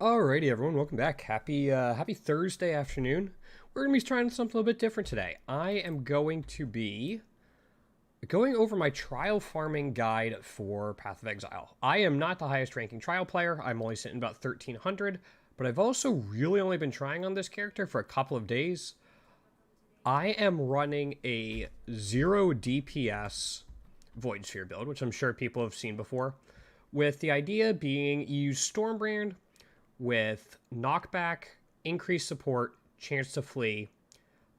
Alrighty, everyone, welcome back. Happy Thursday afternoon. We're gonna be trying something a little bit different today. I am going to be going over my trial farming guide for Path of Exile. I am not the highest ranking trial player. I'm only sitting about 1300, but I've also really only been trying on this character for a couple of days. I am running a 0 DPS Void Sphere build, which I'm sure people have seen before, with the idea being you use Stormbrand with knockback, increased support, chance to flee,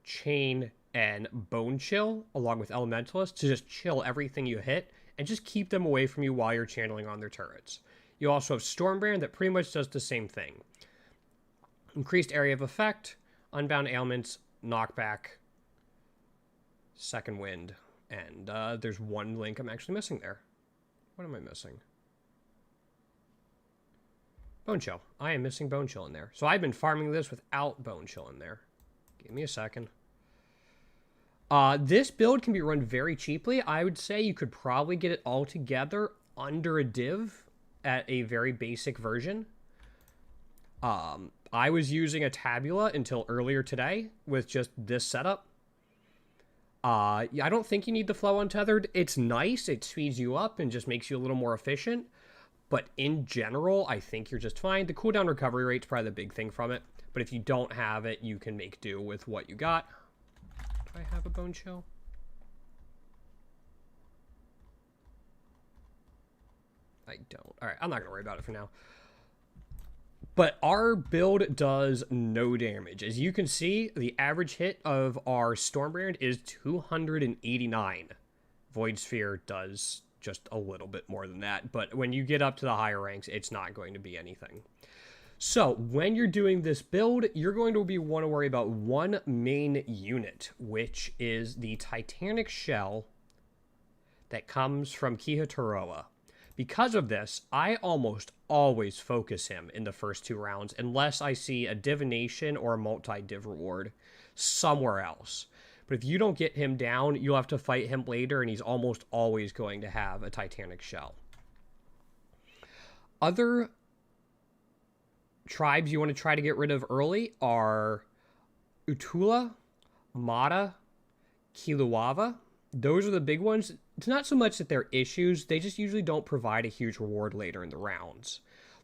chain, and bone chill, along with elementalist, to just chill everything you hit and just keep them away from you while you're channeling on their turrets. You also have Stormbrand that pretty much does the same thing. Increased area of effect, unbound ailments, knockback, second wind, and there's one link I'm actually missing there. What am I missing? Bone Chill. I am missing Bone Chill in there. So I've been farming this without Bone Chill in there. Give me a second. This build can be run very cheaply. I would say you could probably get it all together under a div at a very basic version. I was using a Tabula until earlier today with just this setup. I don't think you need the flow untethered. It's nice. It speeds you up and just makes you a little more efficient. But in general, I think you're just fine. The cooldown recovery rate's probably the big thing from it. But if you don't have it, you can make do with what you got. Do I have a Bone Chill? I don't. Alright, I'm not going to worry about it for now. But our build does no damage. As you can see, the average hit of our Stormbrand is 289. Void Sphere does just a little bit more than that, but when you get up to the higher ranks, it's not going to be anything. So when you're doing this build, you're going to want to worry about one main unit, which is the Titanic Shell that comes from Kihatoroa. Because of this, I almost always focus him in the first two rounds unless I see a divination or a multi-div reward somewhere else. But if you don't get him down, you'll have to fight him later, and he's almost always going to have a Titanic Shell. Other tribes you want to try to get rid of early are Utula, Mata, Kiluava. Those are the big ones. It's not so much that they're issues, they just usually don't provide a huge reward later in the rounds.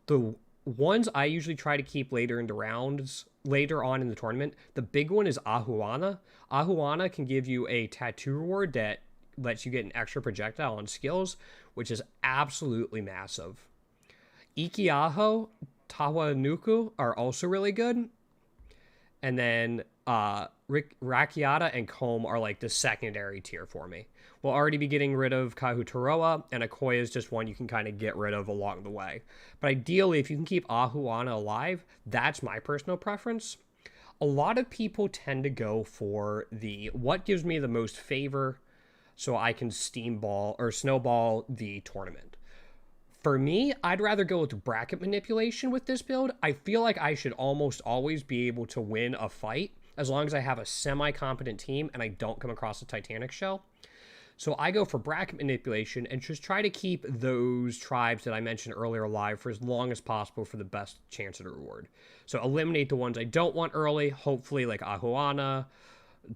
The ones I usually try to keep later in the rounds, later on in the tournament, the big one is Ahuana. Ahuana can give you a tattoo reward that lets you get an extra projectile on skills, which is absolutely massive. Ikiaho, Tawanuku are also really good. And then Rakiata and Comb are like the secondary tier for me. We'll already be getting rid of Kahuturoa, and Akoya is just one you can kind of get rid of along the way. But ideally, if you can keep Ahuana alive, that's my personal preference. A lot of people tend to go for the what gives me the most favor so I can steamball or snowball the tournament. For me, I'd rather go with bracket manipulation with this build. I feel like I should almost always be able to win a fight as long as I have a semi-competent team and I don't come across a Titanic Shell. So I go for bracket manipulation and just try to keep those tribes that I mentioned earlier alive for as long as possible for the best chance at a reward. So eliminate the ones I don't want early, hopefully like Ahuana,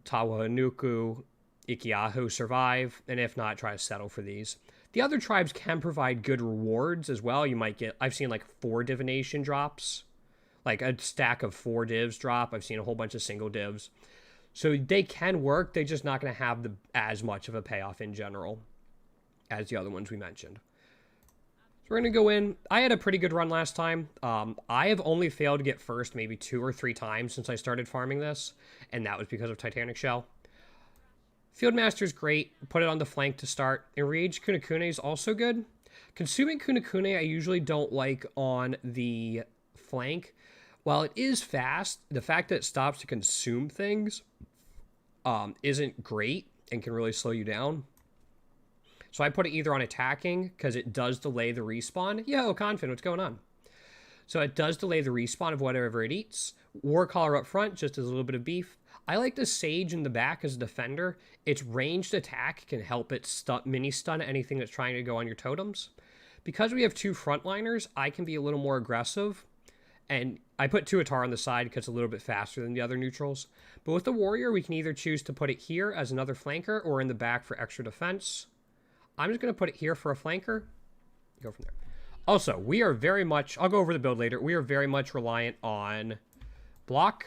Tawahanuku, Ikiahu survive, and if not, try to settle for these. The other tribes can provide good rewards as well. You might get, I've seen like 4 divination drops, like a stack of 4 divs drop. I've seen a whole bunch of single divs. So they can work. They're just not going to have as much of a payoff in general as the other ones we mentioned. So we're going to go in. I had a pretty good run last time. I have only failed to get first maybe 2 or 3 times since I started farming this, and that was because of Titanic Shell. Fieldmaster's great. Put it on the flank to start. Enraged Kunakune is also good. Consuming Kunakune I usually don't like on the flank. While it is fast, the fact that it stops to consume things isn't great and can really slow you down. So I put it either on attacking because it does delay the respawn. Yo, Confin, what's going on? So it does delay the respawn of whatever it eats. Warcaller up front, just as a little bit of beef. I like the Sage in the back as a defender. Its ranged attack can help it mini stun anything that's trying to go on your totems. Because we have 2 frontliners, I can be a little more aggressive And I put Tuatara on the side because it's a little bit faster than the other neutrals. But with the warrior, we can either choose to put it here as another flanker or in the back for extra defense. I'm just going to put it here for a flanker. Go from there. Also, we are very much, I'll go over the build later, we are very much reliant on block.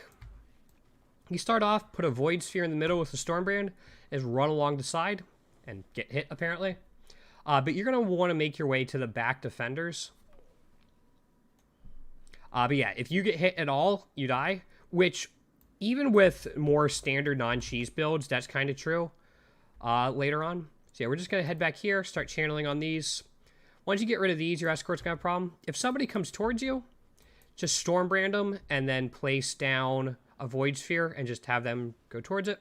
You start off, put a Void Sphere in the middle with the Stormbrand, and run along the side and get hit, apparently. But you're going to want to make your way to the back defenders. But yeah, if you get hit at all, you die, which even with more standard non-cheese builds, that's kind of true later on. So yeah, we're just going to head back here, start channeling on these. Once you get rid of these, your escort's going to have a problem. If somebody comes towards you, just Stormbrand them and then place down a Void Sphere and just have them go towards it.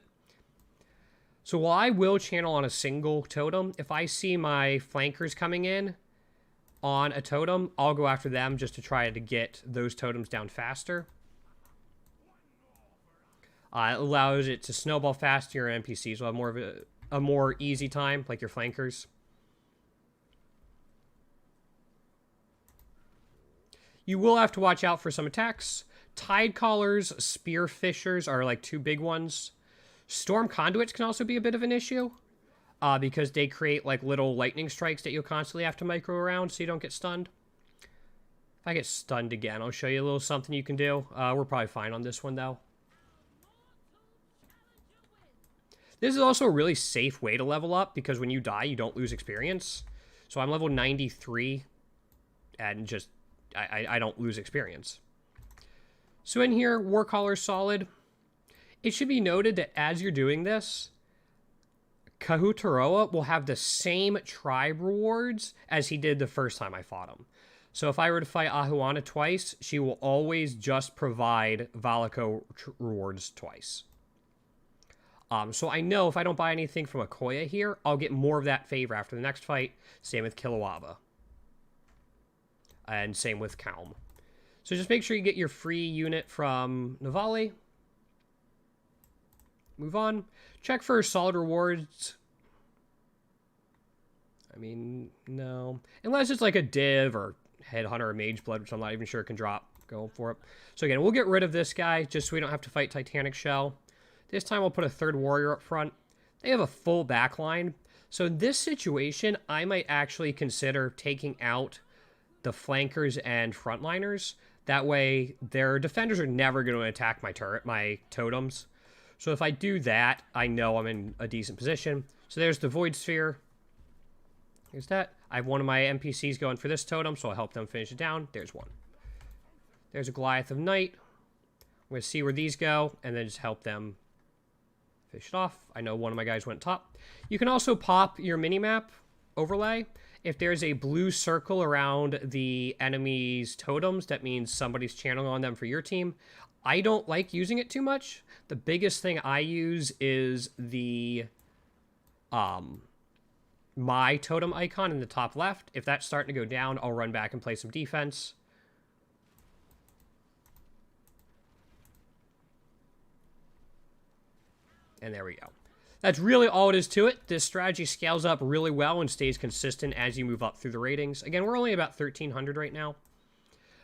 So while I will channel on a single totem, if I see my flankers coming in on a totem, I'll go after them just to try to get those totems down faster. It allows it to snowball faster. Your NPCs will have more of a more easy time, like your flankers. You will have to watch out for some attacks. Tide Callers, Spear Fishers are like two big ones. Storm Conduits can also be a bit of an issue because they create like little lightning strikes that you'll constantly have to micro around so you don't get stunned. If I get stunned again, I'll show you a little something you can do. We're probably fine on this one though. This is also a really safe way to level up because when you die, you don't lose experience. So I'm level 93 and just I don't lose experience. So in here, Warcaller's solid. It should be noted that as you're doing this, Kahu'Taroa will have the same tribe rewards as he did the first time I fought him. So if I were to fight Ahuana twice, she will always just provide Valako rewards twice. So I know if I don't buy anything from Akoya here, I'll get more of that favor after the next fight. Same with Kilowava. And same with Kalm. So just make sure you get your free unit from Navali. Move on. Check for solid rewards. I mean, no. Unless it's like a Div or Headhunter or Mageblood, which I'm not even sure can drop. Go for it. So again, we'll get rid of this guy just so we don't have to fight Titanic Shell. This time we'll put a third warrior up front. They have a full backline. So in this situation, I might actually consider taking out the flankers and frontliners. That way, their defenders are never going to attack my totems. So if I do that, I know I'm in a decent position. So there's the Void Sphere. Here's that. I have one of my NPCs going for this totem, so I'll help them finish it down. There's one. There's a Goliath of Night. I'm going to see where these go, and then just help them finish it off. I know one of my guys went top. You can also pop your minimap overlay. If there's a blue circle around the enemy's totems, that means somebody's channeling on them for your team. I don't like using it too much. The biggest thing I use is the my totem icon in the top left. If that's starting to go down, I'll run back and play some defense. And there we go. That's really all it is to it. This strategy scales up really well and stays consistent as you move up through the ratings. Again, we're only about 1,300 right now.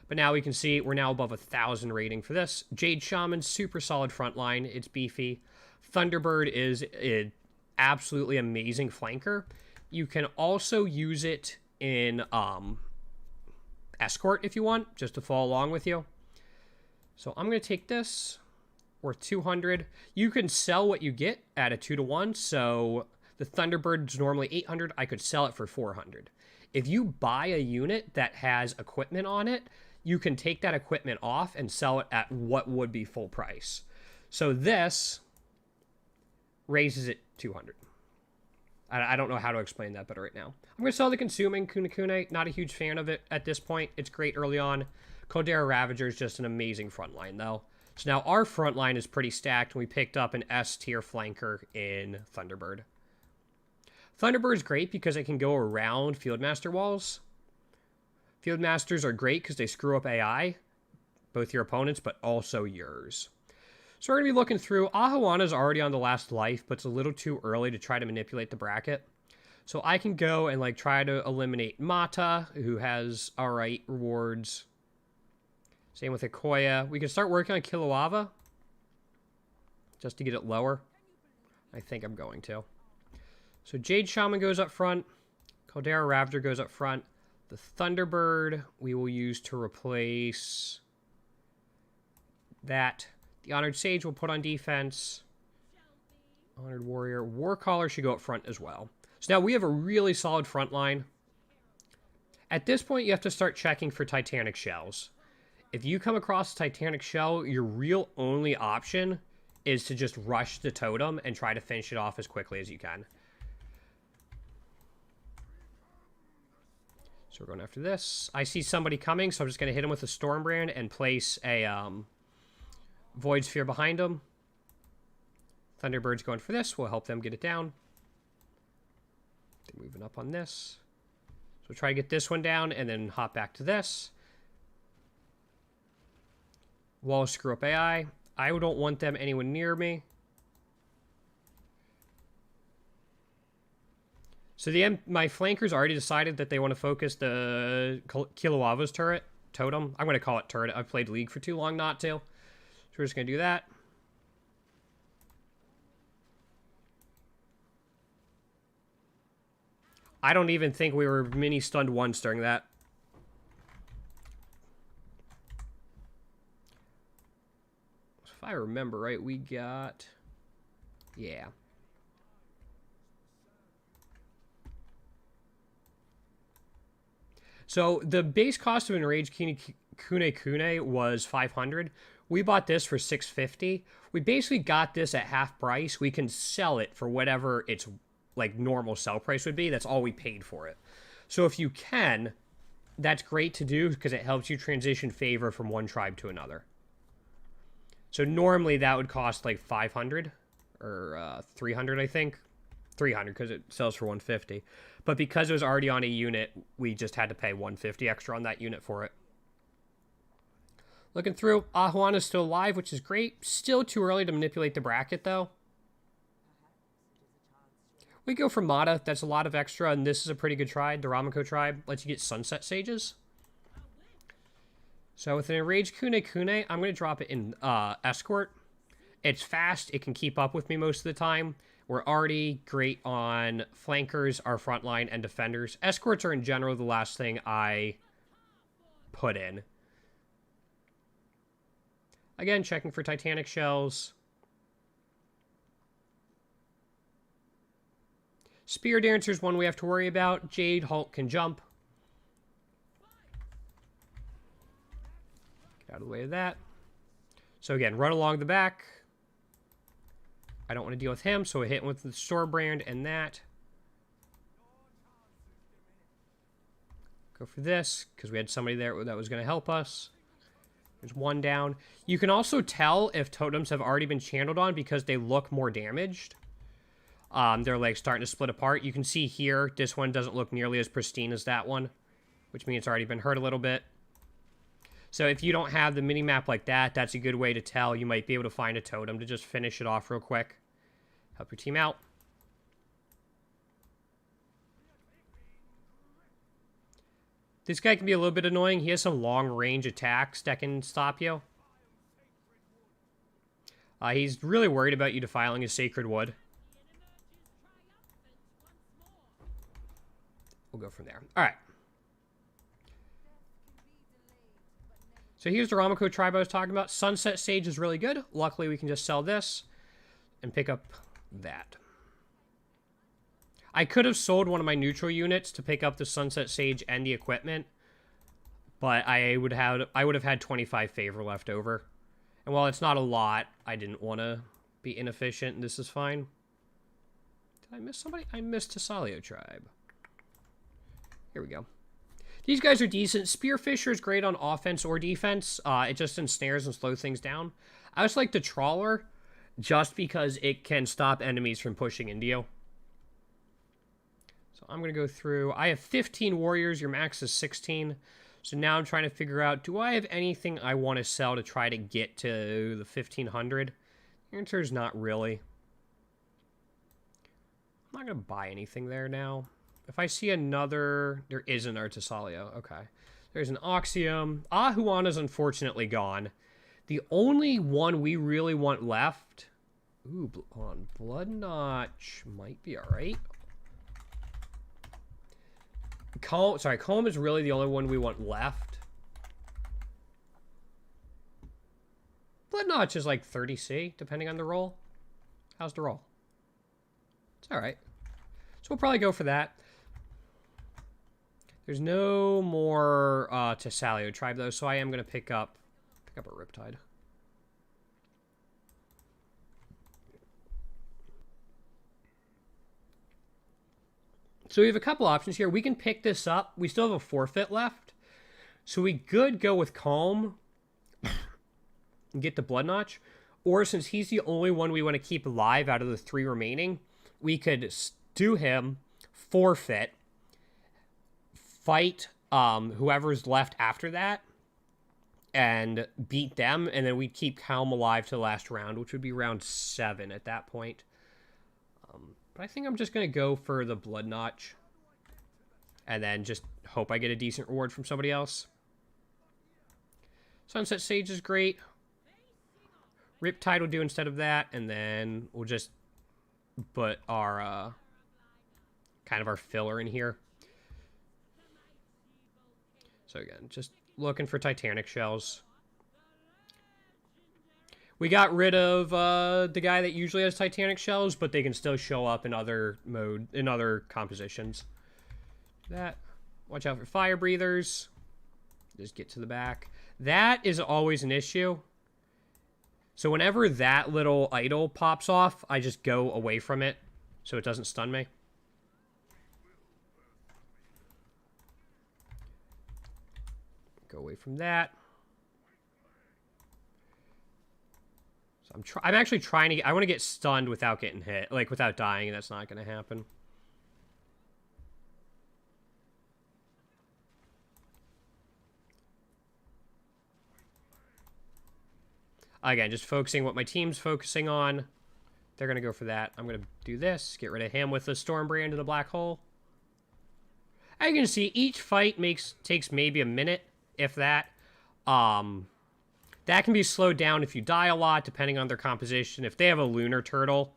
But now we can see we're now above 1,000 rating for this. Jade Shaman, super solid front line. It's beefy. Thunderbird is an absolutely amazing flanker. You can also use it in Escort if you want, just to follow along with you. So I'm going to take this. Worth 200. You can sell what you get at a 2-to-1. So the Thunderbird's normally 800. I could sell it for 400. If you buy a unit that has equipment on it, you can take that equipment off and sell it at what would be full price. So this raises it 200. I don't know how to explain that better right now. I'm going to sell the Consuming Kunekune. Not a huge fan of it at this point. It's great early on. Caldera Ravager is just an amazing frontline though. So now our front line is pretty stacked, and we picked up an S-tier flanker in Thunderbird. Thunderbird's great because it can go around Fieldmaster walls. Fieldmasters are great because they screw up AI, both your opponents, but also yours. So we're going to be looking through. Ahuana's already on the last life, but it's a little too early to try to manipulate the bracket. So I can go and like try to eliminate Mata, who has alright rewards. Same with Ikoya. We can start working on Kilowava. Just to get it lower. I think I'm going to. So Jade Shaman goes up front. Caldera Ravager goes up front. The Thunderbird we will use to replace that. The Honored Sage will put on defense. Honored Warrior. Warcaller should go up front as well. So now we have a really solid front line. At this point, you have to start checking for Titanic Shells. If you come across a Titanic Shell, your real only option is to just rush the totem and try to finish it off as quickly as you can. So we're going after this. I see somebody coming, so I'm just going to hit him with a Stormbrand and place a Void Sphere behind him. Thunderbird's going for this. We'll help them get it down. They're moving up on this. So we'll try to get this one down and then hop back to this. Wall screw up AI. I don't want them anywhere near me. So my flankers already decided that they want to focus the Kilowava's totem. I'm going to call it turret. I've played League for too long not to. So we're just going to do that. I don't even think we were mini stunned once during that. If I remember right, we got... Yeah. So the base cost of Enraged Kune was 500. We bought this for 650. We basically got this at half price. We can sell it for whatever its like normal sell price would be. That's all we paid for it. So if you can, that's great to do because it helps you transition favor from one tribe to another. So normally that would cost like 500 or 300, I think. 300 because it sells for 150. But because it was already on a unit, we just had to pay 150 extra on that unit for it. Looking through, Ahuana's still alive, which is great. Still too early to manipulate the bracket, though. We go for Mata. That's a lot of extra, and this is a pretty good tribe. The Ramako tribe lets you get Sunset Sages. So with an Enraged Kune, I'm going to drop it in Escort. It's fast. It can keep up with me most of the time. We're already great on flankers, our front line, and defenders. Escorts are, in general, the last thing I put in. Again, checking for Titanic Shells. Spear Dancer is one we have to worry about. Jade, Hulk can jump. Get out of the way of that. So again, run along the back. I don't want to deal with him, so I hit him with the Stormbrand and that. Go for this, because we had somebody there that was going to help us. There's one down. You can also tell if totems have already been channeled on because they look more damaged. They're like starting to split apart. You can see here, this one doesn't look nearly as pristine as that one, which means it's already been hurt a little bit. So if you don't have the mini-map like that, that's a good way to tell. You might be able to find a totem to just finish it off real quick. Help your team out. This guy can be a little bit annoying. He has some long-range attacks that can stop you. He's really worried about you defiling his sacred wood. We'll go from there. All right. So here's the Ramako tribe I was talking about. Sunset Sage is really good. Luckily, we can just sell this and pick up that. I could have sold one of my neutral units to pick up the Sunset Sage and the equipment, but I would have had 25 favor left over. And while it's not a lot, I didn't want to be inefficient, and this is fine. Did I miss somebody? I missed Tesalio tribe. Here we go. These guys are decent. Spearfisher is great on offense or defense. It just ensnares and slows things down. I just like the Trawler just because it can stop enemies from pushing into you. So I'm going to go through. I have 15 warriors. Your max is 16. So now I'm trying to figure out, do I have anything I want to sell to try to get to the 1500? The answer is not really. I'm not going to buy anything there now. If I see another... There is an Artesalio. Okay. There's an Oxium. Ahuana's unfortunately gone. The only one we really want left... Ooh, on Blood Notch might be alright. Calm is really the only one we want left. Blood Notch is like 30C, depending on the roll. How's the roll? It's alright. So we'll probably go for that. There's no more Tessalio tribe, though, so I am going to pick up a Riptide. So we have a couple options here. We can pick this up. We still have a forfeit left. So we could go with Calm and get the Blood Notch. Or since he's the only one we want to keep alive out of the 3 remaining, we could do him, forfeit, fight whoever's left after that, and beat them, and then we'd keep Calm alive to the last round, which would be round 7 at that point. But I think I'm just going to go for the Blood Notch. And then just hope I get a decent reward from somebody else. Sunset Sage is great. Riptide will do instead of that. And then we'll just put our, kind of our filler in here. So again, just looking for Titanic shells. We got rid of the guy that usually has Titanic shells, but they can still show up in other compositions. That. Watch out for fire breathers. Just get to the back. That is always an issue. So whenever that little idol pops off, I just go away from it so it doesn't stun me. Go away from that. I'm actually trying to get... I want to get stunned without getting hit. Like, without dying, and that's not going to happen. Again, just focusing what my team's focusing on. They're going to go for that. I'm going to do this. Get rid of him with the Stormbrand in the black hole. As you can see, each fight takes maybe a minute, if that. That can be slowed down if you die a lot, depending on their composition. If they have a lunar turtle,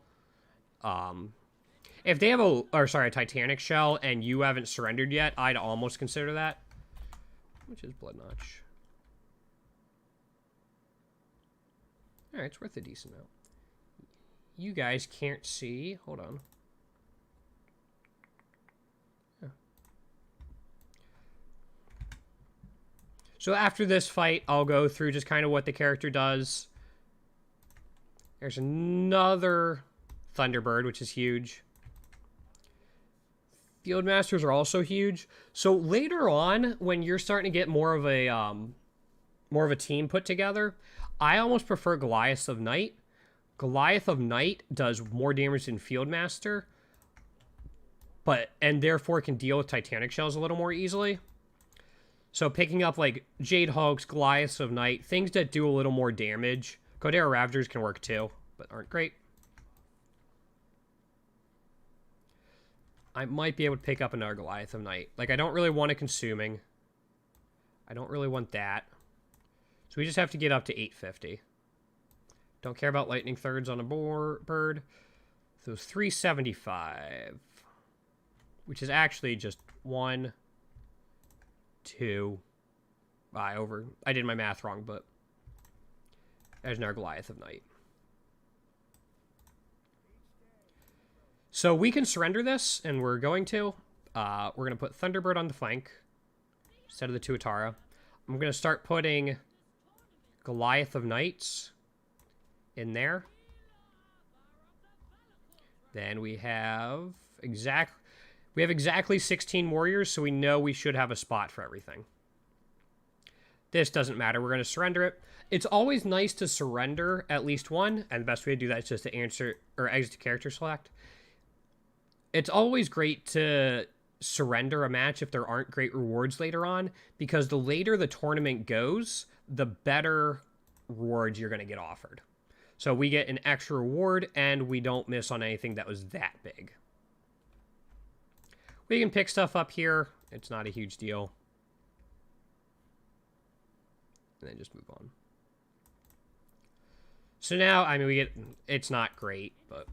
if they have a Titanic shell and you haven't surrendered yet, I'd almost consider that. Which is Blood Notch. All right, it's worth a decent amount. You guys can't see. Hold on. So after this fight, I'll go through just kind of what the character does. There's another Thunderbird, which is huge. Fieldmasters are also huge. So later on, when you're starting to get more of a team put together, I almost prefer Goliath of Night. Goliath of Night does more damage than Fieldmaster, and therefore can deal with Titanic shells a little more easily. So picking up, like, Jade Hogs, Goliaths of Night, things that do a little more damage. Codera Ravagers can work too, but aren't great. I might be able to pick up another Goliath of Night. Like, I don't really want a Consuming. I don't really want that. So we just have to get up to 850. Don't care about Lightning Thirds on a bird. So 375. Which is actually just 1... 2. I did my math wrong, but there's another Goliath of Night. So we can surrender this, and we're going to. We're going to put Thunderbird on the flank instead of the Tuatara. I'm going to start putting Goliath of Knights in there. Then we have exactly 16 warriors, so we know we should have a spot for everything. This doesn't matter. We're going to surrender it. It's always nice to surrender at least one, and the best way to do that is just to exit to character select. It's always great to surrender a match if there aren't great rewards later on, because the later the tournament goes, the better rewards you're going to get offered. So we get an extra reward, and we don't miss on anything that was that big. We can pick stuff up here. It's not a huge deal. and then just move on. So now, I mean, we get, it's not great, but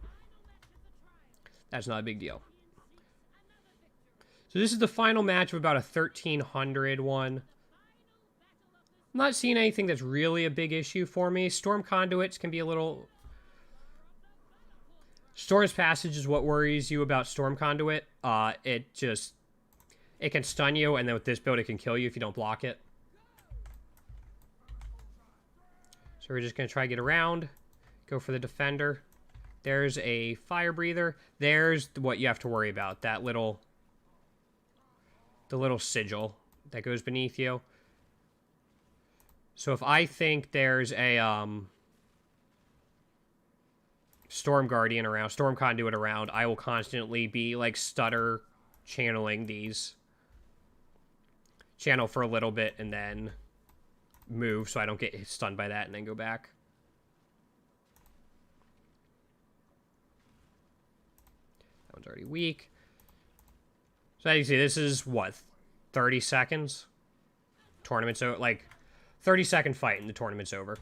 that's not a big deal. So this is the final match of about a 1300 one. I'm not seeing anything that's really a big issue for me. Storm conduits can be a little... Storm's Passage is what worries you about Storm Conduit. It can stun you, and then with this build, it can kill you if you don't block it. So we're just going to try to get around. Go for the defender. There's a fire breather. There's what you have to worry about. That little... The little sigil that goes beneath you. So if I think there's a Storm Guardian around, Storm Conduit around, I will constantly be like stutter channeling these. Channel for a little bit and then move so I don't get stunned by that and then go back. That one's already weak. So as you see, this is what, 30 seconds? Tournament's over, like 30-second fight and the tournament's over.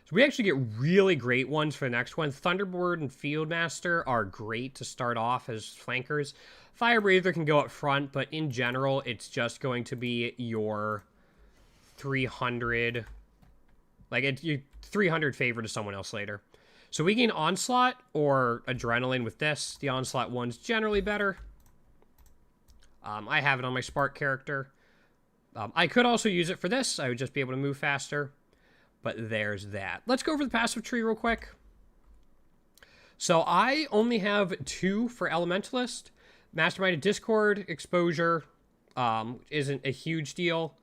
So we actually get really great ones for the next one. Thunderbird and Fieldmaster are great to start off as flankers. Fire Breather can go up front, but in general, it's just going to be your 300... Like, it's your 300 favor to someone else later. So we gain Onslaught or Adrenaline with this. The Onslaught one's generally better. I have it on my Spark character. I could also use it for this. I would just be able to move faster. But there's that. Let's go over the passive tree real quick. So I only have 2 for Elementalist. Mastermind of Discord exposure isn't a huge deal.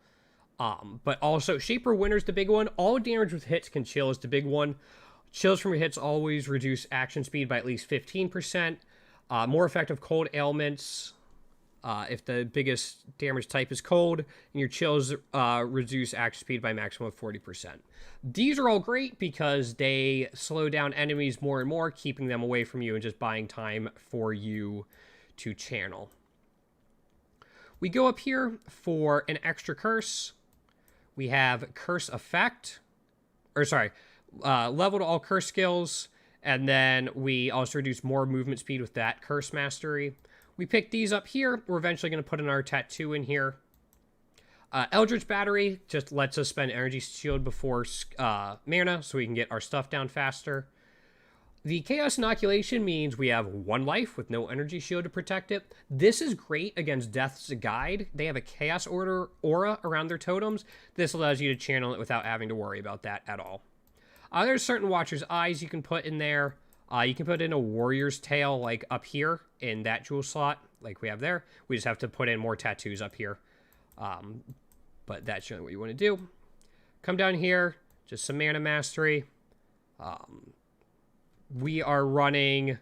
But also Shaper Winter's the big one. All damage with hits can chill is the big one. Chills from your hits always reduce action speed by at least 15%. More effective cold ailments. If the biggest damage type is cold, and your chills reduce action speed by maximum of 40%. These are all great because they slow down enemies more and more, keeping them away from you and just buying time for you to channel. We go up here for an extra curse. We have Curse Effect, or sorry, level to all curse skills, and then we also reduce more movement speed with that Curse Mastery. We pick these up here. We're eventually going to put in our tattoo in here. Eldritch Battery just lets us spend Energy Shield before mana, so we can get our stuff down faster. The Chaos Inoculation means we have 1 life with no Energy Shield to protect it. This is great against Death's Guide. They have a Chaos aura around their totems. This allows you to channel it without having to worry about that at all. There's certain Watcher's Eyes you can put in there. You can put in a Warrior's Tail, like, up here in that jewel slot, like we have there. We just have to put in more tattoos up here. But that's generally what you want to do. Come down here, just some Mana Mastery. We are running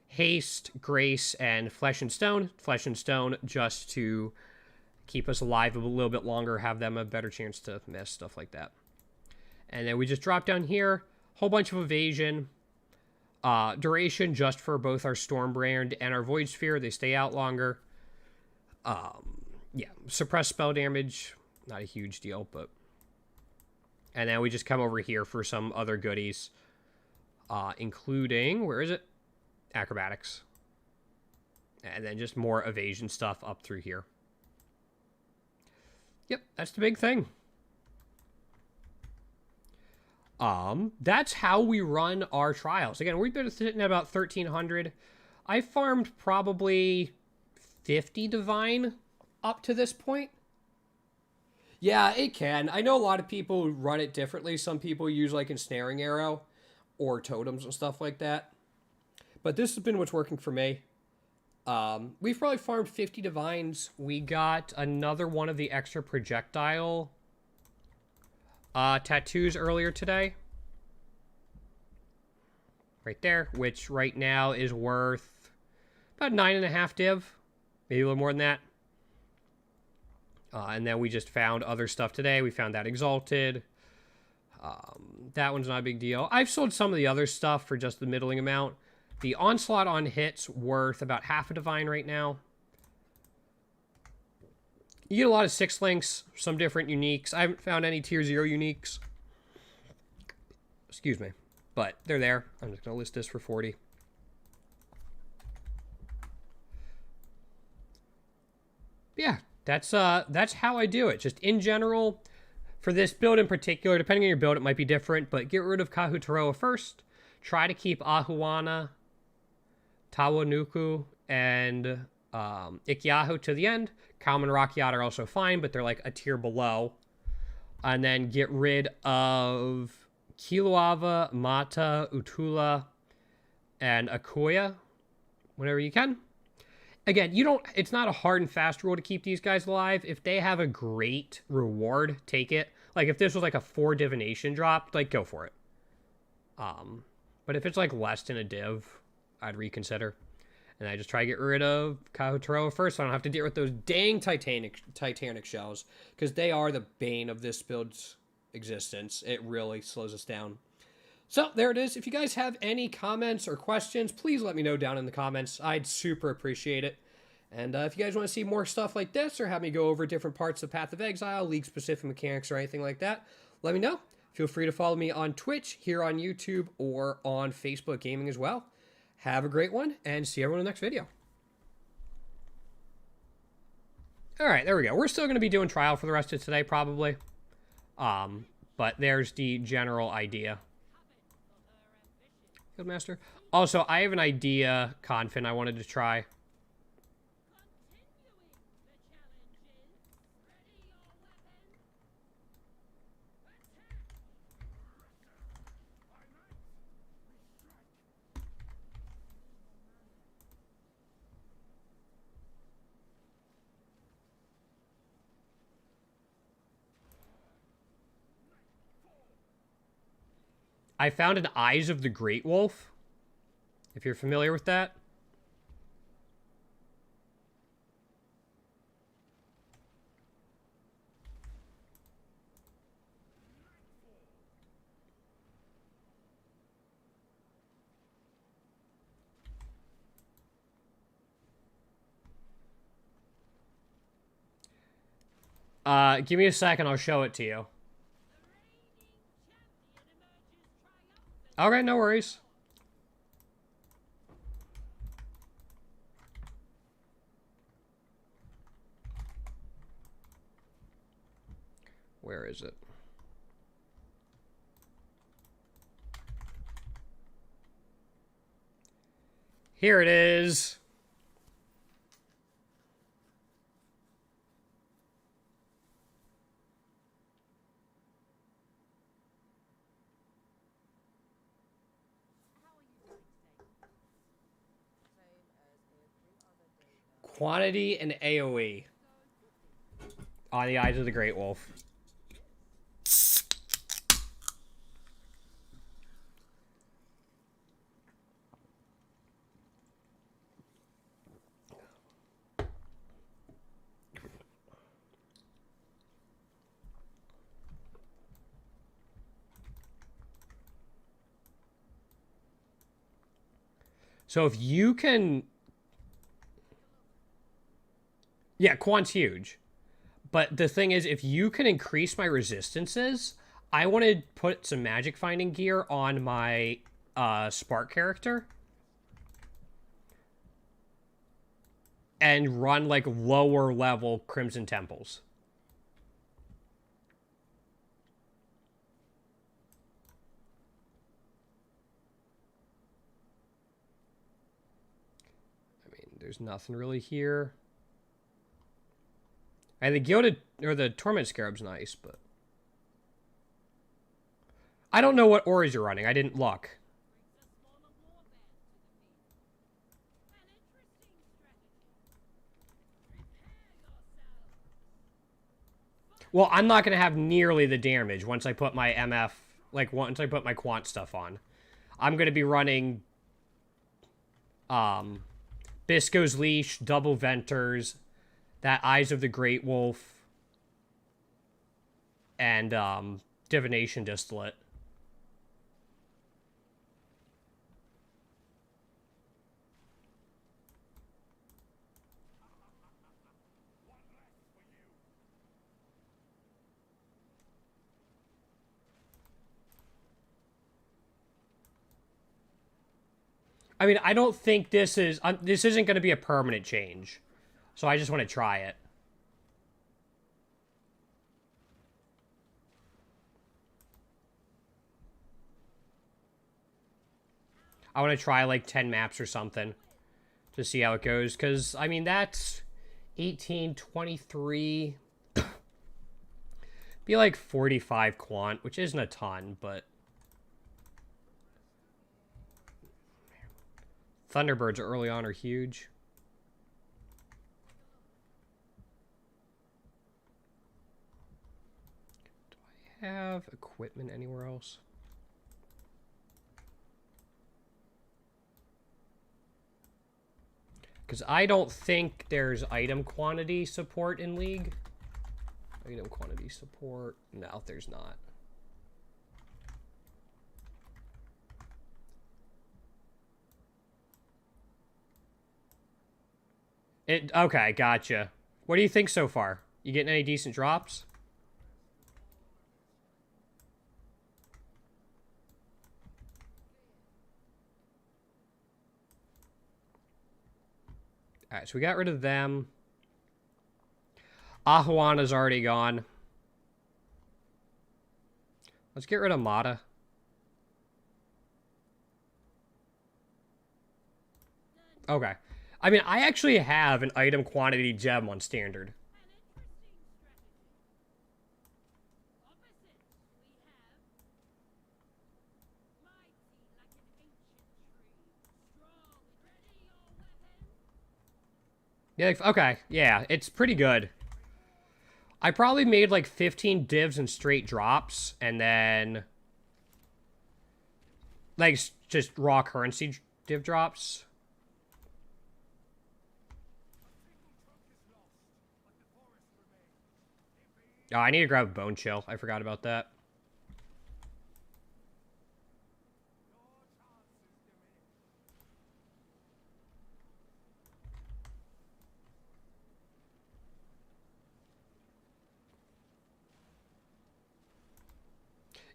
Haste, Grace, and Flesh and Stone. Flesh and Stone just to keep us alive a little bit longer, have them a better chance to miss, stuff like that. And then we just drop down here, whole bunch of Evasion. Duration just for both our Stormbrand and our Void Sphere. They stay out longer. Yeah, suppress spell damage. Not a huge deal, but... And then we just come over here for some other goodies. Including... Where is it? Acrobatics. And then just more evasion stuff up through here. Yep, that's the big thing. That's how we run our trials. Again, we've been sitting at about 1,300. I farmed probably 50 Divine up to this point. Yeah, it can. I know a lot of people run it differently. Some people use like Ensnaring Arrow or totems and stuff like that. But this has been what's working for me. We've probably farmed 50 Divines. We got another one of the extra projectile tattoos earlier today. Right there, which right now is worth about 9.5 div. Maybe a little more than that. And then we just found other stuff today. We found that Exalted. That one's not a big deal. I've sold some of the other stuff for just the middling amount. The Onslaught on hits worth about half a Divine right now. You get a lot of 6 links, some different uniques. I haven't found any tier 0 uniques. Excuse me. But they're there. I'm just going to list this for 40. Yeah, that's how I do it. Just in general, for this build in particular, depending on your build, it might be different, but get rid of Kahutorawa first. Try to keep Ahuana, Tawanuku, and Ikiahu to the end. Kalman and Rakiata are also fine, but they're like a tier below. And then get rid of Kiluava, Mata, Utula, and Akuya whenever you can. Again, it's not a hard and fast rule to keep these guys alive. If they have a great reward, take it. Like if this was like a 4 divination drop, like go for it. But if it's like less than a div, I'd reconsider. And I just try to get rid of Kahutorawa first so I don't have to deal with those dang Titanic shells. Because they are the bane of this build's existence. It really slows us down. So, there it is. If you guys have any comments or questions, please let me know down in the comments. I'd super appreciate it. And if you guys want to see more stuff like this or have me go over different parts of Path of Exile, League-specific mechanics, or anything like that, let me know. Feel free to follow me on Twitch, here on YouTube, or on Facebook Gaming as well. Have a great one, and see everyone in the next video. Alright, there we go. We're still going to be doing trial for the rest of today, probably. But there's the general idea. Guildmaster. Also, I have an idea, Confin, I wanted to try. I found an Eyes of the Great Wolf, if you're familiar with that. Give me a second, I'll show it to you. Okay, no worries. Where is it? Here it is. Quantity and AoE on the Eyes of the Great Wolf. So if you can... Yeah, Quant's huge. But the thing is, if you can increase my resistances, I want to put some magic finding gear on my Spark character. And run, like, lower level Crimson Temples. I mean, there's nothing really here. And the Gilded, or the Torment Scarab's nice, but... I don't know what auras you're running. I didn't look. Well, I'm not going to have nearly the damage once I put my MF... Like, once I put my Quant stuff on. I'm going to be running... Bisco's Leash, Double Venters... That Eyes of the Great Wolf, and Divination Distillate. I mean, I don't think this isn't going to be a permanent change. So I just want to try it. I want to try like 10 maps or something to see how it goes. Because, I mean, that's 18, 23. Be like 45 quant, which isn't a ton, but... Thunderbirds early on are huge. Do I have equipment anywhere else? Because I don't think there's item quantity support in League. Item quantity support. No, there's not. Okay, gotcha. What do you think so far? You getting any decent drops? Alright, so we got rid of them. Ahuana's already gone. Let's get rid of Mata. Okay. I mean, I actually have an item quantity gem on standard. Yeah, okay. Yeah, it's pretty good. I probably made like 15 divs and straight drops, and then like just raw currency div drops. Oh, I need to grab a bone chill. I forgot about that.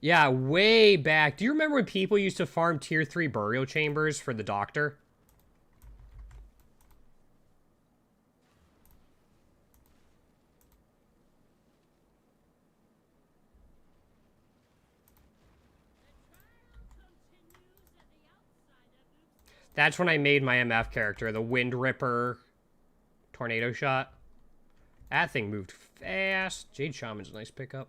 Yeah, way back. Do you remember when people used to farm tier 3 burial chambers for the doctor? That's when I made my MF character, the Wind Ripper tornado shot. That thing moved fast. Jade Shaman's a nice pickup.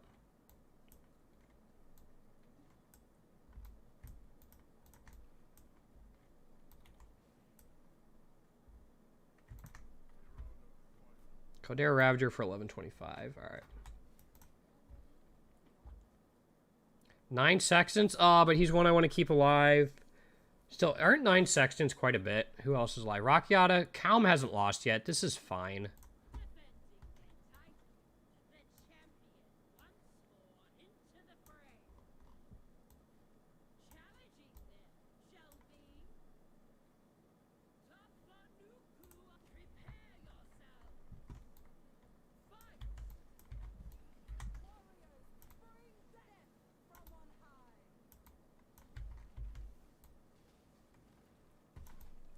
Caldera Ravager for 1125. All right. 9 Sextants. Oh, but he's one I want to keep alive. Still, aren't 9 Sextants quite a bit? Who else is alive? Rakyata. Calm hasn't lost yet. This is fine.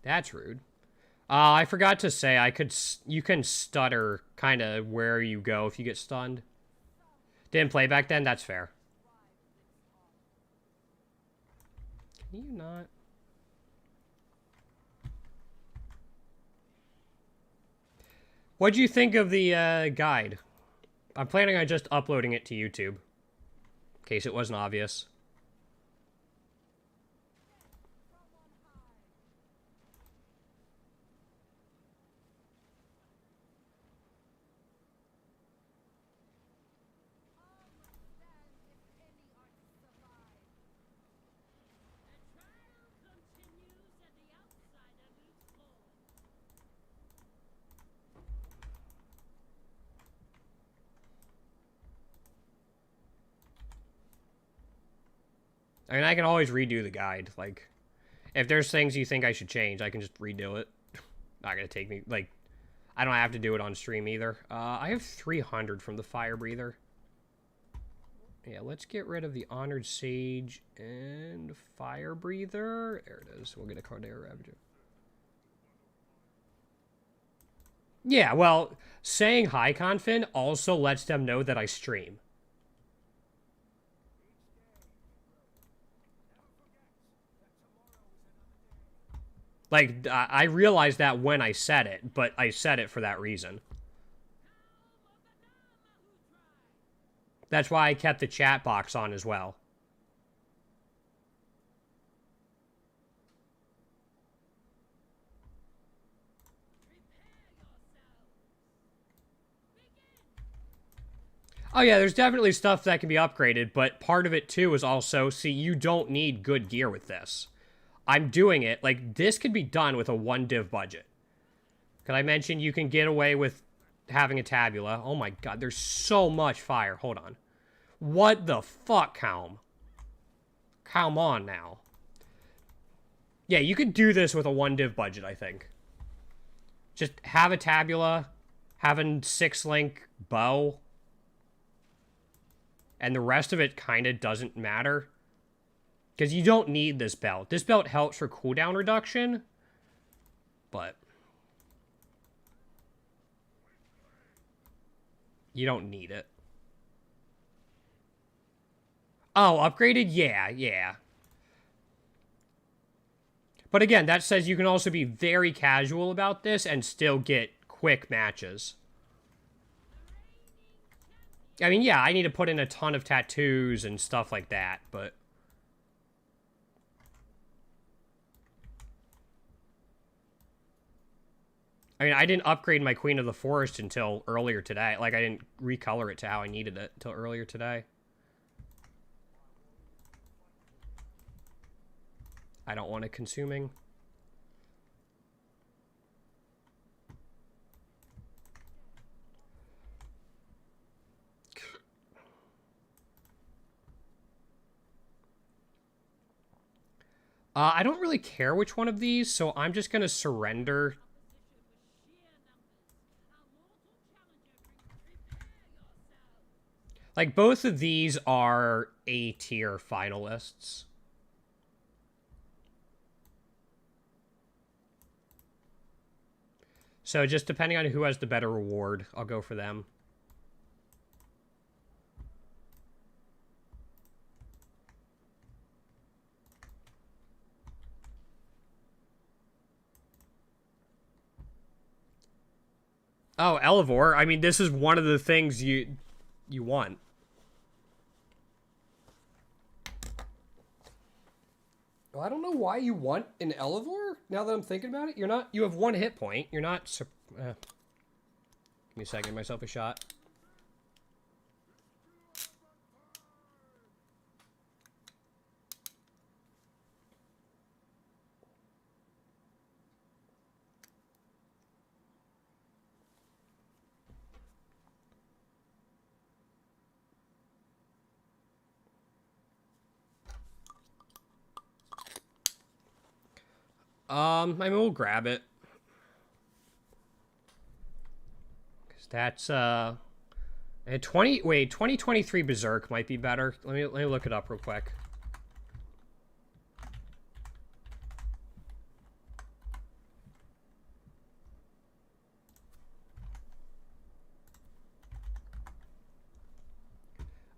That's rude. I forgot to say you can stutter kind of where you go if you get stunned. Didn't play back then? That's fair. Can you not? What'd you think of the guide? I'm planning on just uploading it to YouTube. In case it wasn't obvious. I mean, I can always redo the guide. Like, if there's things you think I should change, I can just redo it. Not gonna take me, like, I don't have to do it on stream either. I have 300 from the Fire Breather. Yeah, let's get rid of the Honored Sage and Fire Breather. There it is. We'll get a Caldera Ravager. Yeah, well, saying hi, Confin, also lets them know that I stream. Like, I realized that when I said it, but I said it for that reason. That's why I kept the chat box on as well. Oh yeah, there's definitely stuff that can be upgraded, but part of it too is also, see, you don't need good gear with this. I'm doing it, like, this could be done with a 1 div budget. Because I mentioned you can get away with having a tabula. Oh my god, there's so much fire. Hold on. What the fuck, Calm? Come on now. Yeah, you could do this with a 1 div budget, I think. Just have a tabula, having 6-link bow, and the rest of it kind of doesn't matter. Because you don't need this belt. This belt helps for cooldown reduction, but you don't need it. Oh, upgraded? Yeah, yeah. But again, that says you can also be very casual about this and still get quick matches. I mean, yeah, I need to put in a ton of tattoos and stuff like that, but... I mean, I didn't upgrade my Queen of the Forest until earlier today. Like, I didn't recolor it to how I needed it until earlier today. I don't want it consuming. I don't really care which one of these, so I'm just going to surrender. Like, both of these are A-tier finalists. So just depending on who has the better reward, I'll go for them. Oh, Elevor. I mean, this is one of the things you want. Well, I don't know why you want an Elevor, now that I'm thinking about it. You have 1 hit point. You're not... Give me a second, give myself a shot. I mean, we'll grab it. Cause that's 2023 Berserk might be better. Let me look it up real quick.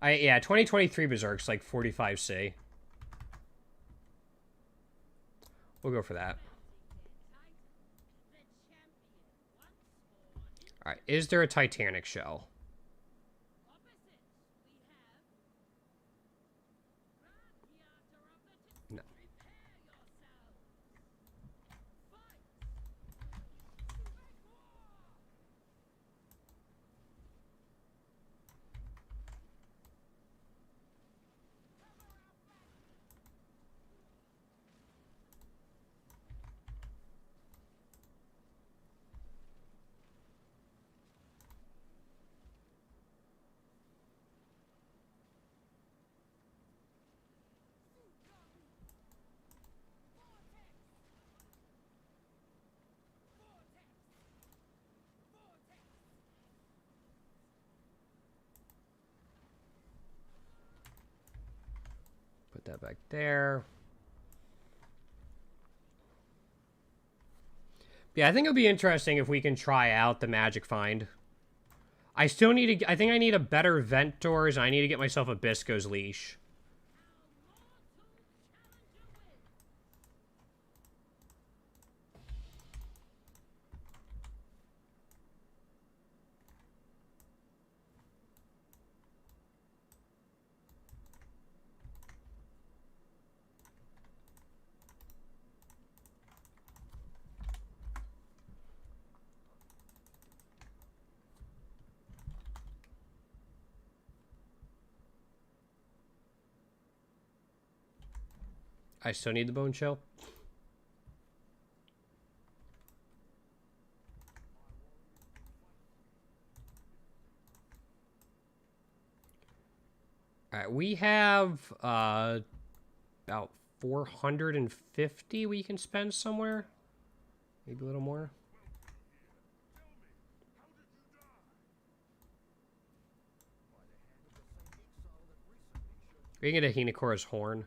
Yeah, 2023 Berserk's like 45C. We'll go for that. Alright, is there a Titanic shell? No. that back there. Yeah, I think it'll be interesting if we can try out the magic find. I still need to... I think I need a better vent doors, and I need to get myself a Bisco's leash. I still need the bone shell. Alright, we have about 450 we can spend somewhere. Maybe a little more. We can get a Hinokora's horn.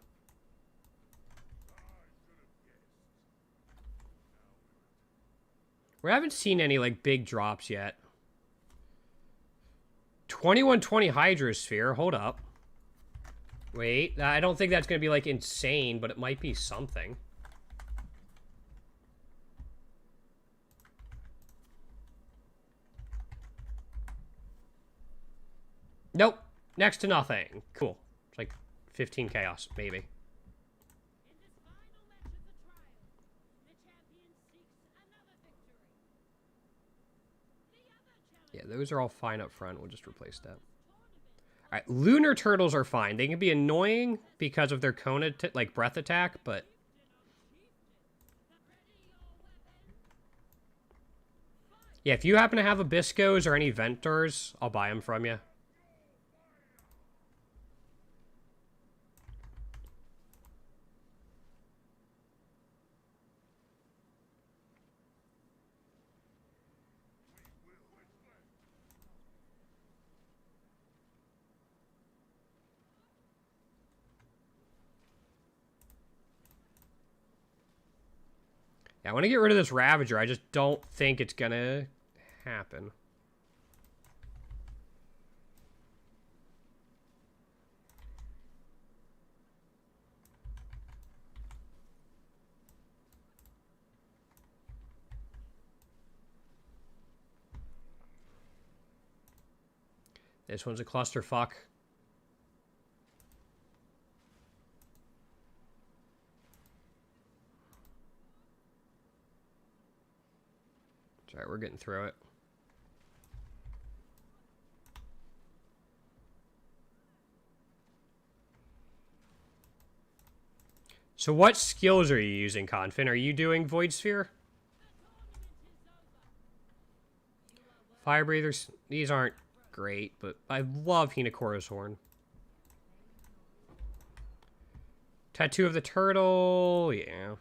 We haven't seen any, like, big drops yet. 2120 Hydrosphere. Hold up. Wait, I don't think that's going to be, like, insane, but it might be something. Nope. Next to nothing. Cool. It's like 15 chaos, maybe. Yeah, those are all fine up front. We'll just replace that. Alright, lunar turtles are fine. They can be annoying because of their cone, like, breath attack, but... yeah, if you happen to have a Bisco's or any vent doors, I'll buy them from you. Yeah, I want to get rid of this Ravager. I just don't think it's gonna happen. This one's a clusterfuck. It's alright, we're getting through it. So what skills are you using, Confin? Are you doing Void Sphere? Fire Breathers, these aren't great, but I love Hinokora's Horn. Tattoo of the Turtle, yeah.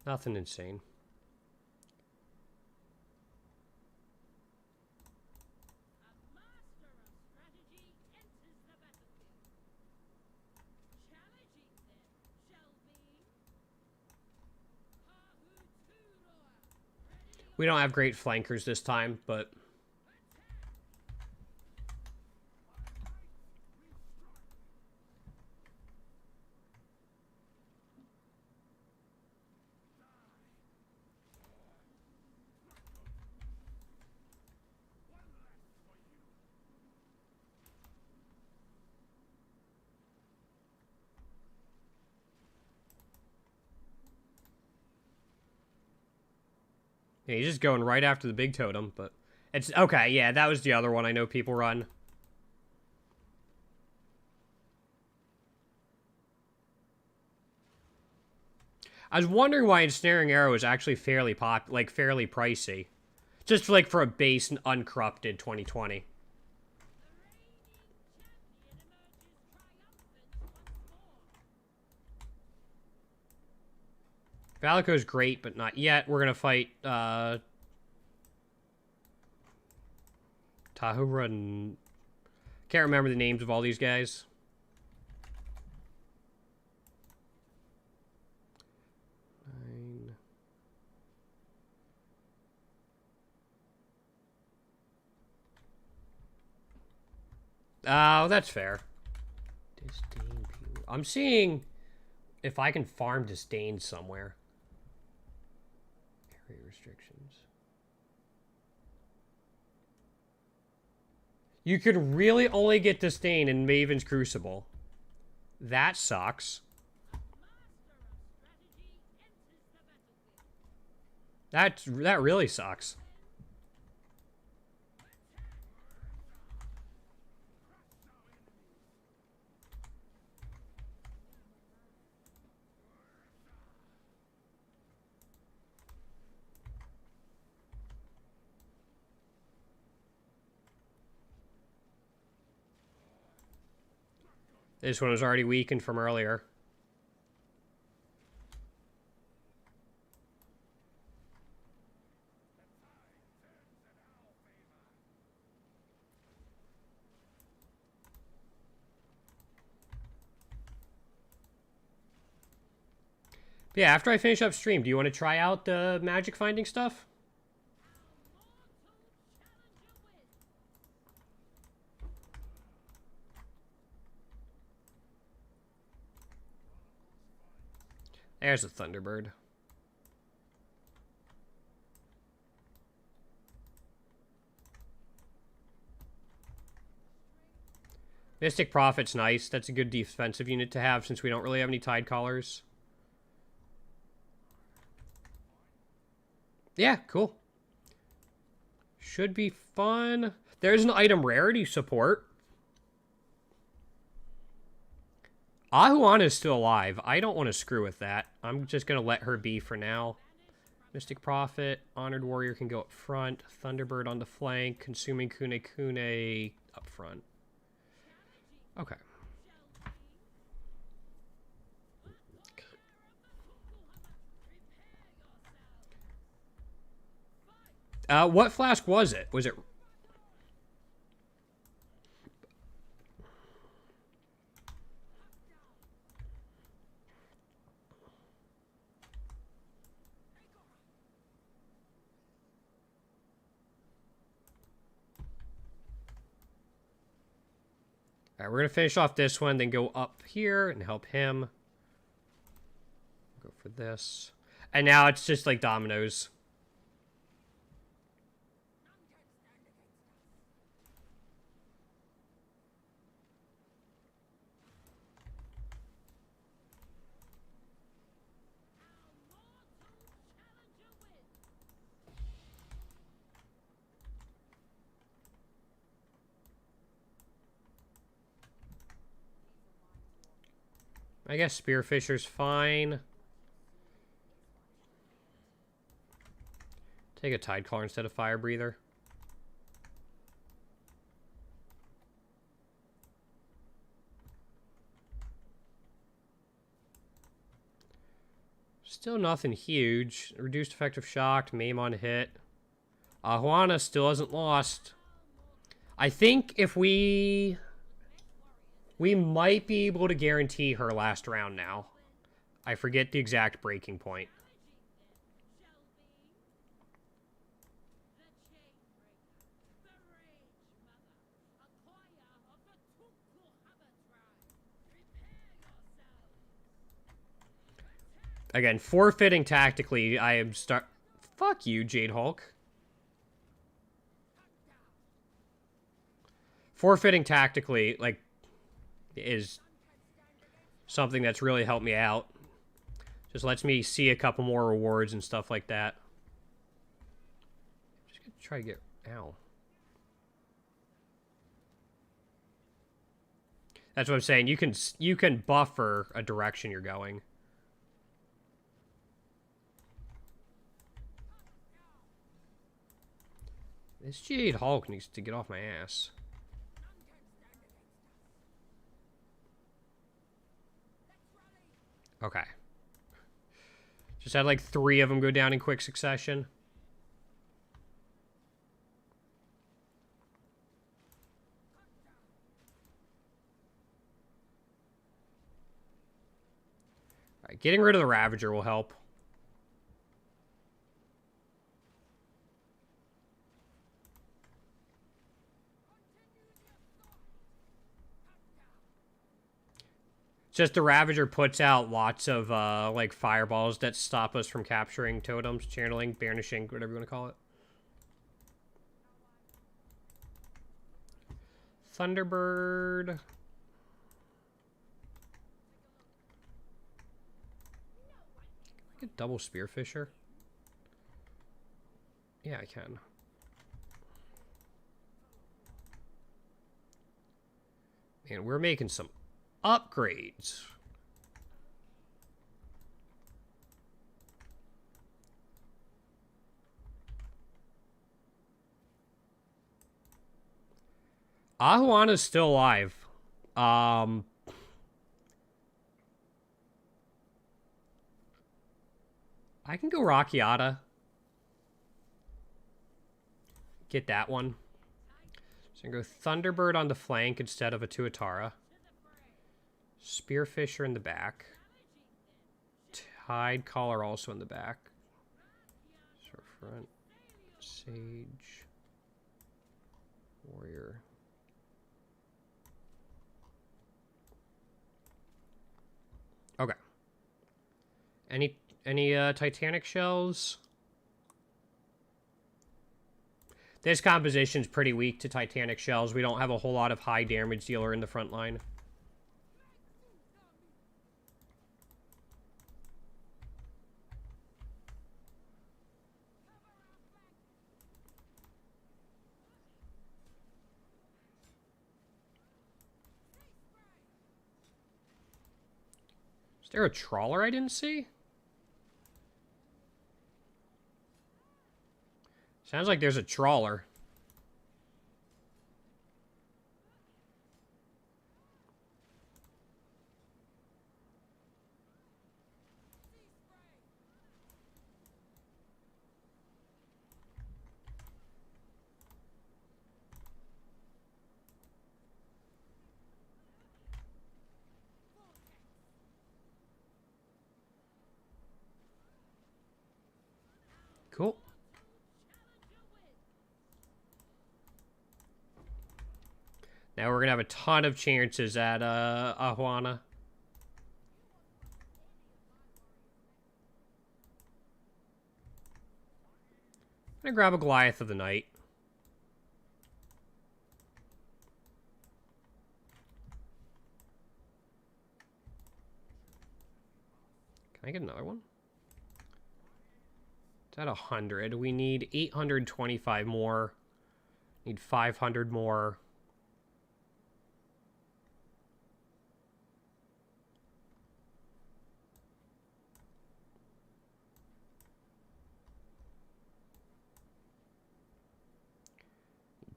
Nothing insane. We don't have great flankers this time, but... yeah, he's just going right after the big totem, but... it's... okay, yeah, that was the other one I know people run. I was wondering why Ensnaring Arrow is actually fairly fairly pricey. Just like for a base and uncorrupted 2020. Valico's great, but not yet. We're gonna fight, Tahura and... Can't remember the names of all these guys. Oh, that's fair. Disdain. I'm seeing if I can farm Disdain somewhere. Area restrictions. You could really only get Disdain in Maven's Crucible. That sucks. That really sucks. This one was already weakened from earlier. But yeah, after I finish up stream, do you want to try out the magic finding stuff? There's a Thunderbird. Mystic Prophet's nice. That's a good defensive unit to have since we don't really have any Tide Callers. Yeah, cool. Should be fun. There's an item rarity support. Ahuana is still alive. I don't want to screw with that. I'm just going to let her be for now. Mystic Prophet, Honored Warrior can go up front. Thunderbird on the flank. Consuming Kune Kune up front. Okay. What flask was it? Was it... Alright, we're going to finish off this one, then go up here and help him. Go for this. And now it's just like dominoes. I guess Spearfisher's fine. Take a Tidecaller instead of Fire Breather. Still nothing huge. Reduced effective shock, maim on hit. Ahuana still hasn't lost. I think if we might be able to guarantee her last round now. I forget the exact breaking point. Again, forfeiting tactically, I am Fuck you, Jade Hulk. Forfeiting tactically, like, is something that's really helped me out. Just lets me see a couple more rewards and stuff like that. Just gonna try to get... Ow. That's what I'm saying. You can buffer a direction you're going. This Jade Hulk needs to get off my ass. Okay. Just had like 3 of them go down in quick succession. Alright, getting rid of the Ravager will help. Just the Ravager puts out lots of, like, fireballs that stop us from capturing totems, channeling, banishing, whatever you want to call it. Thunderbird. I get double Spearfisher? Yeah, I can. Man, we're making some upgrades. Ahuana's still alive. I can go Rakiata. Get that one. So I'm going to go Thunderbird on the flank instead of a Tuatara. Spearfisher in the back. Tide Collar also in the back. So front. Sage. Warrior. Okay. Any Titanic shells? This composition's pretty weak to Titanic shells. We don't have a whole lot of high damage dealer in the front line. Is there a trawler I didn't see? Sounds like there's a trawler. Cool. Now we're going to have a ton of chances at Ahuana. I'm going to grab a Goliath of the Night. Can I get another one? It's at 100. We need 825 more. Need 500 more.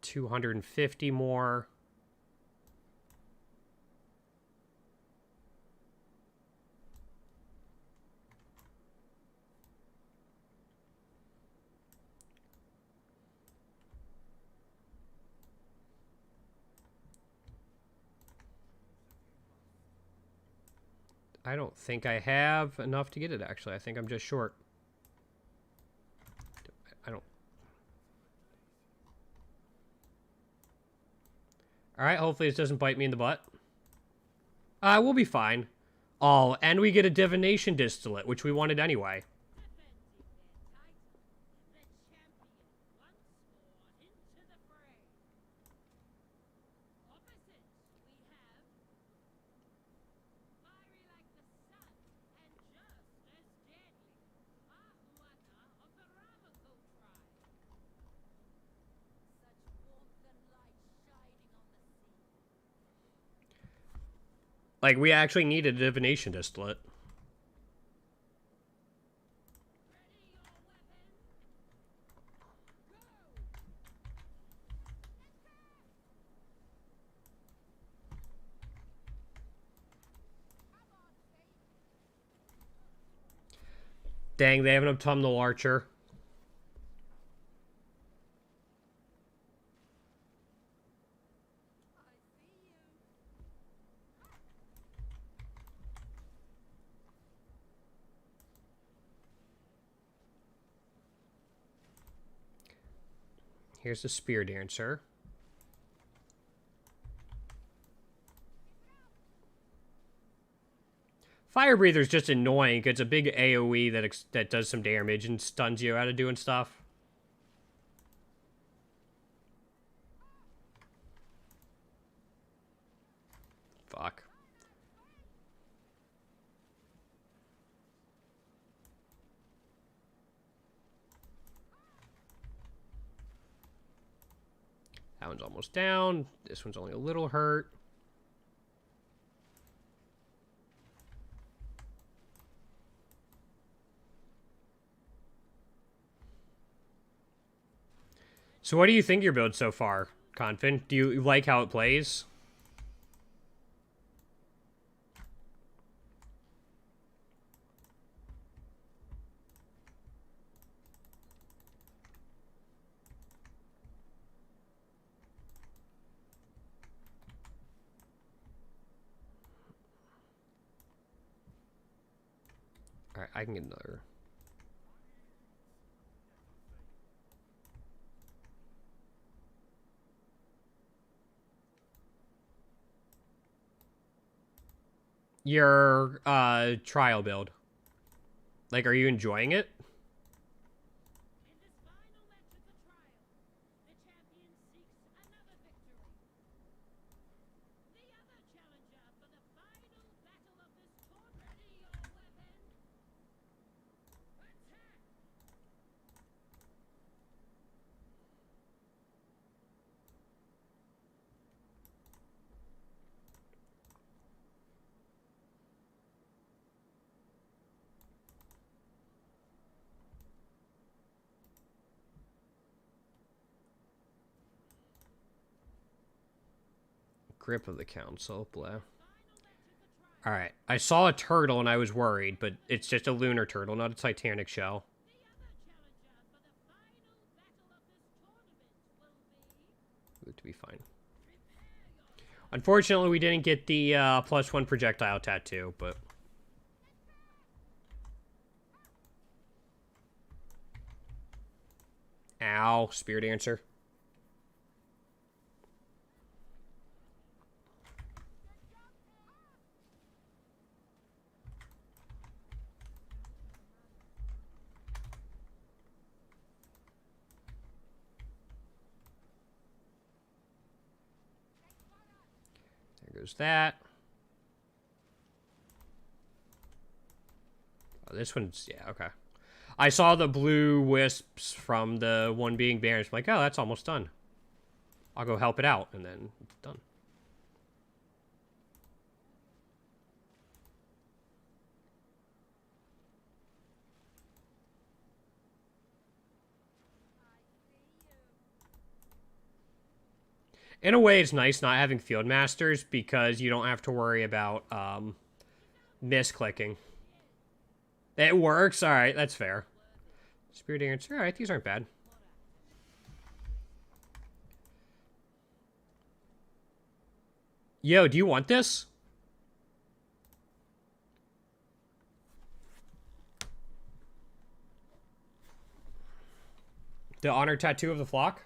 $250 more. I don't think I have enough to get it, actually. I think I'm just short. I don't... Alright, hopefully this doesn't bite me in the butt. We'll be fine. Oh, and we get a Divination Distillate, which we wanted anyway. Like, we actually needed a Divination Distillate. Dang, they have an Autumnal Archer. Here's the Spear Dancer. Fire Breather is just annoying. It's a big AoE that does some damage and stuns you out of doing stuff. Fuck. That one's almost down. This one's only a little hurt. So what do you think your build so far, Confin? Do you like how it plays? Alright, I can get another. Your trial build. Like, are you enjoying it? Grip of the Council, blah. Alright, I saw a turtle and I was worried, but it's just a lunar turtle, not a titanic shell. Good to be fine. Unfortunately, we didn't get the +1 projectile tattoo, but... Ow, Spear Dancer. There goes that. Oh, this one's... Yeah, okay. I saw the blue wisps from the one being banished. I'm like, oh, that's almost done. I'll go help it out, and then it's done. In a way, it's nice not having field masters because you don't have to worry about misclicking. It works. All right, that's fair. Spirit Dancer. All right, these aren't bad. Yo, do you want this? The honor tattoo of the flock?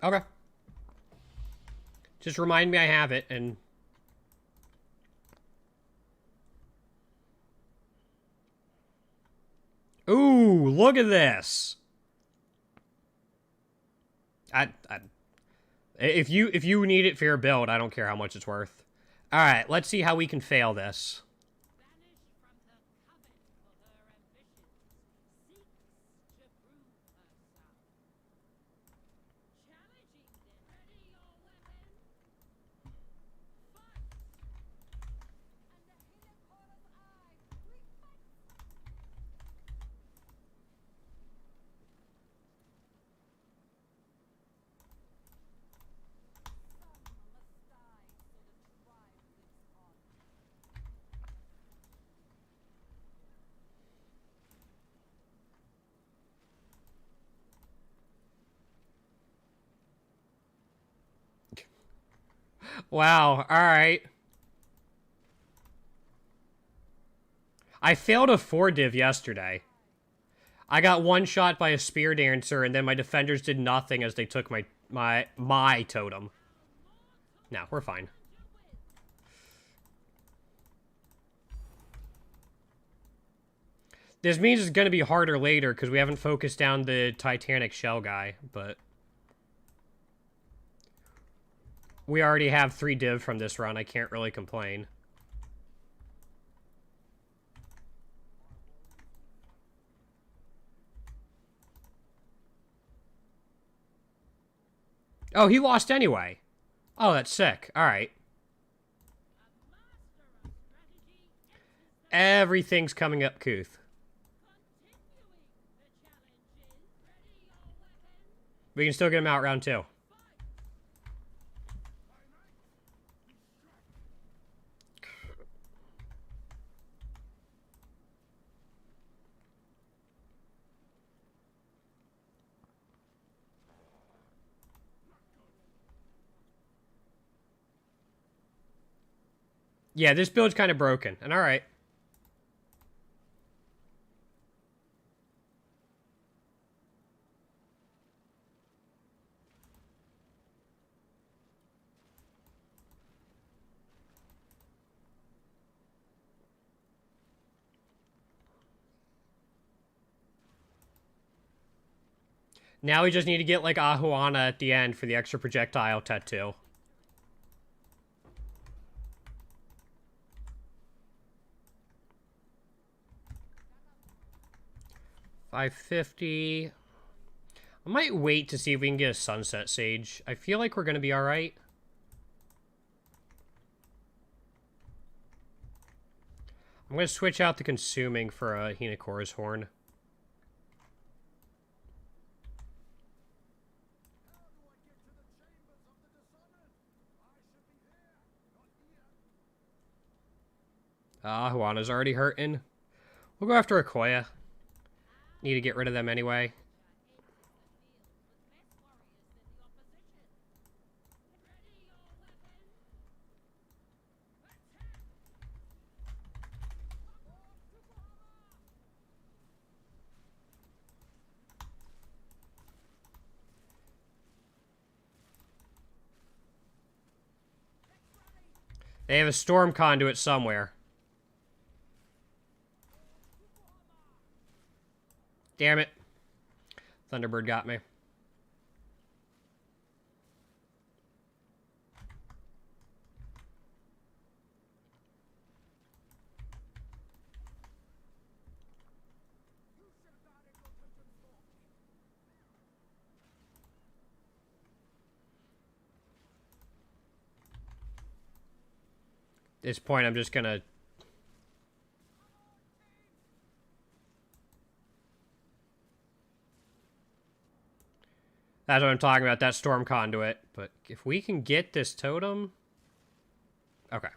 Okay. Just remind me I have it, and... Ooh, look at this! If you need it for your build, I don't care how much it's worth. Alright, let's see how we can fail this. Wow, alright. I failed a 4-div yesterday. I got one shot by a spear dancer, and then my defenders did nothing as they took my totem. No, we're fine. This means it's going to be harder later because we haven't focused down the Titanic shell guy, but we already have 3 div from this run. I can't really complain. Oh, he lost anyway. Oh, that's sick. All right. Everything's coming up, Kuth. We can still get him out round 2. Yeah, this build's kind of broken, and all right. Now we just need to get, like, Ahuana at the end for the extra projectile tattoo. $550. I might wait to see if we can get a Sunset Sage. I feel like we're going to be alright. I'm going to switch out the Consuming for a Hinakora's Horn. Ahuana's already hurting. We'll go after Akoya. Need to get rid of them anyway. They have a storm conduit somewhere. Damn it. Thunderbird got me. At this point, I'm just gonna... That's what I'm talking about, that storm conduit. But if we can get this totem... Okay.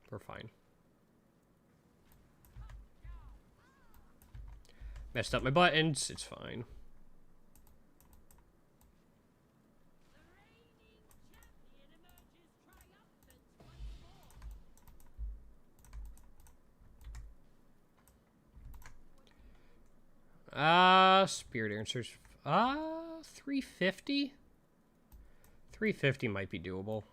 We're fine. Messed up my buttons. It's fine. Spirit Answers. 350? 350 might be doable.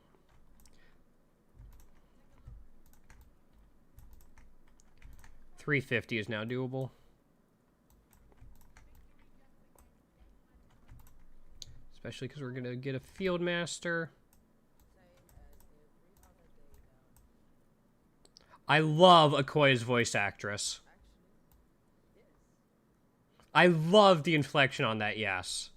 $350 is now doable. Especially because we're going to get a Field Master. I love Akoya's voice actress. I love the inflection on that yes.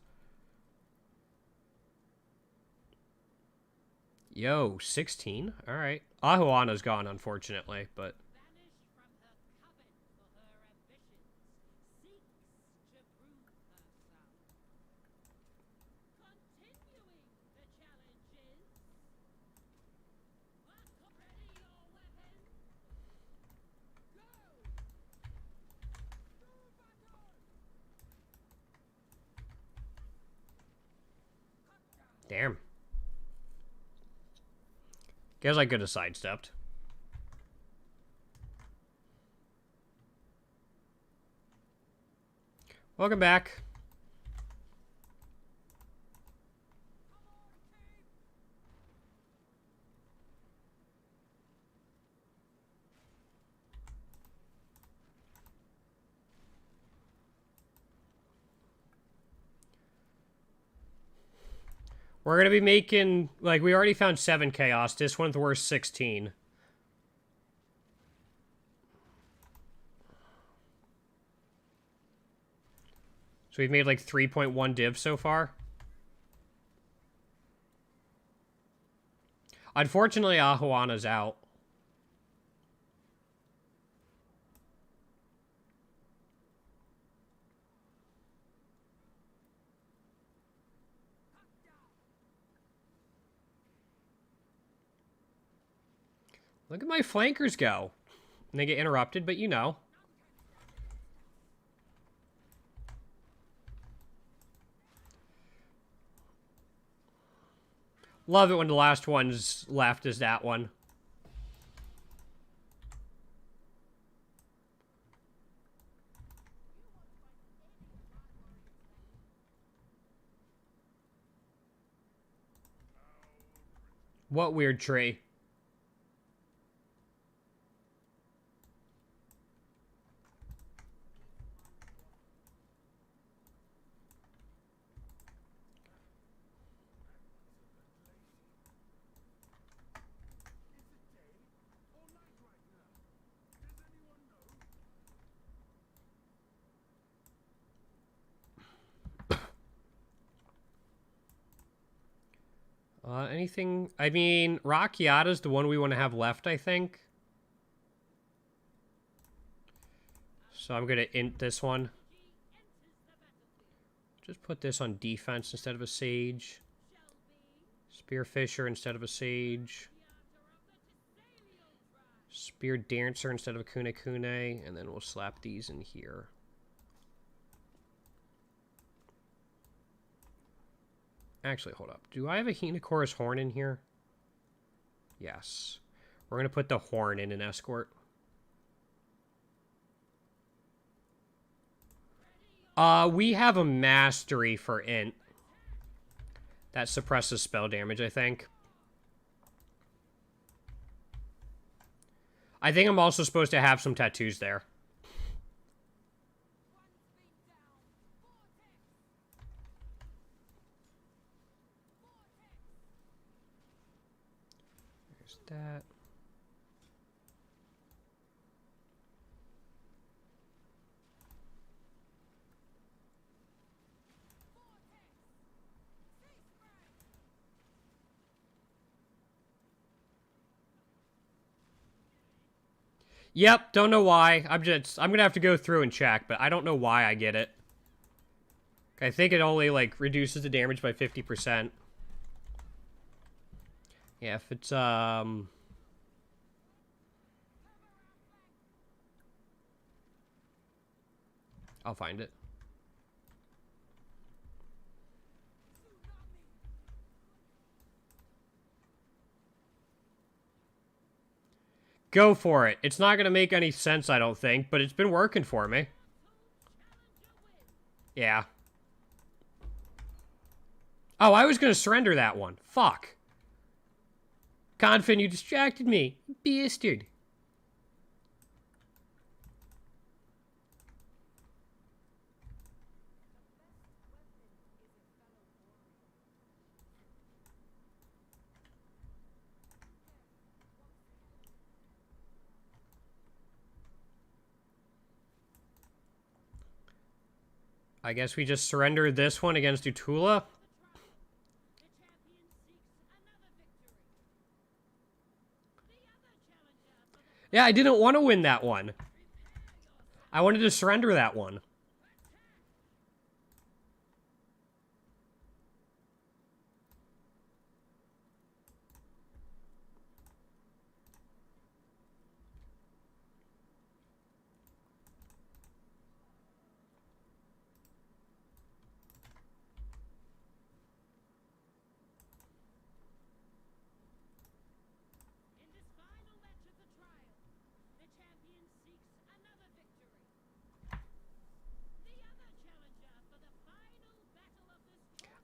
Yo, 16? Alright. Ahuana's gone, unfortunately, but... Damn. Guess I could have sidestepped. Welcome back. We're going to be making, like, we already found 7 chaos. This one's worth 16. So we've made, like, 3.1 div so far. Unfortunately, Ahuana's out. Look at my flankers go. And they get interrupted, but you know. Love it when the last one's left is that one. What weird tree? Anything? I mean, Rakiata's the one we want to have left, I think. So I'm going to int this one. Just put this on defense instead of a Sage. Spearfisher instead of a Sage. Spear Dancer instead of a Kune Kune. And then we'll slap these in here. Actually, hold up. Do I have a Hinocorus Horn in here? Yes. We're going to put the horn in an escort. We have a mastery for int. That suppresses spell damage, I think. I think I'm also supposed to have some tattoos there. There's that. Yep, don't know why. I'm gonna have to go through and check, but I don't know why I get it. I think it only, like, reduces the damage by 50%. Yeah, if it's, I'll find it. Go for it. It's not going to make any sense, I don't think, but it's been working for me. Yeah. Oh, I was going to surrender that one. Fuck. Confin, you distracted me. Bastard. I guess we just surrender this one against Utula. Yeah, I didn't want to win that one. I wanted to surrender that one.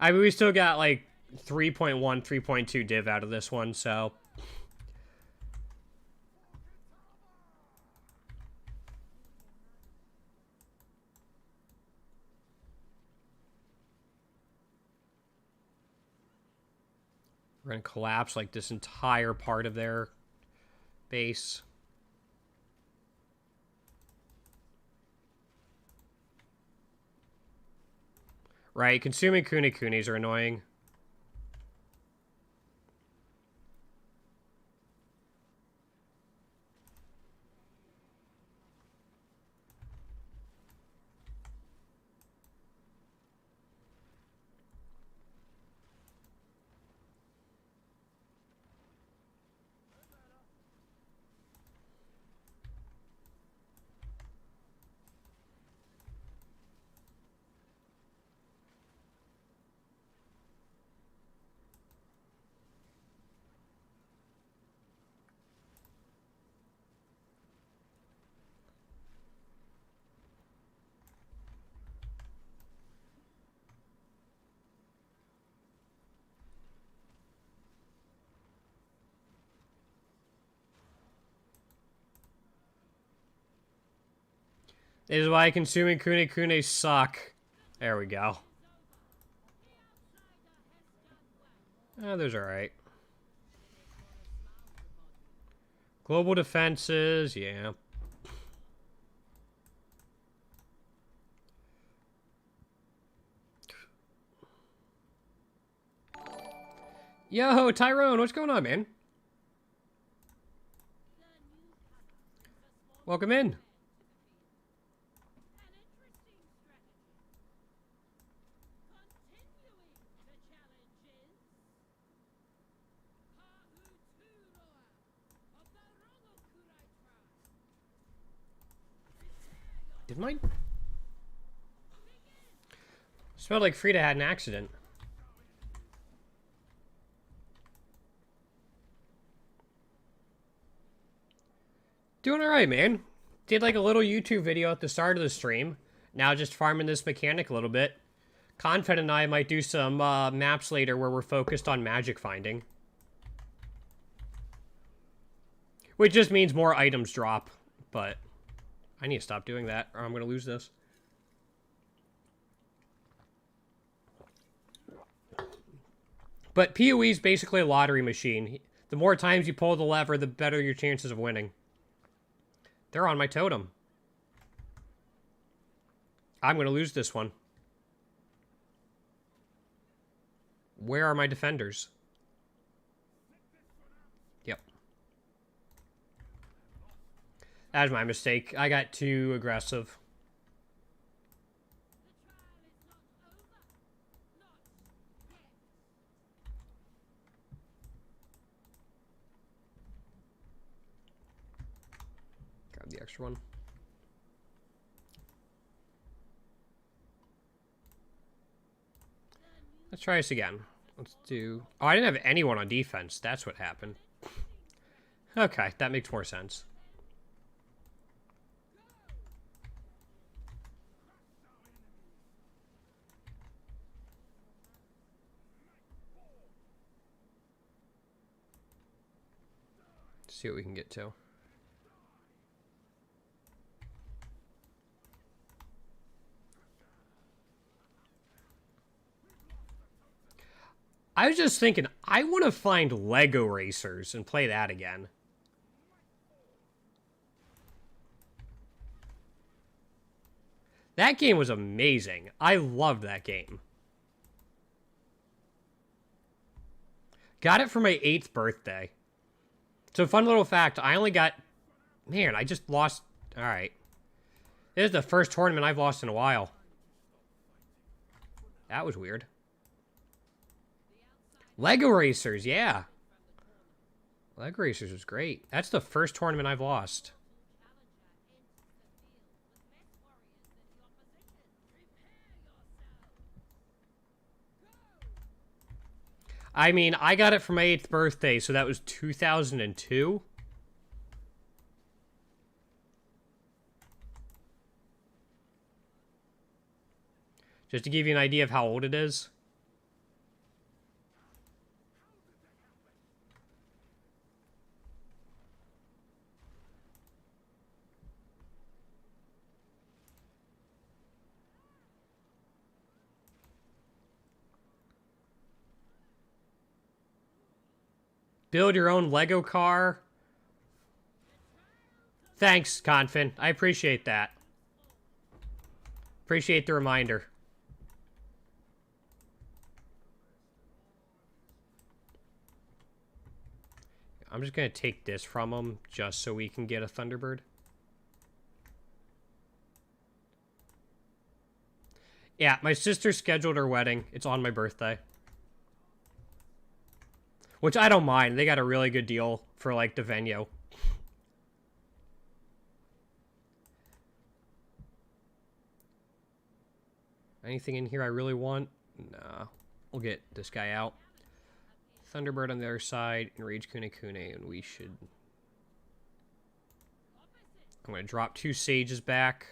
I mean, we still got like 3.1, 3.2 div out of this one, so. We're going to collapse like this entire part of their base. Right, consuming Kunikunis are annoying. This is why consuming Kunikunis suck. There we go. Oh, those are alright. Global defenses, yeah. Yo, Tyrone, what's going on, man? Welcome in. Did mine? Smelled like Frida had an accident. Doing alright, man. Did like a little YouTube video at the start of the stream. Now just farming this mechanic a little bit. Confed and I might do some maps later where we're focused on magic finding. Which just means more items drop. But I need to stop doing that or I'm going to lose this. But PoE is basically a lottery machine. The more times you pull the lever, the better your chances of winning. They're on my totem. I'm going to lose this one. Where are my defenders? Yep. That was my mistake. I got too aggressive. Grab the extra one. Let's try this again. Let's do... Oh, I didn't have anyone on defense. That's what happened. Okay, that makes more sense. Let's see what we can get to. I was just thinking, I want to find Lego Racers and play that again. That game was amazing. I loved that game. Got it for my 8th birthday. So, fun little fact, I only got... Man, I just lost... Alright. This is the first tournament I've lost in a while. That was weird. Lego Racers, yeah. Lego Racers was great. That's the first tournament I've lost. I mean, I got it for my 8th birthday, so that was 2002. Just to give you an idea of how old it is. Build your own Lego car. Thanks, Confin. I appreciate that. Appreciate the reminder. I'm just going to take this from him just so we can get a Thunderbird. Yeah, my sister scheduled her wedding. It's on my birthday. Which I don't mind. They got a really good deal for, like, the venue. Anything in here I really want? Nah. We'll get this guy out. Thunderbird on the other side. Enrage Kunekune, and we should... I'm going to drop 2 sages back.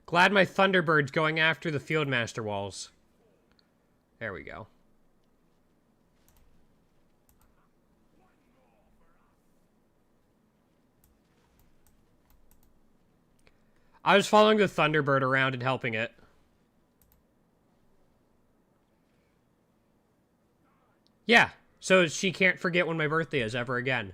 Glad my Thunderbird's going after the Fieldmaster walls. There we go. I was following the Thunderbird around and helping it. Yeah, so she can't forget when my birthday is ever again.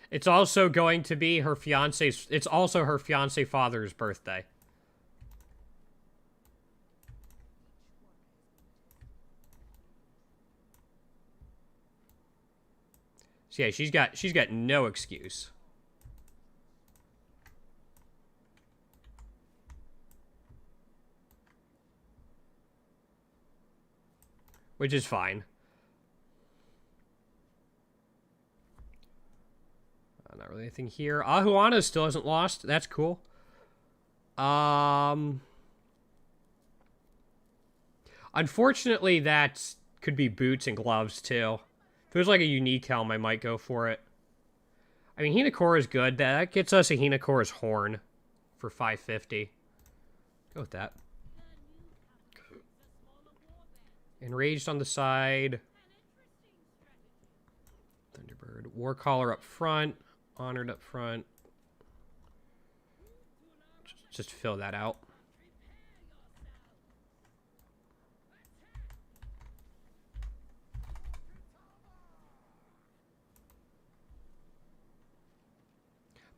It's also going to be her fiance's... It's also her fiance father's birthday. So yeah, she's got no excuse. Which is fine. Not really anything here. Ahuana still hasn't lost. That's cool. Unfortunately, that could be boots and gloves, too. If it was like a unique helm, I might go for it. I mean, Hinakora is good. That gets us a Hinakora's horn for 550. Go with that. Enraged on the side. Thunderbird. Warcaller up front. Honored up front. Just fill that out.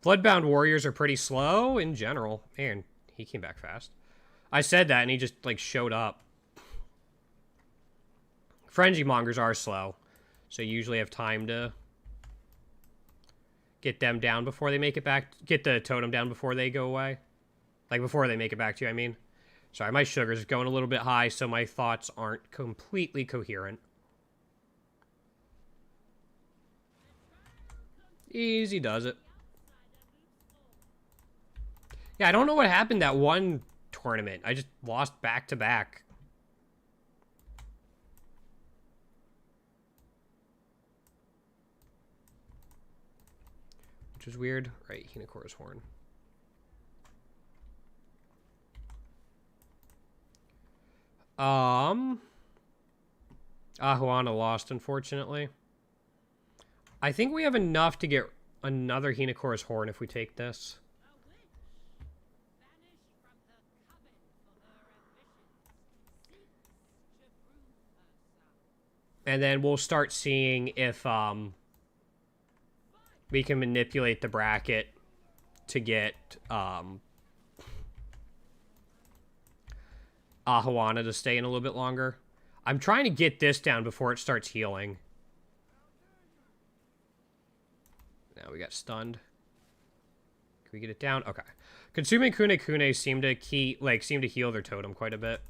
Bloodbound warriors are pretty slow in general. Man, he came back fast. I said that and he just, like, showed up. Frenzy mongers are slow. So you usually have time to get them down before they make it back. Get the totem down before they go away. Like, before they make it back to you, I mean. Sorry, my sugar's going a little bit high, so my thoughts aren't completely coherent. Easy does it. Yeah, I don't know what happened that one tournament. I just lost back-to-back. Which is weird. Right, Hinakora's horn. Ahuana lost, unfortunately. I think we have enough to get another Hinakora's horn if we take this. And then we'll start seeing if we can manipulate the bracket to get Ahuana to stay in a little bit longer. I'm trying to get this down before it starts healing. Now we got stunned. Can we get it down? Okay. Consuming Kunekune seem to heal their totem quite a bit.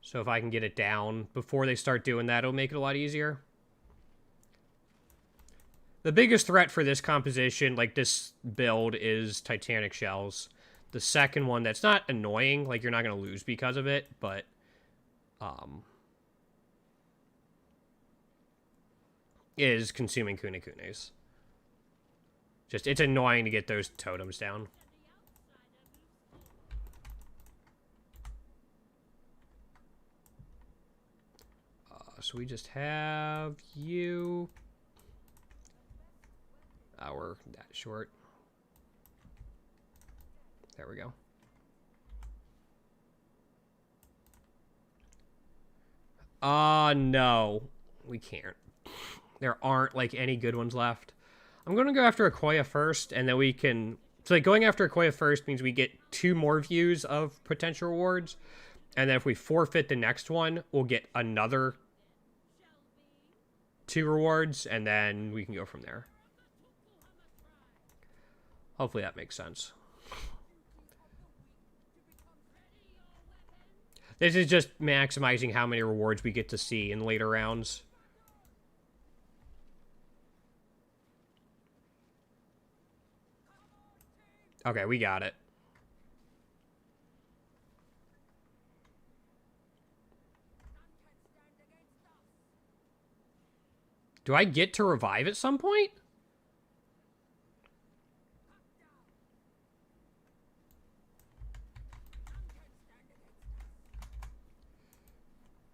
So if I can get it down before they start doing that, it'll make it a lot easier. The biggest threat for this composition, like this build, is Titanic Shells. The second one that's not annoying, like you're not going to lose because of it, but is consuming Kunekunes. Just, it's annoying to get those totems down. So we just have you. Oh, we're that short. There we go. No. We can't. There aren't, like, any good ones left. I'm going to go after Akoya first, and then we can... So, like, going after Akoya first means we get 2 more views of potential rewards. And then if we forfeit the next one, we'll get another 2 rewards, and then we can go from there. Hopefully that makes sense. This is just maximizing how many rewards we get to see in later rounds. Okay, we got it. Do I get to revive at some point?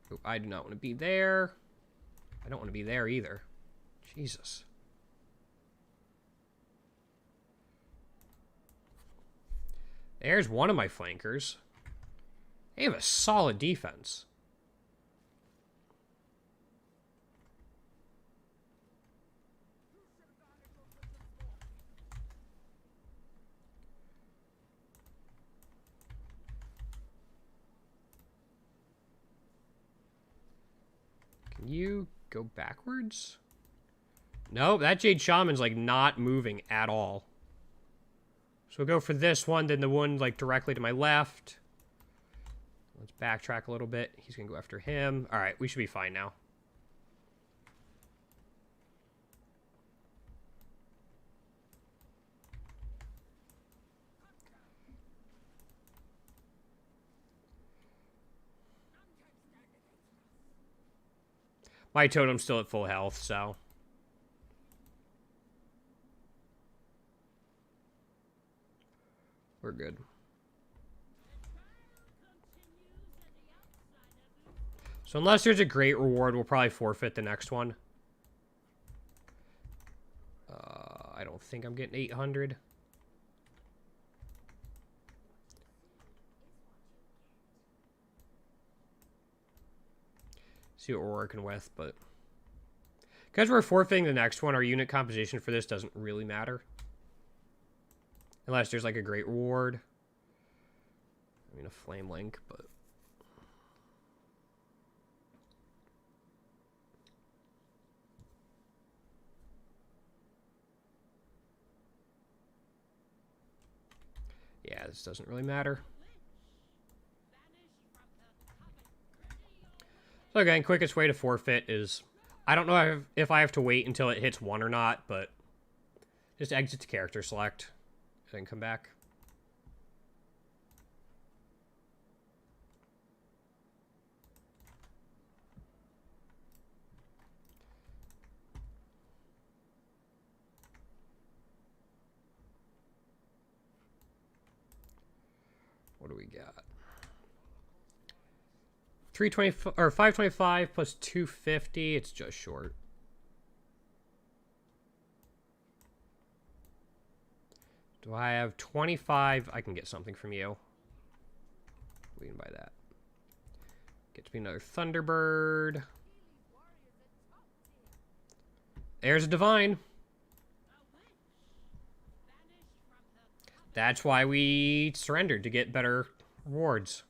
Oh, I do not want to be there. I don't want to be there either. Jesus. There's one of my flankers. They have a solid defense. Can you go backwards? No, that Jade Shaman's like not moving at all. So we'll go for this one, then the one like directly to my left. Let's backtrack a little bit. He's gonna go after him. All right, we should be fine now. My totem's still at full health, so... we're good. So unless there's a great reward, we'll probably forfeit the next one. I don't think I'm getting 800. See what we're working with, but... because we're forfeiting the next one, our unit composition for this doesn't really matter. Unless there's like a great reward. I mean, a flame link, but... yeah, this doesn't really matter. So again, quickest way to forfeit is... I don't know if I have to wait until it hits 1 or not, but... just exit to character select. And then come back. What do we got? 320 or 525 plus 250. It's just short. Do I have 25? I can get something from you. We can buy that. Gets me another Thunderbird. There's a Divine. That's why we surrendered, to get better rewards.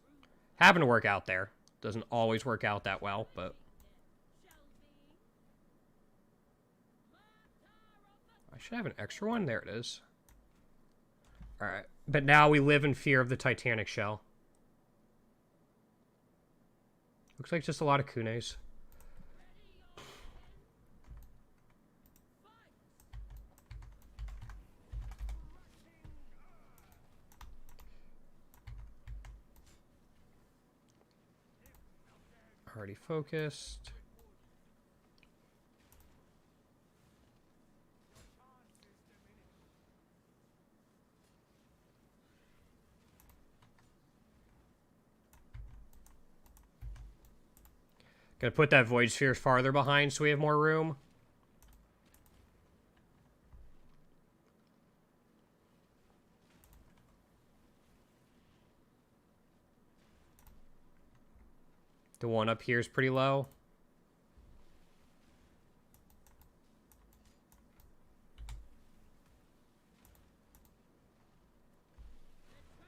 Happened to work out there. Doesn't always work out that well, but... I should have an extra one. There it is. Alright. But now we live in fear of the Titanic shell. Looks like just a lot of kunes. Already focused. Gonna put that Void Sphere farther behind so we have more room. The one up here is pretty low.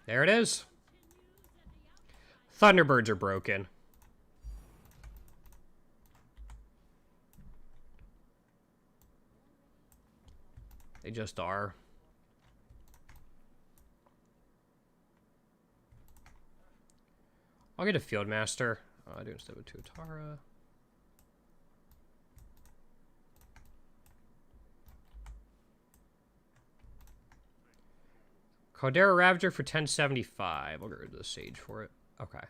There it is. Thunderbirds are broken. They just are. I'll get a Fieldmaster. I do instead of a Tuatara. Caldera Ravager for 1075. I'll get rid of the Sage for it. Okay.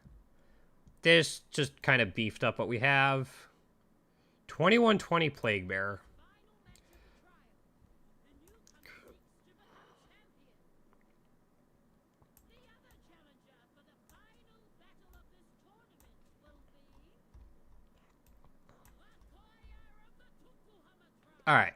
This just kind of beefed up what we have. 2120 Plague Bearer. All right.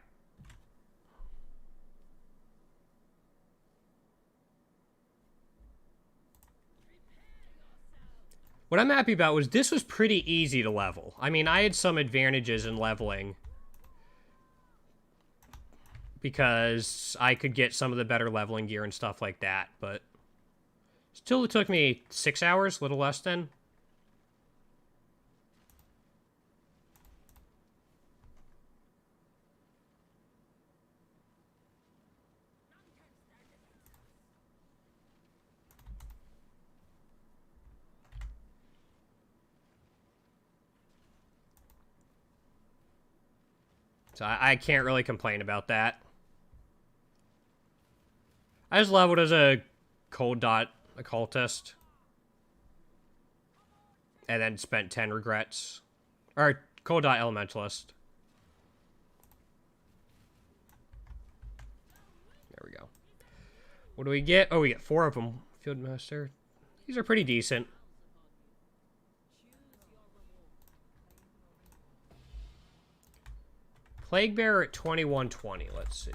What I'm happy about was this was pretty easy to level. I mean, I had some advantages in leveling because I could get some of the better leveling gear and stuff like that, but still it took me 6 hours, a little less than. So I can't really complain about that. I just leveled as a Cold Dot Occultist. And then spent 10 regrets. Or Cold Dot Elementalist. There we go. What do we get? Oh, we get 4 of them. Fieldmaster. These are pretty decent. Plague Bearer at 2120. Let's see.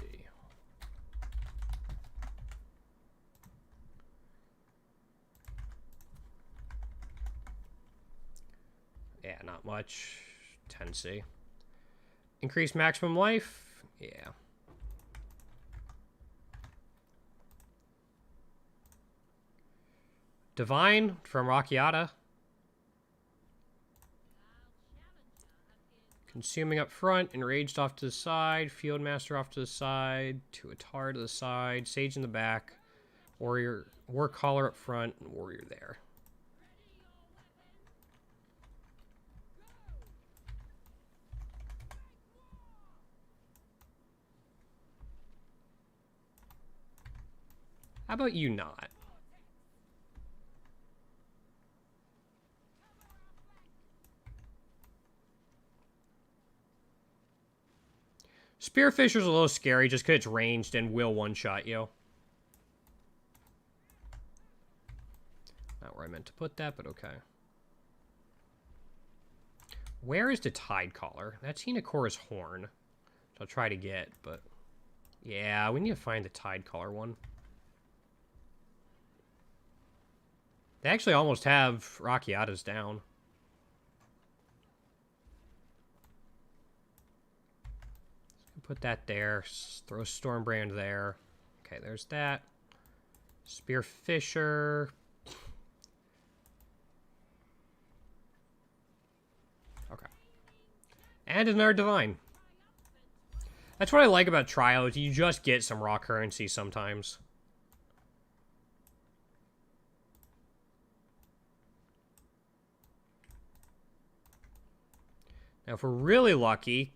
Yeah, not much. 10C. Increase maximum life. Yeah. Divine from Rakiata. Consuming up front, Enraged off to the side, Fieldmaster off to the side, Tuatara to the side, Sage in the back, Warrior, War Caller up front, and Warrior there. How about you not? Spearfisher's a little scary just because it's ranged and will one-shot you. Not where I meant to put that, but okay. Where is the Tide Caller? That's Hinakora's Horn. Which I'll try to get, but... yeah, we need to find the Tide Caller one. They actually almost have Rakiata's down. Put that there. Throw Stormbrand there. Okay, there's that. Spearfisher. Okay. And another Divine. That's what I like about Trials. You just get some raw currency sometimes. Now, if we're really lucky...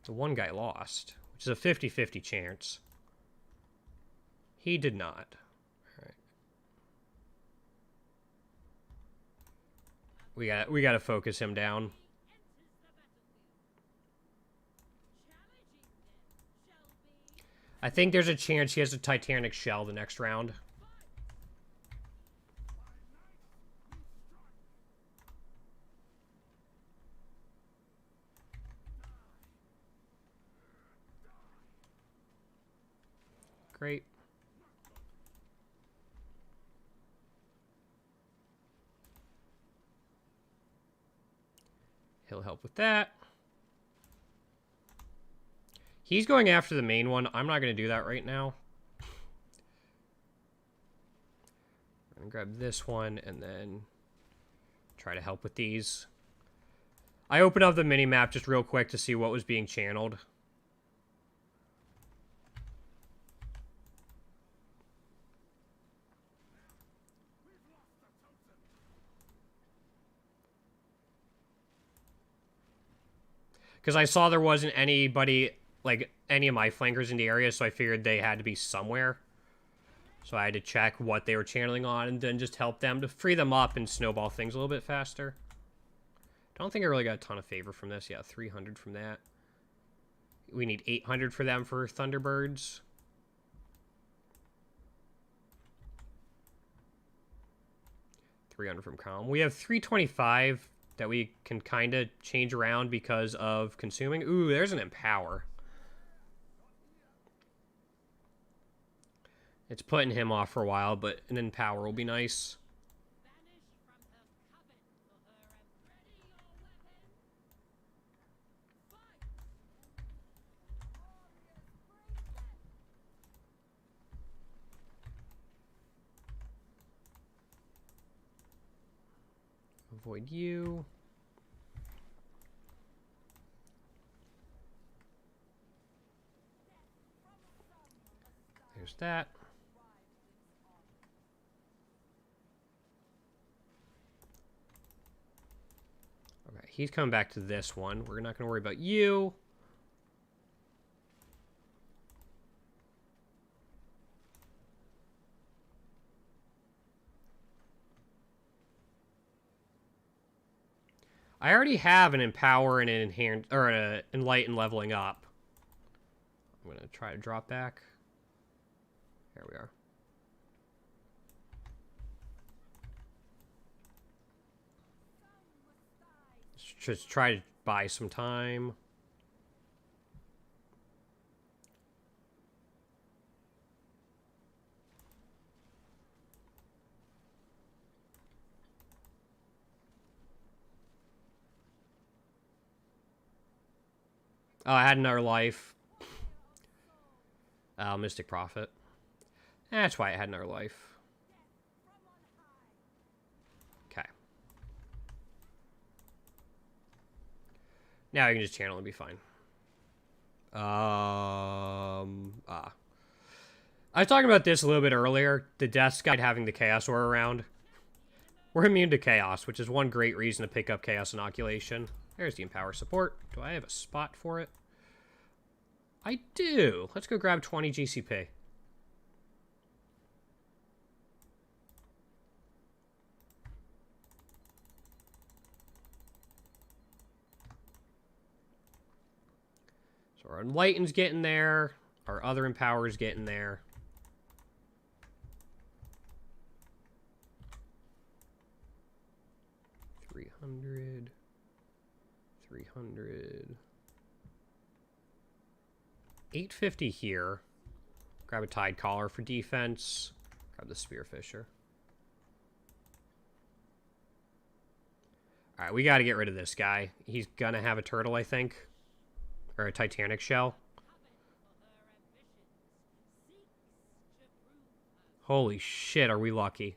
the one guy lost, which is a 50-50 chance. He did not. All right. We got to focus him down. I think there's a chance he has a Titanic Shell the next round. Great. He'll help with that. He's going after the main one. I'm not going to do that right now. I'm going to grab this one and then try to help with these. I opened up the mini-map just real quick to see what was being channeled. Because I saw there wasn't anybody, like, any of my flankers in the area, so I figured they had to be somewhere. So I had to check what they were channeling on and then just help them to free them up and snowball things a little bit faster. I don't think I really got a ton of favor from this. Yeah, 300 from that. We need 800 for them for Thunderbirds. $300 from Calm. We have 325 that we can kind of change around because of consuming. Ooh, there's an Empower. It's putting him off for a while, but an Empower will be nice. Avoid you. There's that. Okay, he's coming back to this one. We're not going to worry about you. I already have an Empower and an Enhance, or an Enlighten leveling up. I'm going to try to drop back. There we are. Just try to buy some time. Oh, I had another life. Mystic Prophet. That's why I had another life. Okay. Now I can just channel and be fine. I was talking about this a little bit earlier. The Death Guide having the Chaos Aura around. We're immune to Chaos, which is one great reason to pick up Chaos Inoculation. There's the Empower support. Do I have a spot for it? I do. Let's go grab 20 GCP. So our Enlighten's getting there. Our other Empower's getting there. $300. $850 here. Grab a Tide Collar for defense. Grab the Spearfisher. Alright, we gotta get rid of this guy. He's gonna have a turtle, I think. Or a Titanic shell. Holy shit, are we lucky.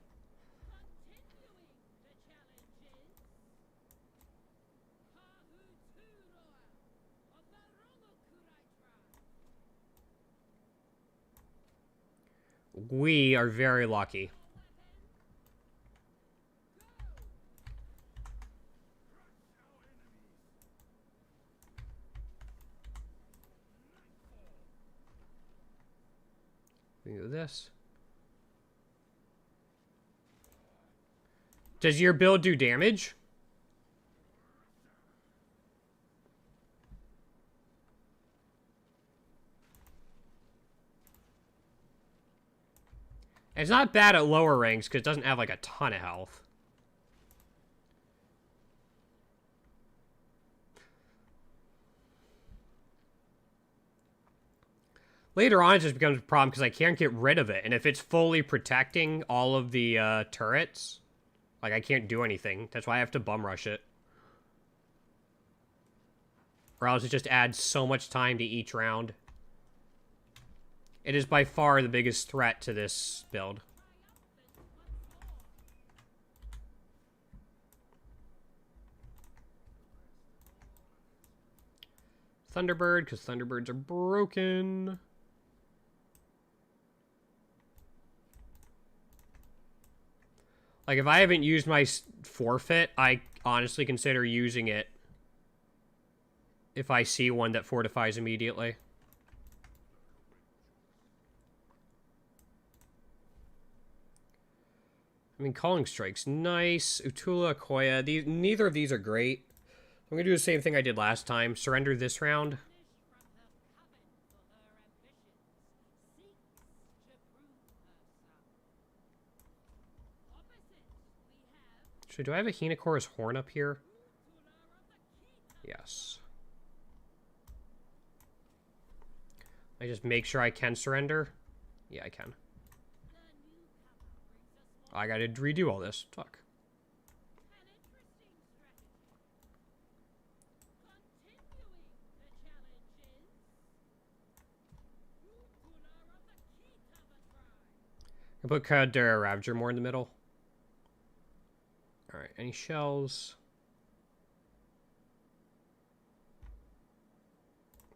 We are very lucky. We do this. Does your build do damage? It's not bad at lower ranks because it doesn't have like a ton of health. Later on, it just becomes a problem because I can't get rid of it. And if it's fully protecting all of the turrets, like, I can't do anything. That's why I have to bum rush it. Or else it just adds so much time to each round. It is by far the biggest threat to this build. Thunderbird, because Thunderbirds are broken. Like, if I haven't used my forfeit, I honestly consider using it if I see one that fortifies immediately. I mean, Calling Strike's nice. Utula, Koya, neither of these are great. I'm going to do the same thing I did last time. Surrender this round. So do I have a Hinocor's Horn up here? Yes. I just make sure I can surrender. Yeah, I can. I gotta redo all this. Fuck. I put Kadara Ravager more in the middle. Alright, any shells?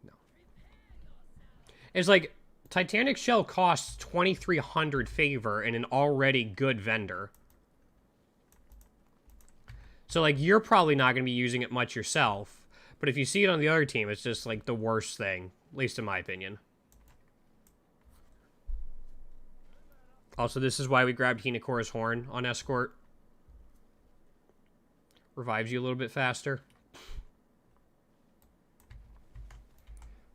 No. It's like, Titanic Shell costs 2,300 favor in an already good vendor. So, like, you're probably not going to be using it much yourself. But if you see it on the other team, it's just, like, the worst thing. At least in my opinion. Also, this is why we grabbed Hinocor's Horn on Escort. Revives you a little bit faster.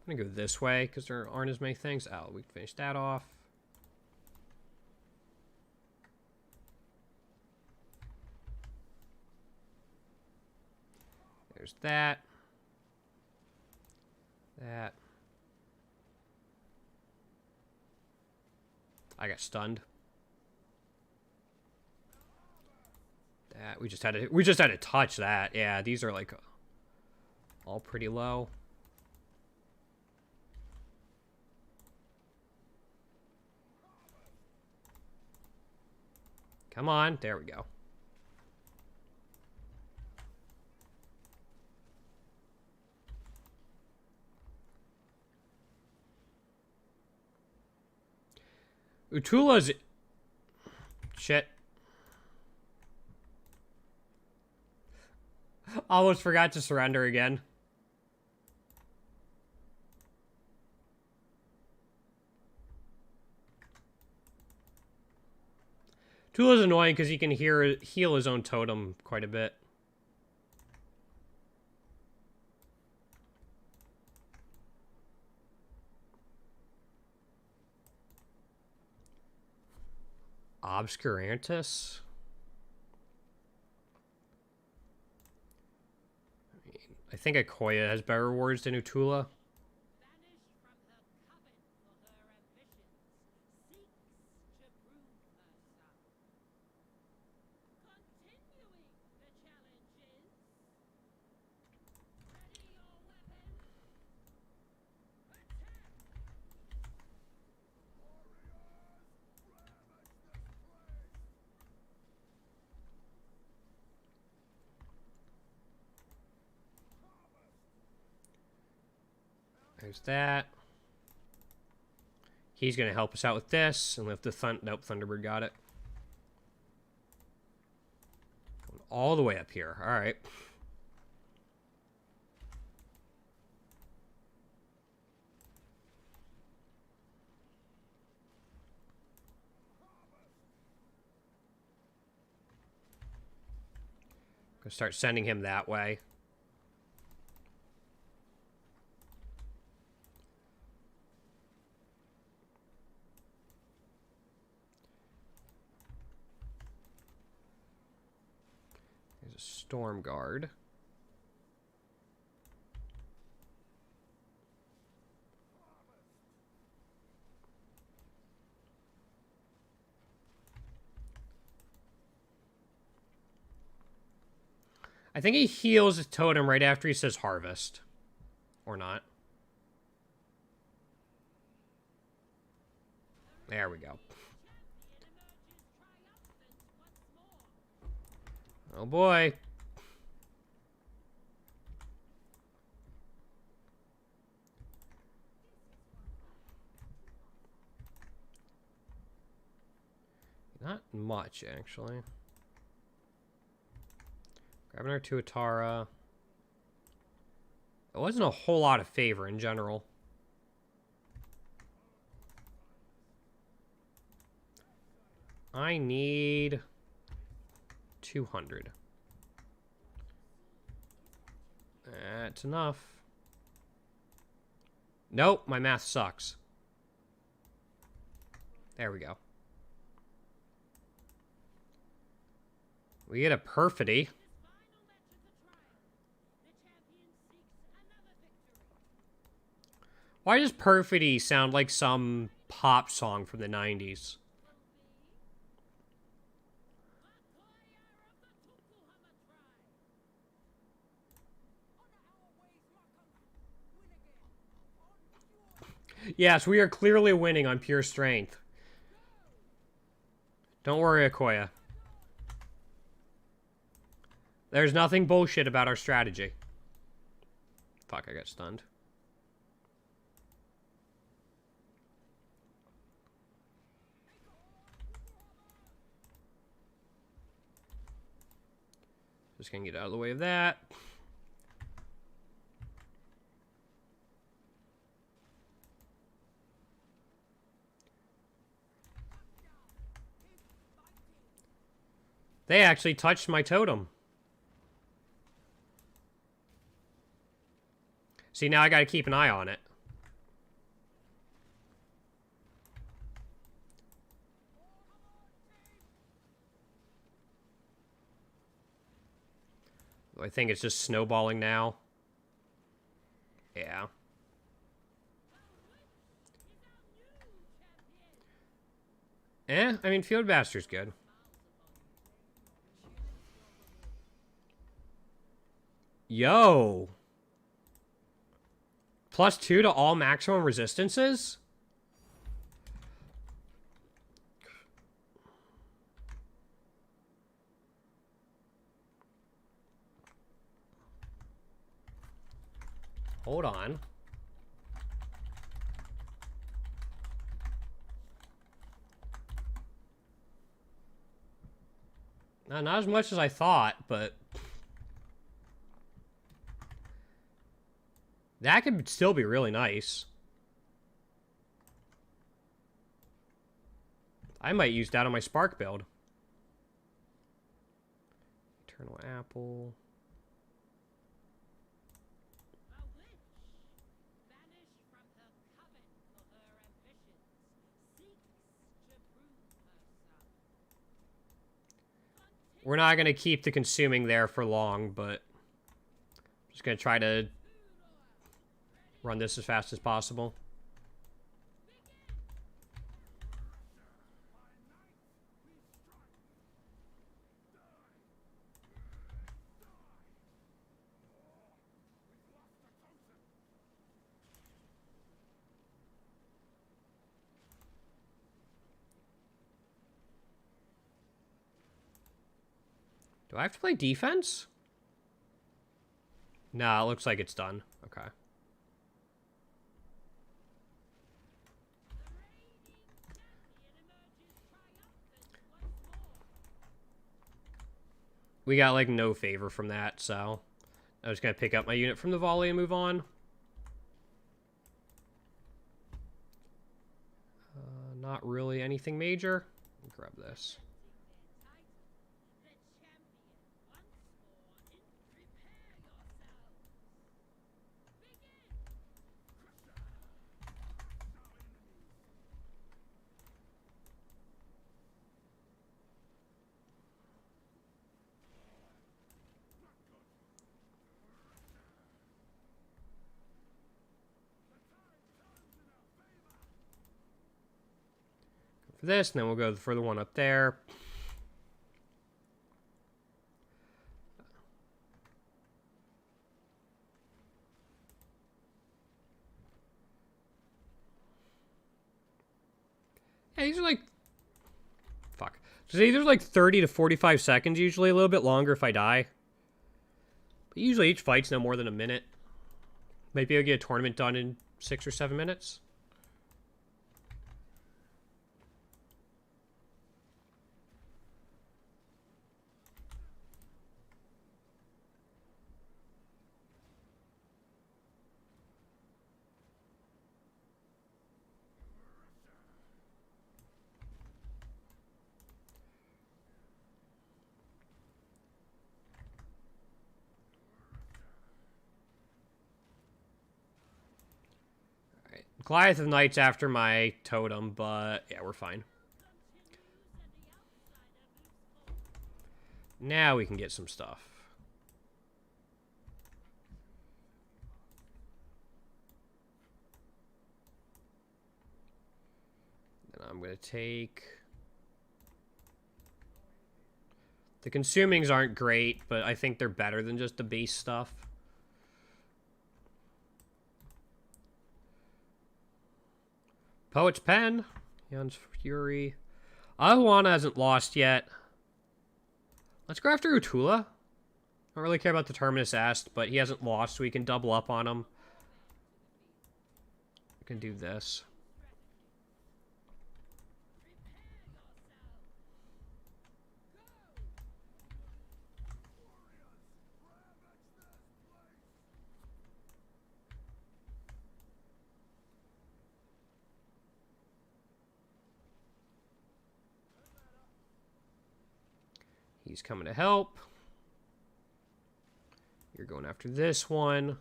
I'm gonna go this way, because there aren't as many things. Oh, we can finish that off. There's that. That. I got stunned. That we just had to touch that. Yeah, these are like all pretty low. Come on, there we go. Utula's shit. Almost forgot to surrender again. Tula's annoying because he can heal his own totem quite a bit. Obscurantis? I think Akoya has better rewards than Utula. There's that. He's going to help us out with this. And lift the nope, Thunderbird got it. Going all the way up here. All right. Gonna start sending him that way. Storm Guard. I think he heals his totem right after he says harvest. Or not. There we go. Oh boy. Not much, actually. Grabbing our Tuatara. It wasn't a whole lot of favor in general. I need 200. That's enough. Nope, my math sucks. There we go. We get a perfidy. Why does perfidy sound like some pop song from the 90s? Yes, we are clearly winning on pure strength. Don't worry, Okoye. There's nothing bullshit about our strategy. Fuck, I got stunned. Just gonna get out of the way of that. They actually touched my totem. See, now I gotta keep an eye on it. I think it's just snowballing now. Yeah. I mean, Field Master's good. Yo. +2 to all maximum resistances? Hold on. Not as much as I thought, but... that could still be really nice. I might use that on my Spark build. Eternal Apple... We're not going to keep the consuming there for long, but I'm just going to try to run this as fast as possible. Do I have to play defense? Nah, it looks like it's done. Okay. We got, like, no favor from that, so... I was gonna pick up my unit from the volley and move on. Not really anything major. Grab this. For this, and then we'll go for the one up there. Yeah, these are like... Fuck. So these are like 30 to 45 seconds usually. A little bit longer if I die. But usually each fight's no more than a minute. Maybe I'll get a tournament done in 6 or 7 minutes. Goliath of Knights after my totem, but yeah, we're fine. Now we can get some stuff. Then I'm going to take... The consumings aren't great, but I think they're better than just the base stuff. Poet's Pen. Yon's Fury. Ahuana hasn't lost yet. Let's go after Utula. I don't really care about the Terminus Est, but he hasn't lost, so we can double up on him. We can do this. He's coming to help. You're going after this one.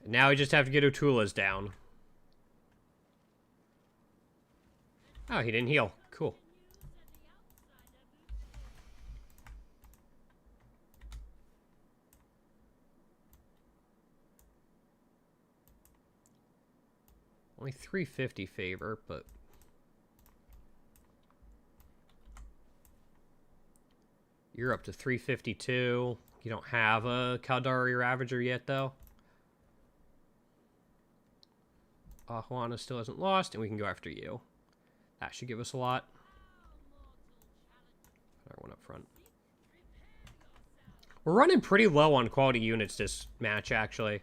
And now we just have to get Utula's down. Oh, he didn't heal. Cool. Only 350 favor, but... You're up to 352. You don't have a Kaldari Ravager yet, though. Ahuana still hasn't lost, and we can go after you. That should give us a lot. Put our one up front. We're running pretty low on quality units this match, actually.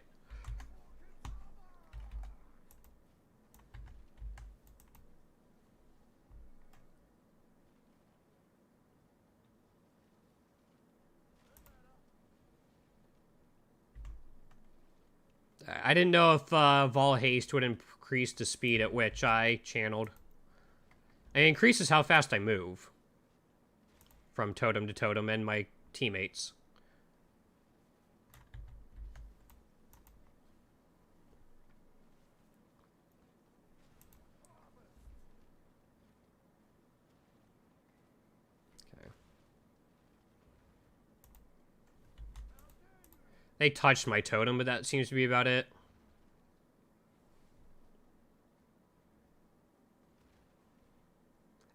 I didn't know if Vol Haste would increase the speed at which I channeled. It increases how fast I move. From totem to totem and my teammates. Okay. They touched my totem, but that seems to be about it.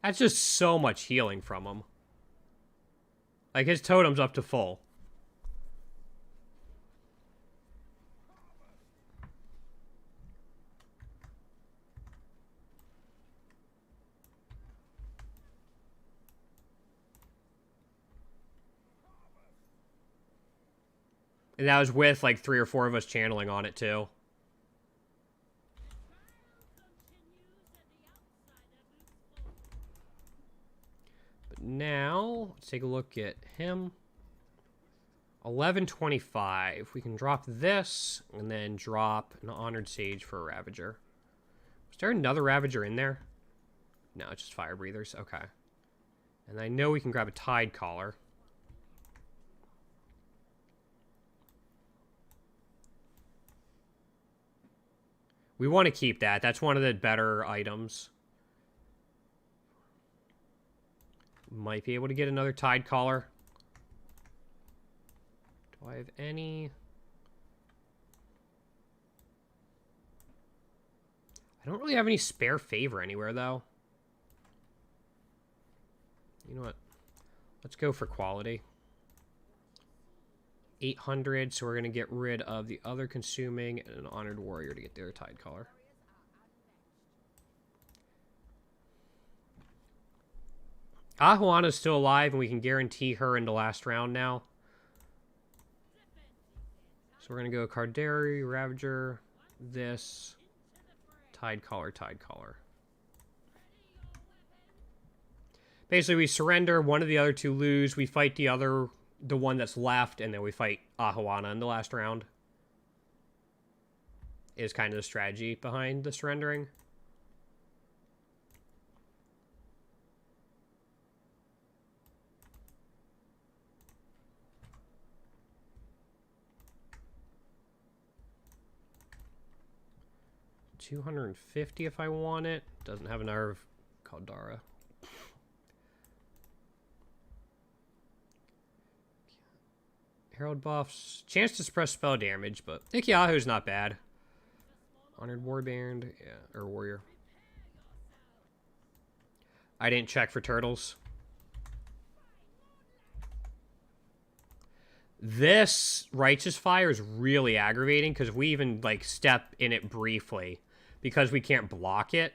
That's just so much healing from him. Like, his totem's up to full. And that was with, like, 3 or 4 of us channeling on it, too. Now, let's take a look at him. 1125. We can drop this, and then drop an Honored Sage for a Ravager. Is there another Ravager in there? No, it's just Fire Breathers. Okay. And I know we can grab a Tide Collar. We want to keep that. That's one of the better items. Might be able to get another Tide Collar. Do I have any? I don't really have any spare favor anywhere, though. You know what? Let's go for quality. 800, so we're going to get rid of the other consuming and an honored warrior to get their tide color. Ahuana's still alive, and we can guarantee her in the last round now. So we're going to go Cardari, Ravager, this, tide color, tide color. Basically, we surrender, one of the other two lose, we fight the one that's left, and then we fight Ahuana in the last round. Is kind of the strategy behind the surrendering. $250 if I want it. Doesn't have a nerve. Caldara. Herald buffs. Chance to suppress spell damage, but Ikiahu's not bad. Honored Warband. Yeah, or Warrior. I didn't check for turtles. This Righteous Fire is really aggravating, because if we even, like, step in it briefly, because we can't block it,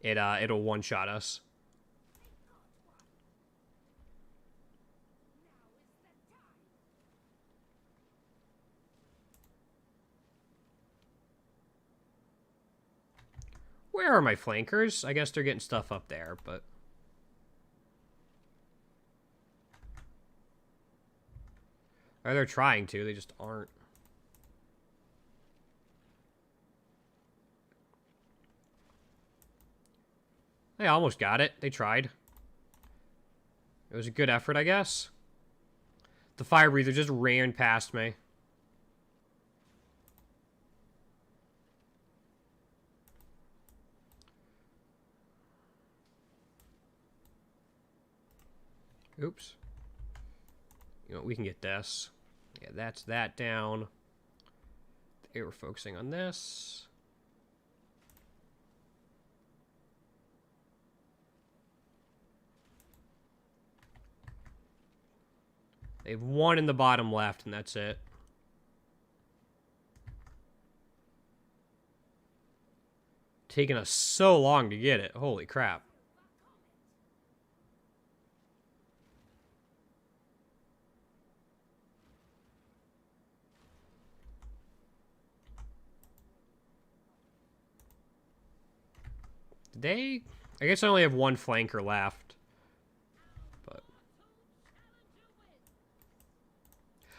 it'll one-shot us. Where are my flankers? I guess they're getting stuff up there, but... Or they're trying to, they just aren't. They almost got it. They tried. It was a good effort, I guess. The Fire Breather just ran past me. Oops. You know, we can get this. Yeah, that's that down. They were focusing on this. They have one in the bottom left, and that's it. Taking us so long to get it. Holy crap. Did they? I guess I only have one flanker left. But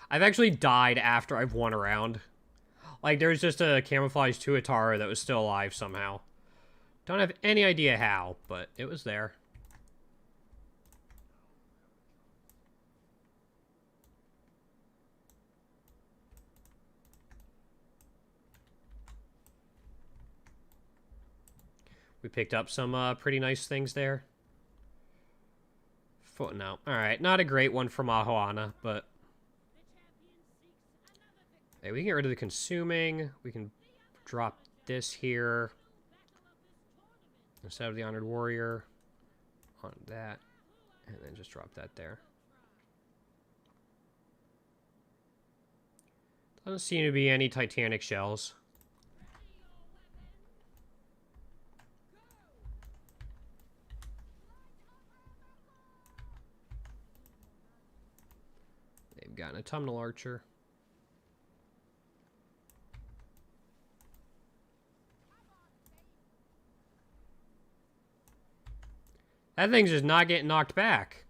I've actually died after I've won a round. Like, there's just a camouflage Tuatara that was still alive somehow. Don't have any idea how, but it was there. We picked up some pretty nice things there. No. Alright, not a great one from Ahuana, but... Hey, we can get rid of the consuming. We can drop this here. Instead of the Honored Warrior. On that. And then just drop that there. Doesn't seem to be any Titanic shells. They've got an autumnal archer. That thing's just not getting knocked back.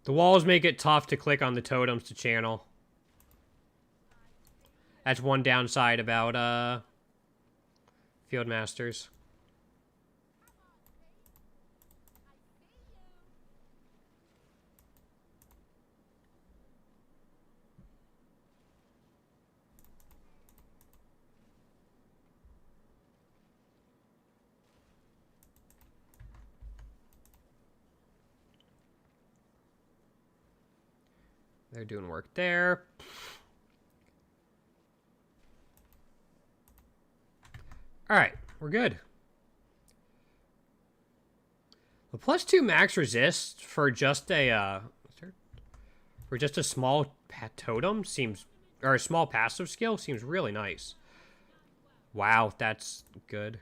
The walls make it tough to click on the totems to channel. That's one downside about Field Masters. They're doing work there. All right, we're good. The +2 max resist for just a small totem seems, or a small passive skill seems really nice. Wow, that's good.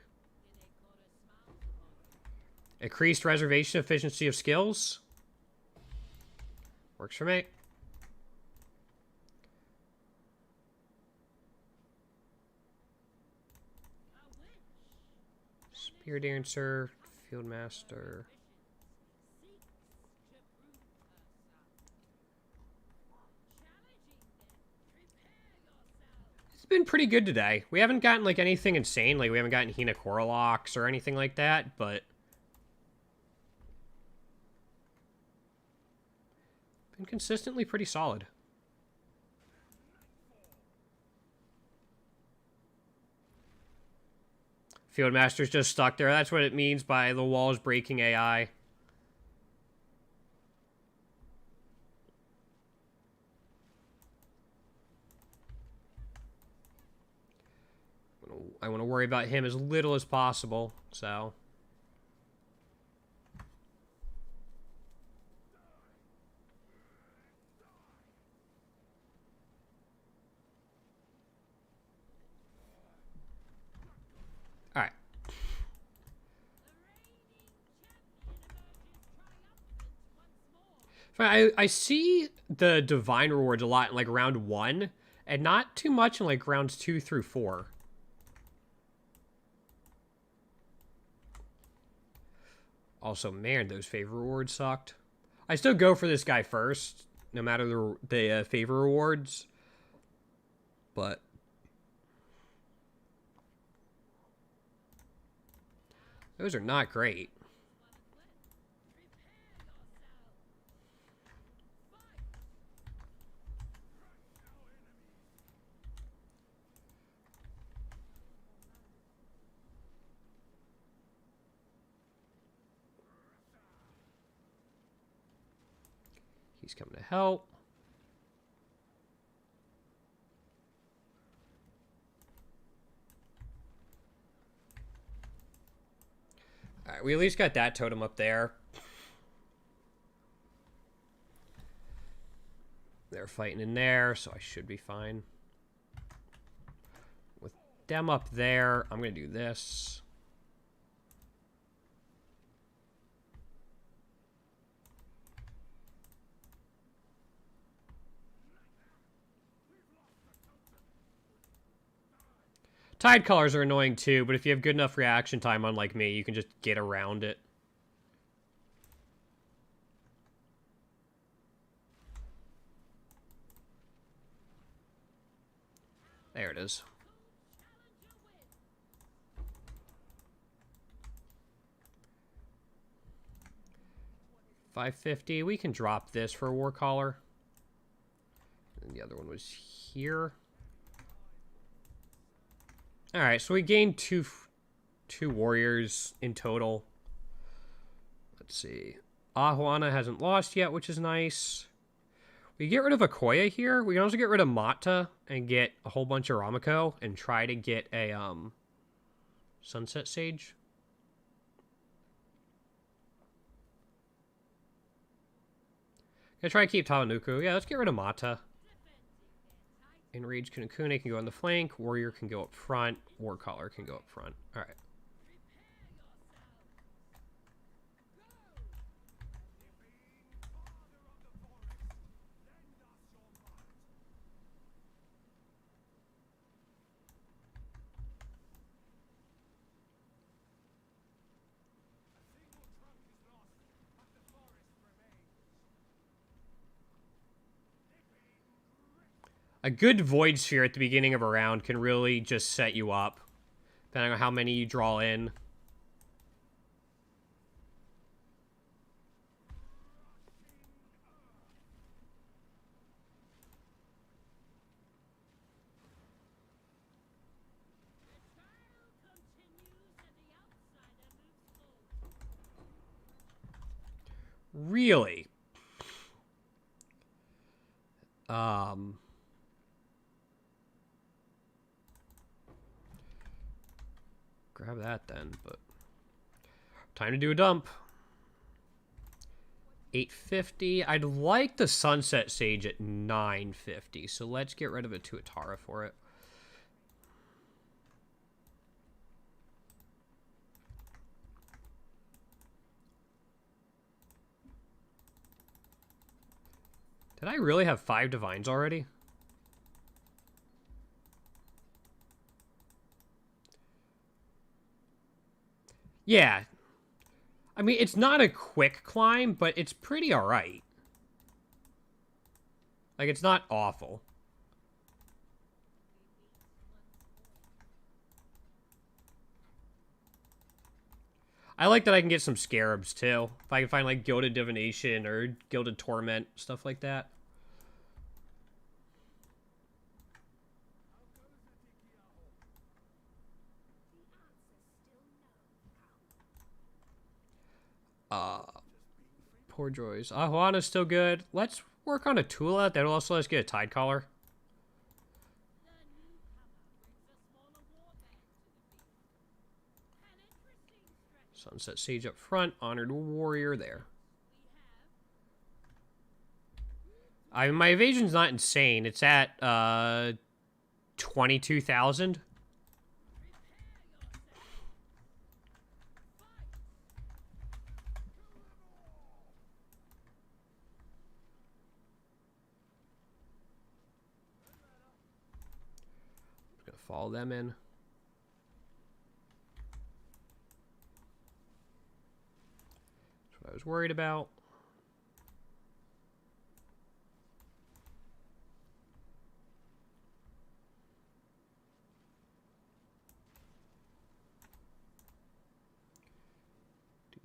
Increased reservation efficiency of skills. Works for me. Spear Dancer, Field Master. It's been pretty good today. We haven't gotten like anything insane. Like we haven't gotten Hina Korolox or anything like that, but been consistently pretty solid. Fieldmaster's just stuck there. That's what it means by the walls breaking AI. I want to worry about him as little as possible, so... Alright. I see the divine rewards a lot in like round 1, and not too much in like rounds 2 through 4. Also, man, those favor rewards sucked. I still go for this guy first, no matter the favor rewards. But those are not great. He's coming to help. All right, we at least got that totem up there. They're fighting in there, so I should be fine. With them up there, I'm going to do this. Tide colors are annoying too, but if you have good enough reaction time, unlike me, you can just get around it. There it is. $550. We can drop this for a War Caller. And the other one was here. All right, so we gained two warriors in total. Let's see. Ahuana hasn't lost yet, which is nice. We get rid of Akoya here. We can also get rid of Mata and get a whole bunch of Ramako and try to get a Sunset Sage. Gonna try to keep Tawanuku. Yeah, let's get rid of Mata. Enraged Kunakune can go on the flank. Warrior can go up front. War Caller can go up front. All right. A good Void Sphere at the beginning of a round can really just set you up, depending on how many you draw in. Really? Um, grab that then, but time to do a dump. 850. I'd like the Sunset Sage at 950, so let's get rid of a Tuatara for it. Did I really have 5 Divines already? Yeah. I mean, it's not a quick climb, but it's pretty alright. Like, it's not awful. I like that I can get some Scarabs, too. If I can find, like, Gilded Divination or Gilded Torment, stuff like that. Poor Joys. Ahuana's still good. Let's work on a Tula. That'll also let us get a Tide Collar. Sunset Sage up front. Honored Warrior there. My evasion's not insane. It's at 22,000. Gonna follow them in. That's what I was worried about.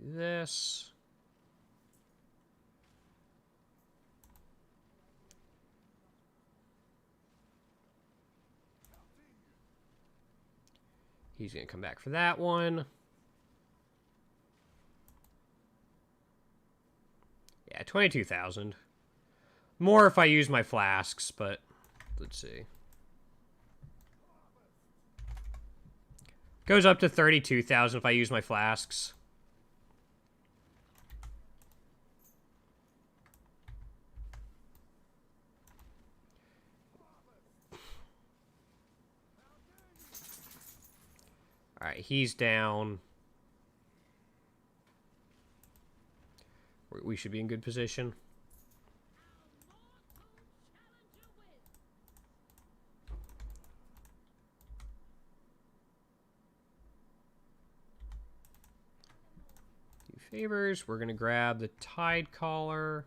Do this. He's gonna come back for that one. Yeah, 22,000. More if I use my flasks, but let's see. Goes up to 32,000 if I use my flasks. Alright, he's down. We should be in good position. Do favors. We're going to grab the Tide Collar.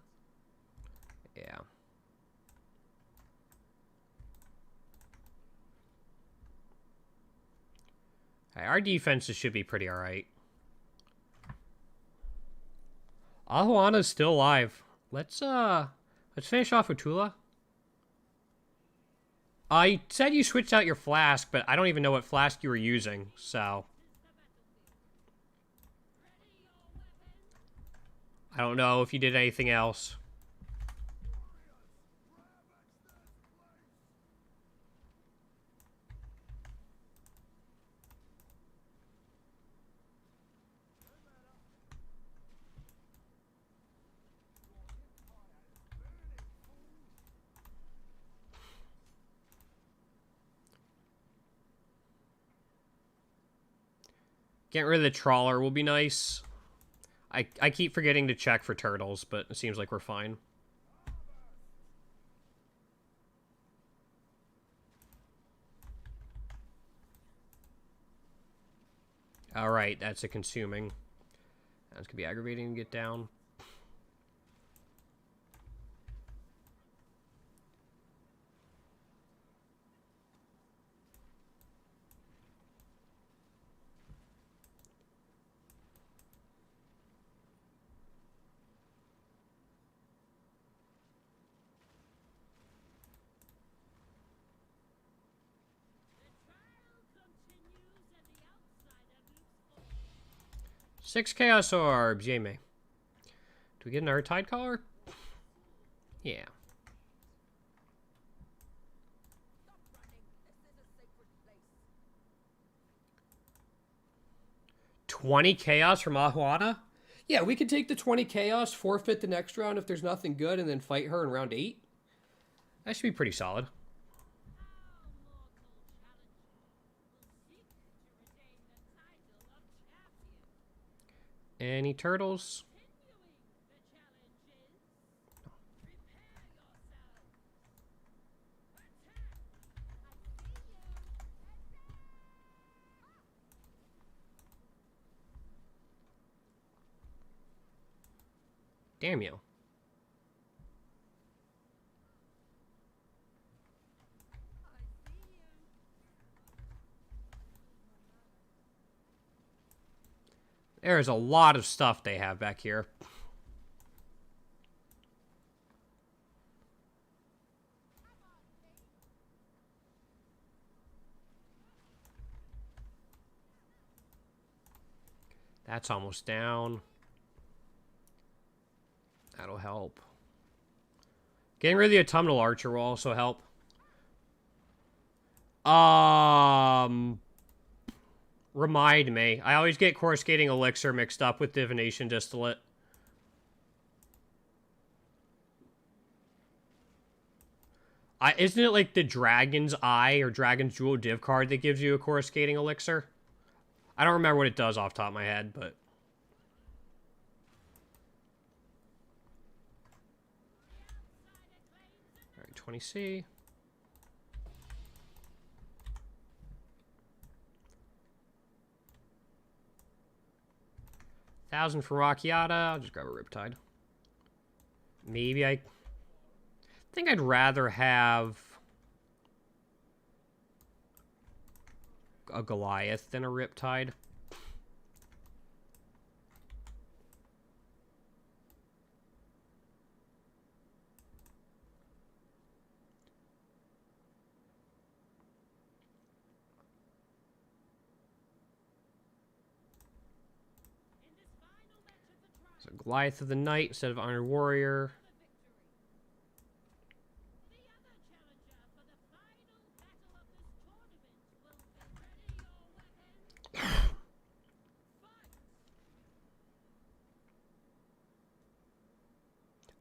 Yeah. Right, our defenses should be pretty alright. Ahuana's still alive. Let's finish off with Tula. You said you switched out your flask, but I don't even know what flask you were using, so I don't know if you did anything else. Getting rid of the trawler will be nice. I keep forgetting to check for turtles, but it seems like we're fine. Alright, that's a consuming. That's gonna be aggravating to get down. Six Chaos Orbs, yay me. Do we get another Tide Collar? Yeah. 20 chaos from Ahuana? Yeah, we could take the 20 chaos, forfeit the next round if there's nothing good, and then fight her in round 8. That should be pretty solid. Any turtles? Damn you. There's a lot of stuff they have back here. That's almost down. That'll help. Getting rid of the autumnal archer will also help. Remind me. I always get coruscating elixir mixed up with divination distillate. Isn't it like the Dragon's Eye or Dragon's Jewel div card that gives you a coruscating elixir? I don't remember what it does off the top of my head, but... Alright, 20C. $1,000 for Rockiata. I'll just grab a Riptide. Maybe I think I'd rather have a Goliath than a Riptide. So Goliath of the Night instead of Iron Warrior.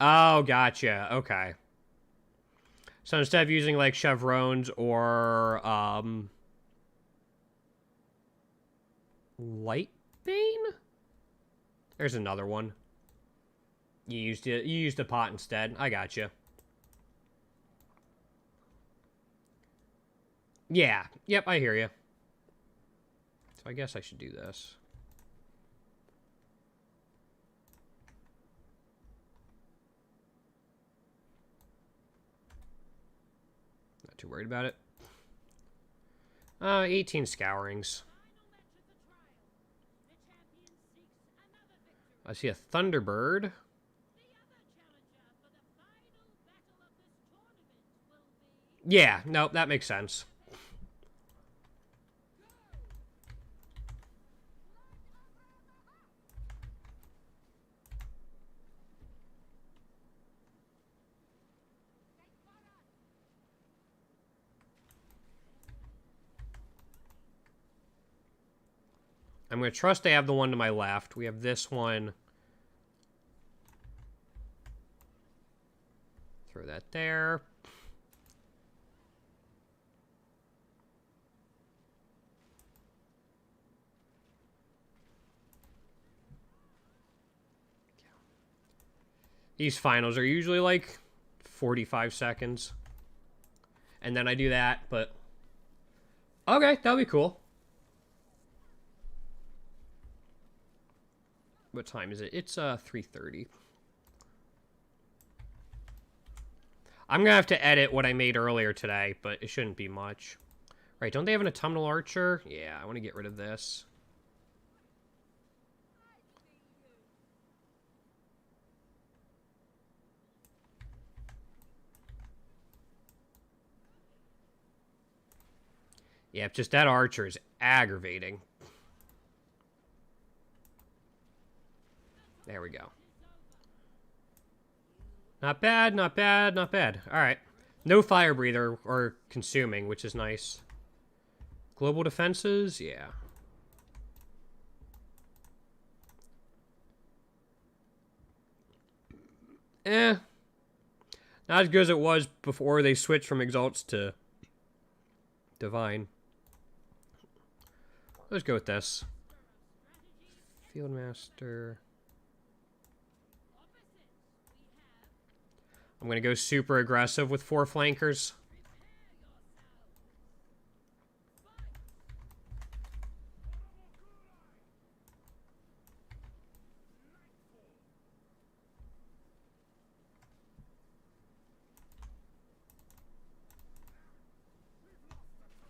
Oh, gotcha. Okay. So instead of using, like, chevrons or, Lightbane? There's another one. You used a pot instead. I gotcha. Yeah. Yep, I hear you. So I guess I should do this. Not too worried about it. 18 scourings. I see a Thunderbird. Yeah, no, that makes sense. I'm going to trust they have the one to my left. We have this one. Throw that there. These finals are usually like 45 seconds. And then I do that, but... Okay, that'll be cool. What time is it? It's 3:30. I'm gonna have to edit what I made earlier today, but it shouldn't be much. Right, don't they have an autumnal archer? Yeah, I want to get rid of this. Yeah, just that archer is aggravating. There we go. Not bad, not bad, not bad. Alright. No fire breather or consuming, which is nice. Global defenses? Yeah. Eh. Not as good as it was before they switched from Exalts to Divine. Let's go with this. Fieldmaster. I'm going to go super aggressive with 4 flankers.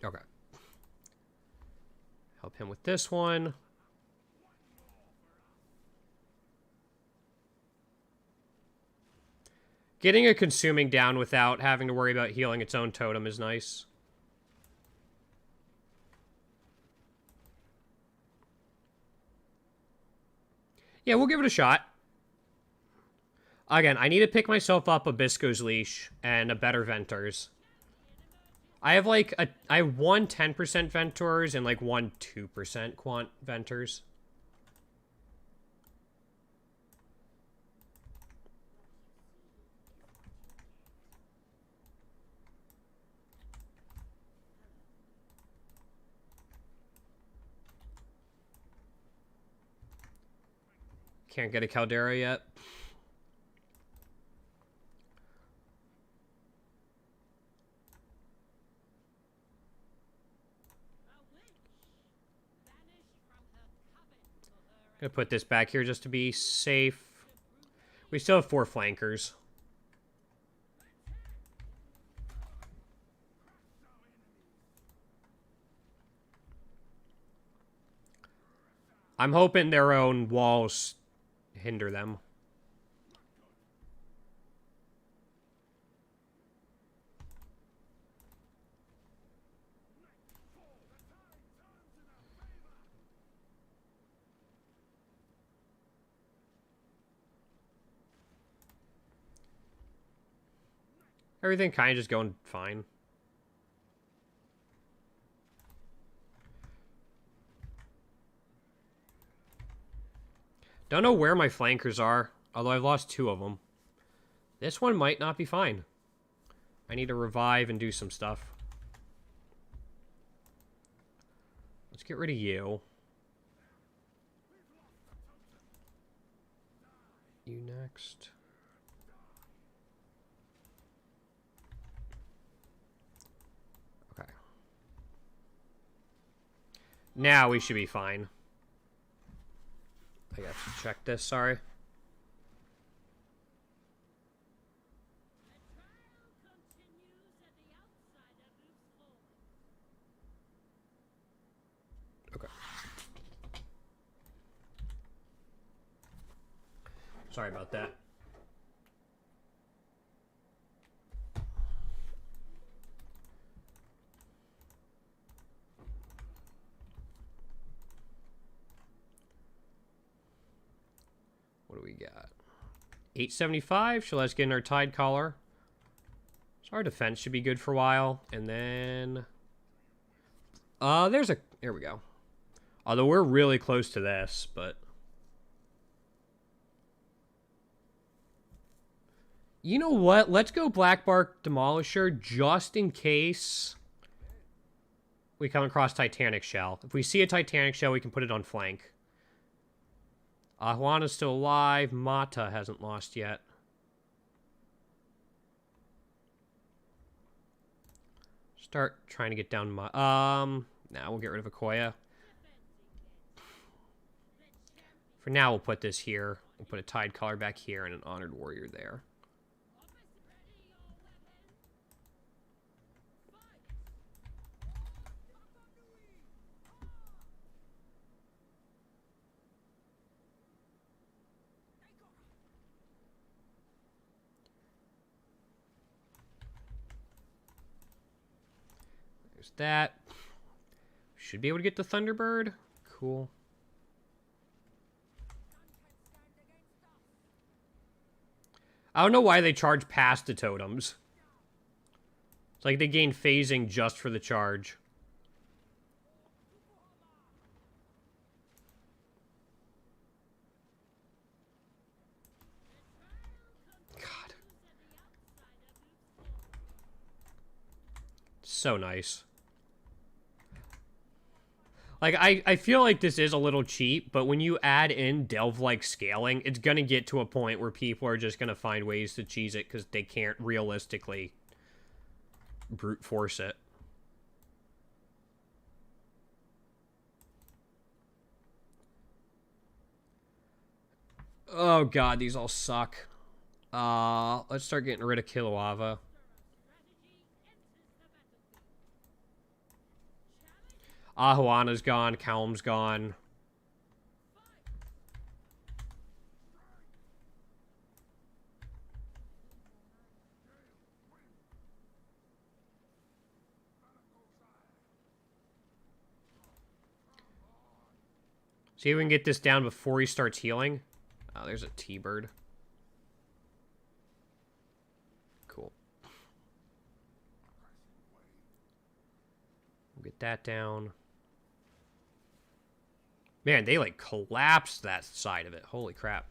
Okay. Help him with this one. Getting a consuming down without having to worry about healing its own totem is nice. Yeah, we'll give it a shot. Again, I need to pick myself up a Bisco's Leash and a better Venters. I have like I have one 10% Venters and like one 2% Quant Venters. Can't get a Caldera yet. Gonna put this back here just to be safe. We still have 4 flankers. I'm hoping their own walls hinder them. Everything kind of just going fine. Don't know where my flankers are, although I've lost 2 of them. This one might not be fine. I need to revive and do some stuff. Let's get rid of you. You next. Okay. Now we should be fine. I got to check this, sorry. Okay. Sorry about that. What do we got? 875. So let's get in our Tide Collar. So our defense should be good for a while. And then... There we go. Although we're really close to this, but... You know what? Let's go Blackbark Demolisher just in case we come across Titanic Shell. If we see a Titanic Shell, we can put it on flank. Juana's still alive. Mata hasn't lost yet. Start trying to get down now we'll get rid of Akoya. For now, we'll put this here. We'll put a Tide Collar back here and an Honored Warrior there. There's that. Should be able to get the Thunderbird. Cool. I don't know why they charge past the totems. It's like they gain phasing just for the charge. So nice. Like, I feel like this is a little cheap, but when you add in delve-like scaling, it's going to get to a point where people are just going to find ways to cheese it because they can't realistically brute force it. Oh god, these all suck. Let's start getting rid of Kilowava. Ahuana's gone, Calm's gone. See if we can get this down before he starts healing. Oh, there's a T-Bird. Cool. We'll get that down. Man, they, like, collapsed that side of it. Holy crap.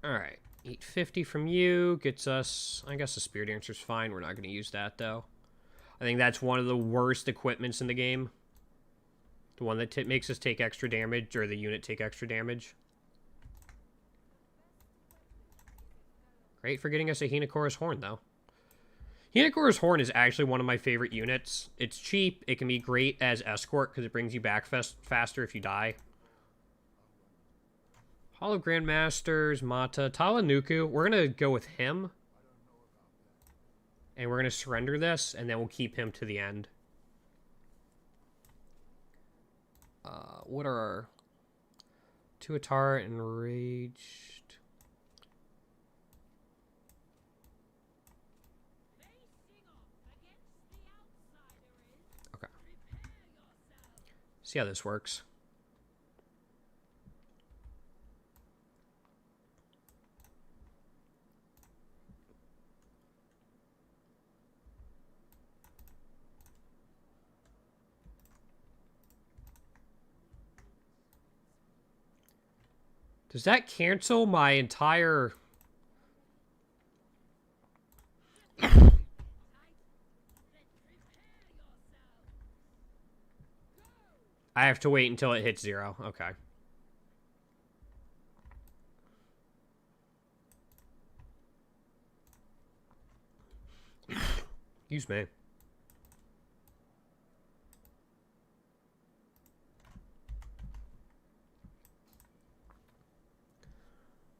Alright. 850 from you gets us... I guess the Spear Dancer's fine. We're not going to use that, though. I think that's one of the worst equipments in the game. The one that makes us take extra damage, or the unit take extra damage. Great for getting us a Hinakora's Horn, though. Hinakora's Horn is actually one of my favorite units. It's cheap. It can be great as escort, because it brings you back faster if you die. Hall of Grandmasters, Mata, Talanuku. We're going to go with him. And we're going to surrender this, and then we'll keep him to the end. What are our... Tuatara, Enraged. Okay. See how this works. Does that cancel my entire... I have to wait until it hits 0. Okay. Excuse me.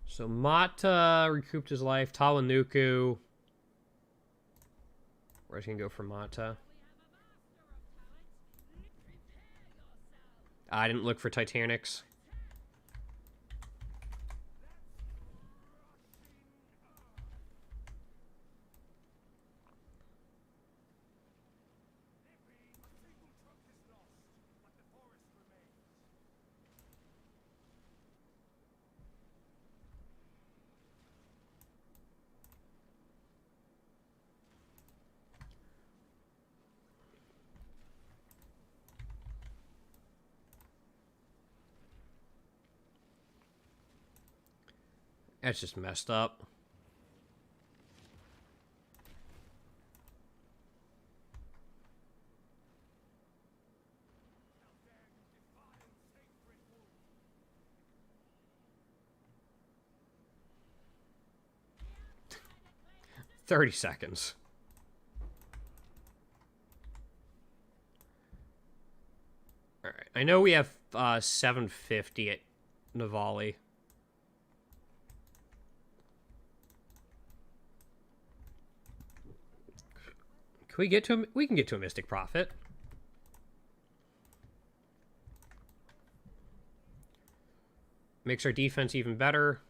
So Mata recouped his life. Talanuku. Where's he gonna go for Mata? I didn't look for Titanics. That's just messed up. "30 seconds. Alright. I know we have 750 at Navali. Can we get to him? We can get to a Mystic Prophet. Makes our defense even better.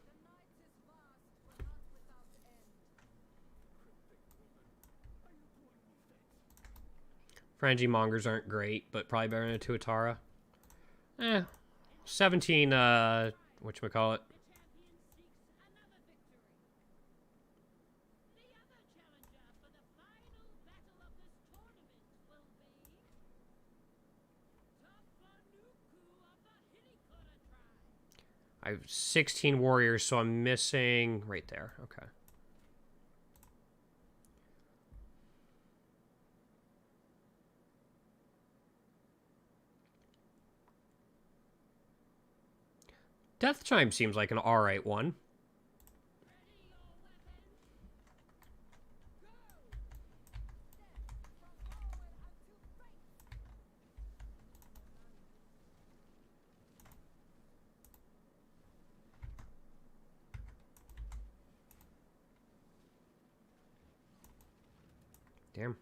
Frenzy Mongers aren't great, but probably better than a Tuatara. 17, whatchamacallit? I have 16 warriors, so I'm missing right there. Okay. Death Chime seems like an alright one. Damn.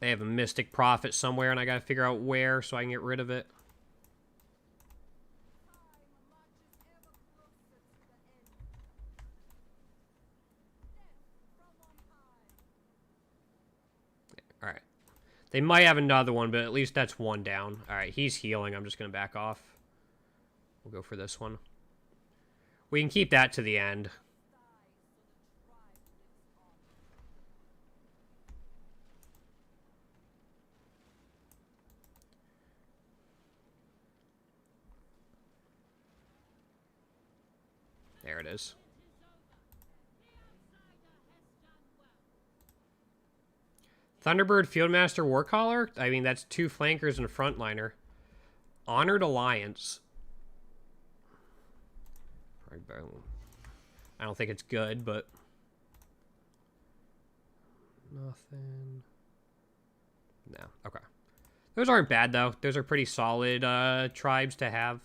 They have a Mystic Prophet somewhere, and I gotta figure out where so I can get rid of it. Alright. They might have another one, but at least that's one down. Alright, he's healing. I'm just gonna back off. We'll go for this one. We can keep that to the end. There it is. Thunderbird Fieldmaster Warcaller? I mean, that's 2 flankers and a frontliner. Honored Alliance. I don't think it's good, but... Nothing. No, okay. Those aren't bad, though. Those are pretty solid tribes to have.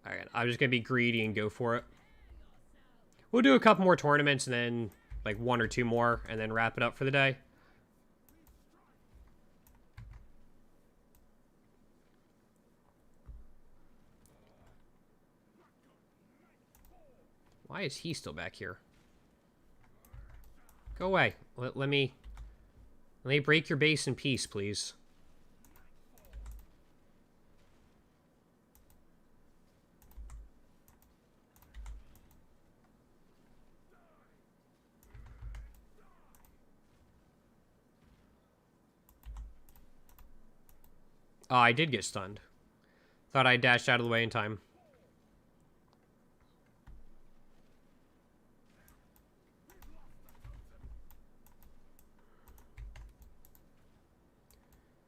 Alright, I'm just going to be greedy and go for it. We'll do a couple more tournaments and then, like, 1 or 2 more, and then wrap it up for the day. Why is he still back here? Go away. Let me break your base in peace, please. Oh, I did get stunned. Thought I dashed out of the way in time.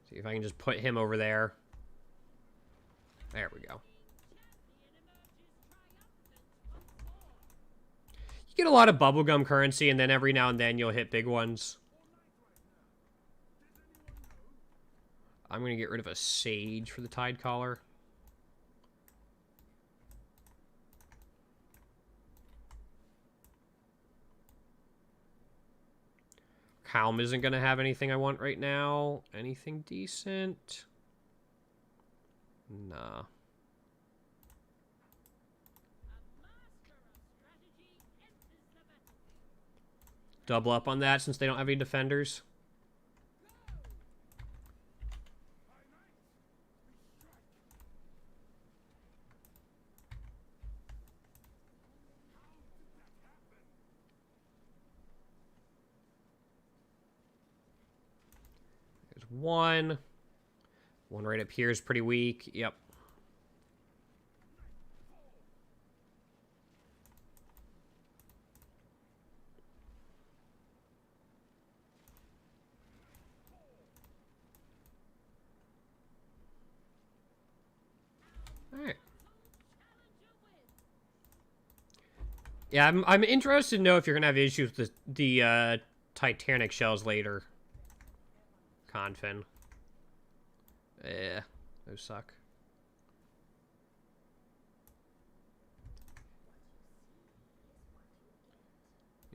See if I can just put him over there. There we go. You get a lot of bubblegum currency, and then every now and then you'll hit big ones. I'm going to get rid of a Sage for the Tide Collar. Calm isn't going to have anything I want right now. Anything decent? Nah. Double up on that since they don't have any defenders. One right up here is pretty weak. Yep. All right. Yeah, I'm interested to know if you're gonna have issues with the Titanic shells later. Confin. Yeah, those suck.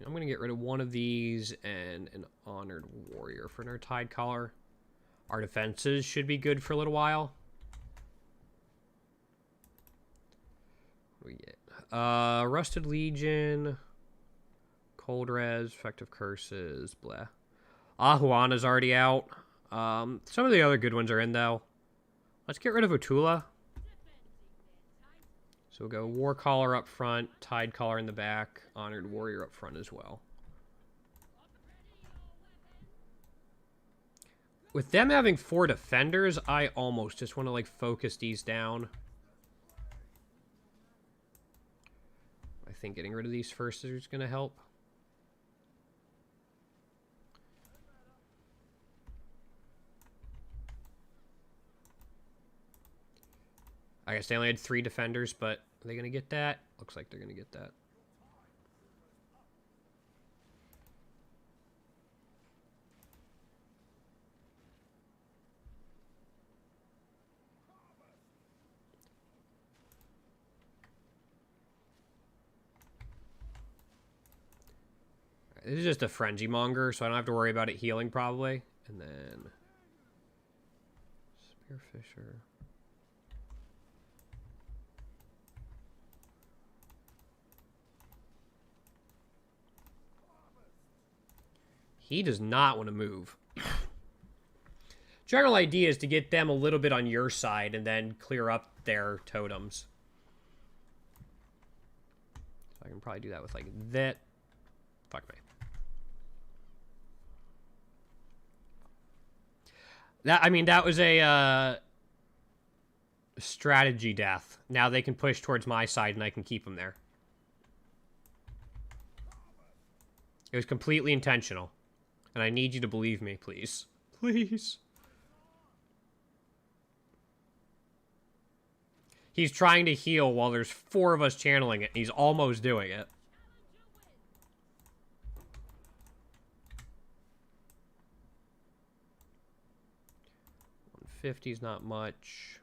I'm going to get rid of one of these and an Honored Warrior for our Tide Collar. Our defenses should be good for a little while. What do we get? Rusted Legion, Cold Res, Effective Curses, blah. Ahuana's already out. Some of the other good ones are in, though. Let's get rid of Utula. So we'll go War Caller up front, Tide Caller in the back, Honored Warrior up front as well. With them having 4 defenders, I almost just want to, like, focus these down. I think getting rid of these first is going to help. I guess they only had 3 defenders, but are they going to get that? Looks like they're going to get that. This is just a Frenzy Monger, so I don't have to worry about it healing, probably. And then... Spearfisher. He does not want to move. General idea is to get them a little bit on your side and then clear up their totems. So I can probably do that with, like, that. Fuck me. I mean, that was a strategy death. Now they can push towards my side and I can keep them there. It was completely intentional. And I need you to believe me, please. Please. He's trying to heal while there's 4 of us channeling it. And he's almost doing it. 150's not much.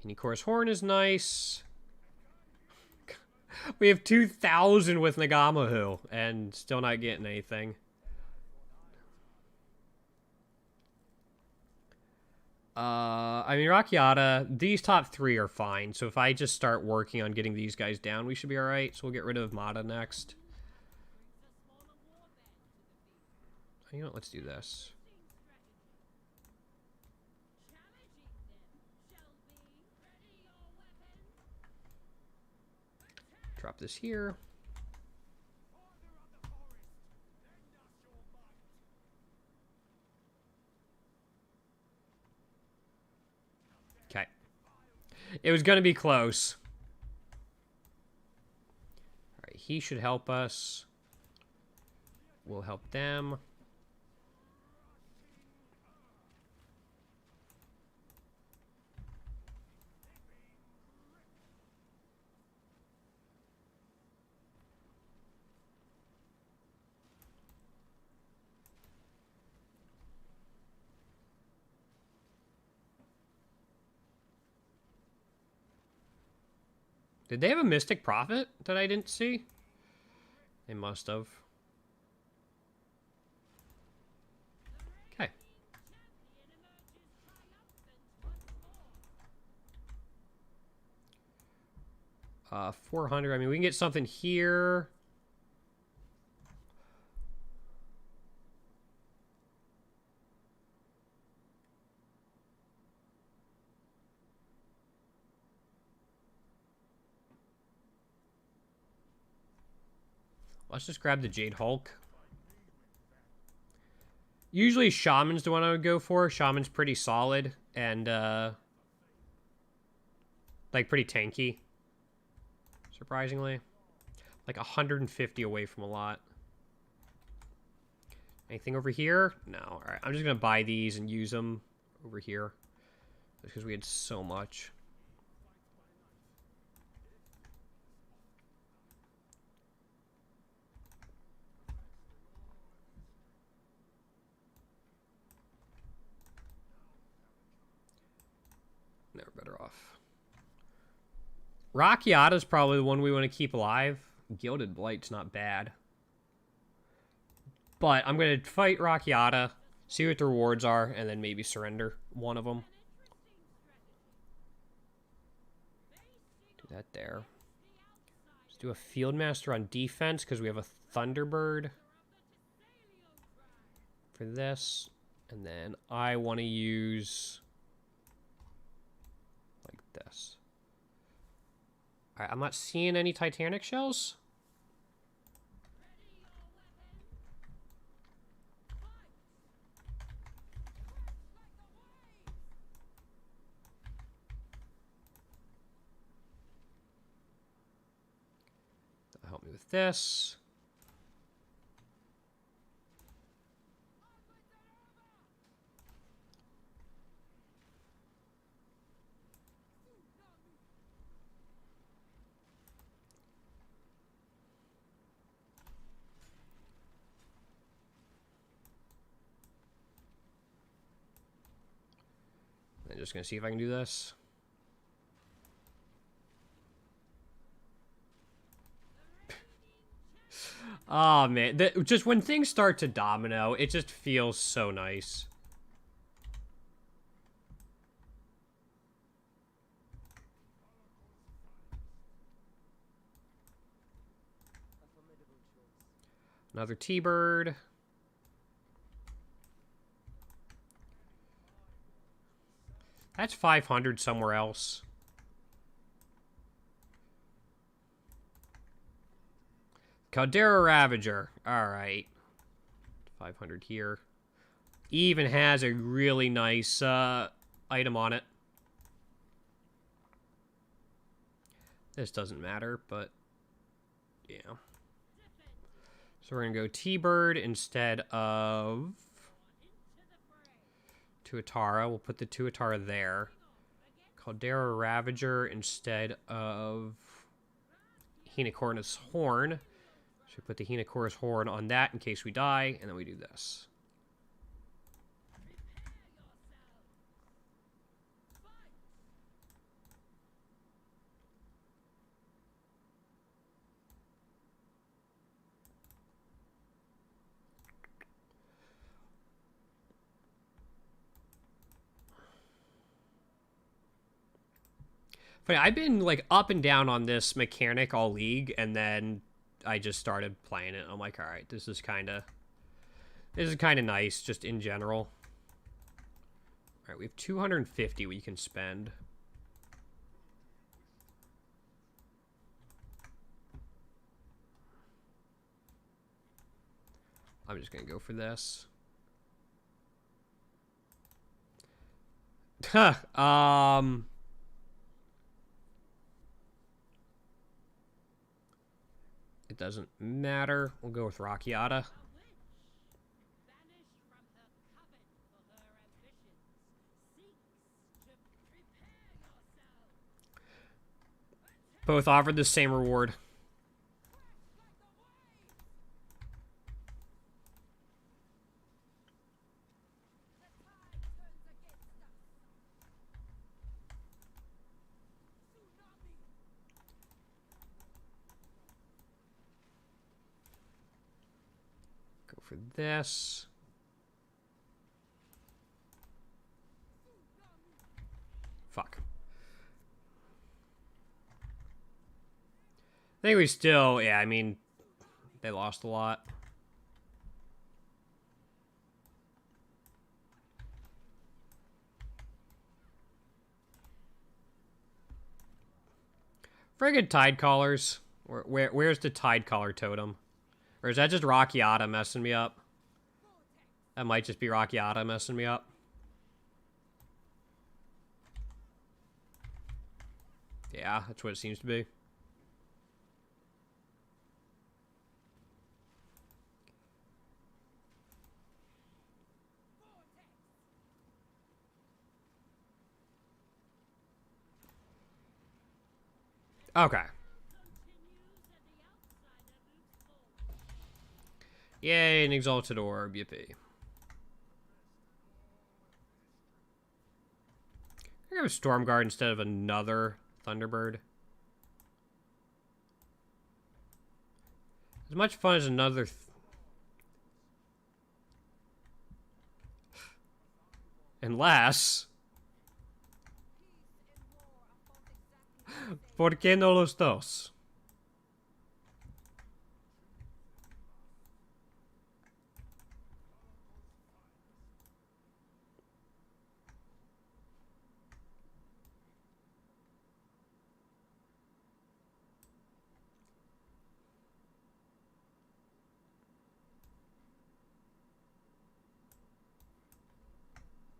Unicorn's Horn is nice. We have 2,000 with Nagamahu and still not getting anything. I mean, Rakiata, these top 3 are fine. So if I just start working on getting these guys down, we should be alright. So we'll get rid of Mata next. You know what, let's do this. Drop this here. Okay. It was going to be close. All right, he should help us. We'll help them. Did they have a Mystic Prophet that I didn't see? They must have. Okay. 400. I mean, we can get something here. Let's just grab the Jade Hulk. Usually Shaman's the one I would go for. Shaman's pretty solid and like pretty tanky. Surprisingly. Like 150 away from a lot. Anything over here? No. Alright, I'm just going to buy these and use them over here. Just because we had so much. Never better off. Rakiata's probably the one we want to keep alive. Gilded Blight's not bad. But I'm going to fight Rakiata. See what the rewards are, and then maybe surrender one of them. Do that there. Let's do a Fieldmaster on defense, because we have a Thunderbird for this. And then I want to use like this. All right, I'm not seeing any Titanic shells. That'll help me with this. I'm just going to see if I can do this. Oh, man. Just when things start to domino, it just feels so nice. Another T-Bird. That's 500 somewhere else. Caldera Ravager. Alright. 500 here. Even has a really nice item on it. This doesn't matter, but yeah. So we're going to go T-Bird instead of Tuatara. We'll put the Tuatara there. Caldera Ravager instead of Hinocornus Horn. So we put the Hinocornus Horn on that in case we die, and then we do this. Funny, I've been like up and down on this mechanic all league, and then I just started playing it. I'm like, all right, this is kind of nice, just in general. All right, we have 250 we can spend. I'm just gonna go for this. It doesn't matter. We'll go with Rakiata. Both offered the same reward. Go for this. Fuck. I think we still, yeah, I mean, they lost a lot. Friggin' Tide Callers. Where's the Tide Caller totem? Or is that just Rakiata messing me up? That might just be Rakiata messing me up. Yeah, that's what it seems to be. Okay. Yay, an Exalted Orb, yippee. I have a Stormguard instead of another Thunderbird. As much fun as another... Unless... ¿Por qué no los dos?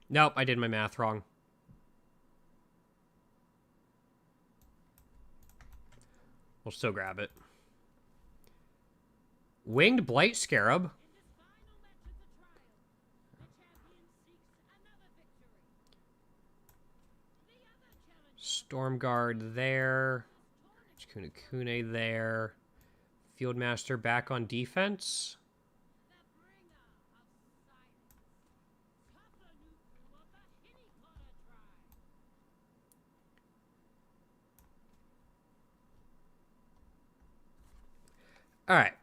Nope, I did my math wrong. We'll still grab it. Winged Blight Scarab. Stormguard there. Kunekune there. Fieldmaster back on defense. All right.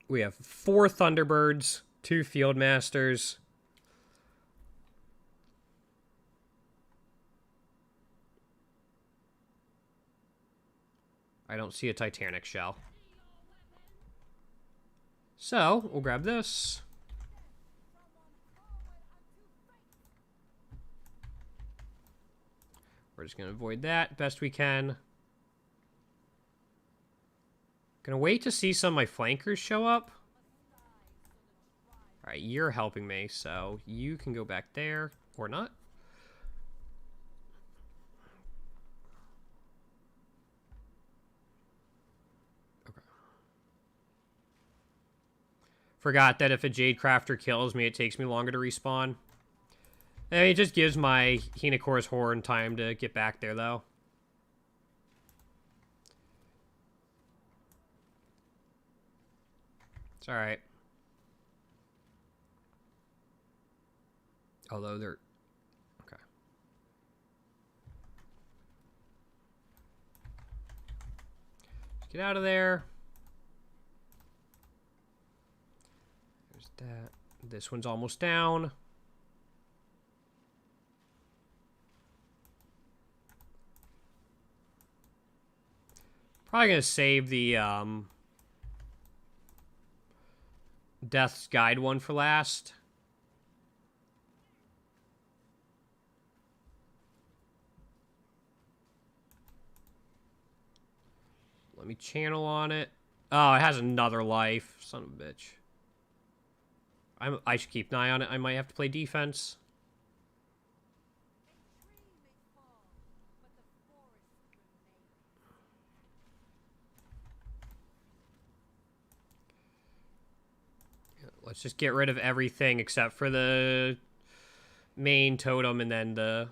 We have 4 Thunderbirds, 2 Fieldmasters. I don't see a Titanic shell. So, we'll grab this. We're just going to avoid that best we can. Gonna wait to see some of my flankers show up. Alright, you're helping me, so you can go back there. Or not. Okay. Forgot that if a Jade Crafter kills me, it takes me longer to respawn. And it just gives my Hinocor's Horn time to get back there, though. It's alright. Although they're... Okay. Get out of there. There's that. This one's almost down. Probably gonna save the Death's Guide one for last. Let me channel on it. Oh, it has another life. Son of a bitch. I should keep an eye on it. I might have to play defense. Let's just get rid of everything except for the main totem and then the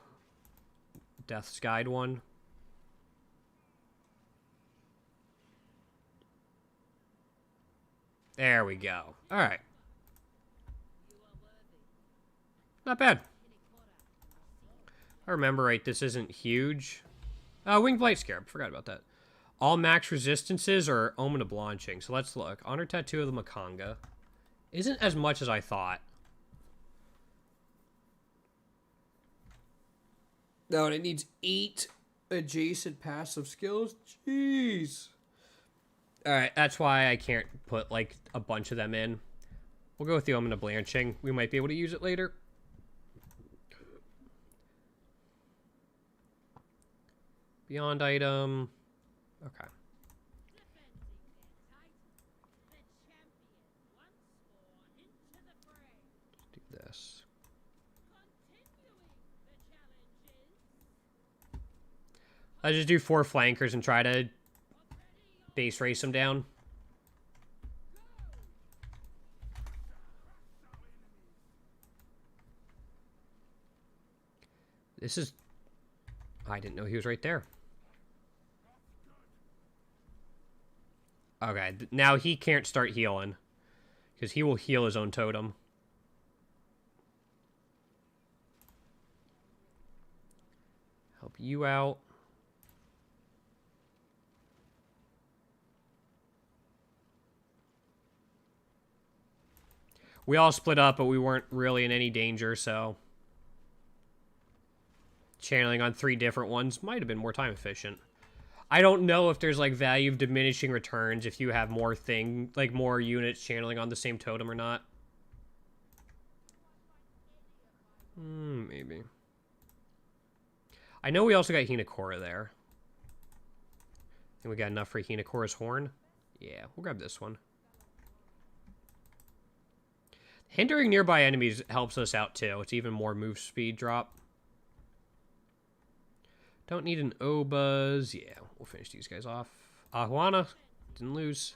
Death's Guide one. There we go. All right. Not bad. If I remember right, this isn't huge. Winged Blight Scarab. Forgot about that. All max resistances are Omen of Blanching. So let's look. Honor Tattoo of the Makanga. Isn't as much as I thought. No, and it needs 8 adjacent passive skills. Jeez. Alright, that's why I can't put, like, a bunch of them in. We'll go with the Omen of Blanching. We might be able to use it later. Beyond item. Okay. Let's do this. I'll just do 4 flankers and try to base race them down. This is... I didn't know he was right there. Okay, now he can't start healing. Because he will heal his own totem. Help you out. We all split up, but we weren't really in any danger, so... channeling on 3 different ones might have been more time efficient. I don't know if there's, like, value of diminishing returns if you have more more units channeling on the same totem or not. Maybe. I know we also got Hinakora there. And we got enough for Hinakora's horn. Yeah, we'll grab this one. Hindering nearby enemies helps us out, too. It's even more move speed drop. Don't need an Obuz. Yeah, we'll finish these guys off. Ahuana. Didn't lose.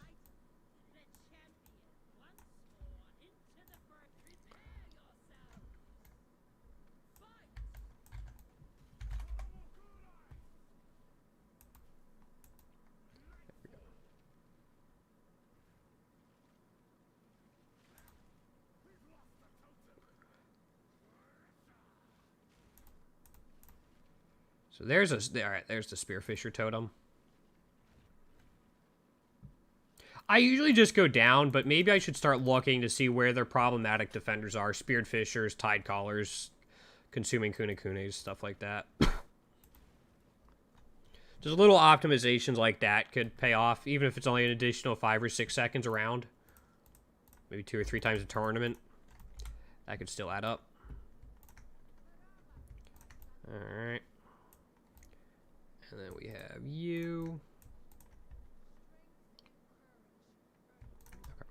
So there's there's the Spearfisher totem. I usually just go down, but maybe I should start looking to see where their problematic defenders are. Speared Fishers, Tide Callers, Consuming Kunakunes, stuff like that. Just little optimizations like that could pay off, even if it's only an additional 5 or 6 seconds around. Maybe 2 or 3 times a tournament. That could still add up. Alright. And then we have you. Okay.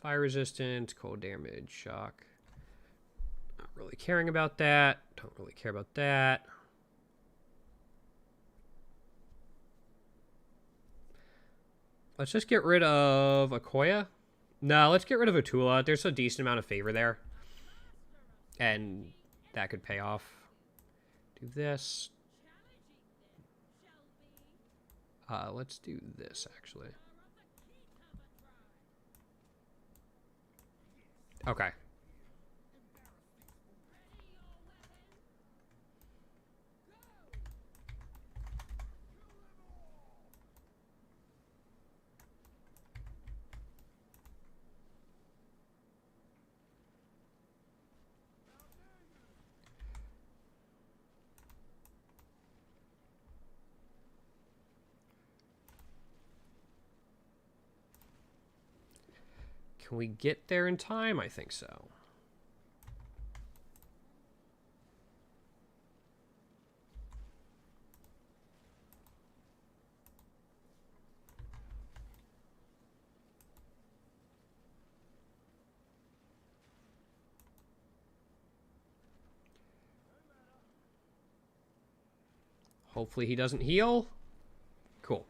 Fire resistant, cold damage, shock. Not really caring about that. Don't really care about that. Let's just get rid of Akoya. No, let's get rid of Utula. There's a decent amount of favor there. And that could pay off. Do this. Let's do this, actually. Okay. Can we get there in time? I think so. Hopefully he doesn't heal. Cool.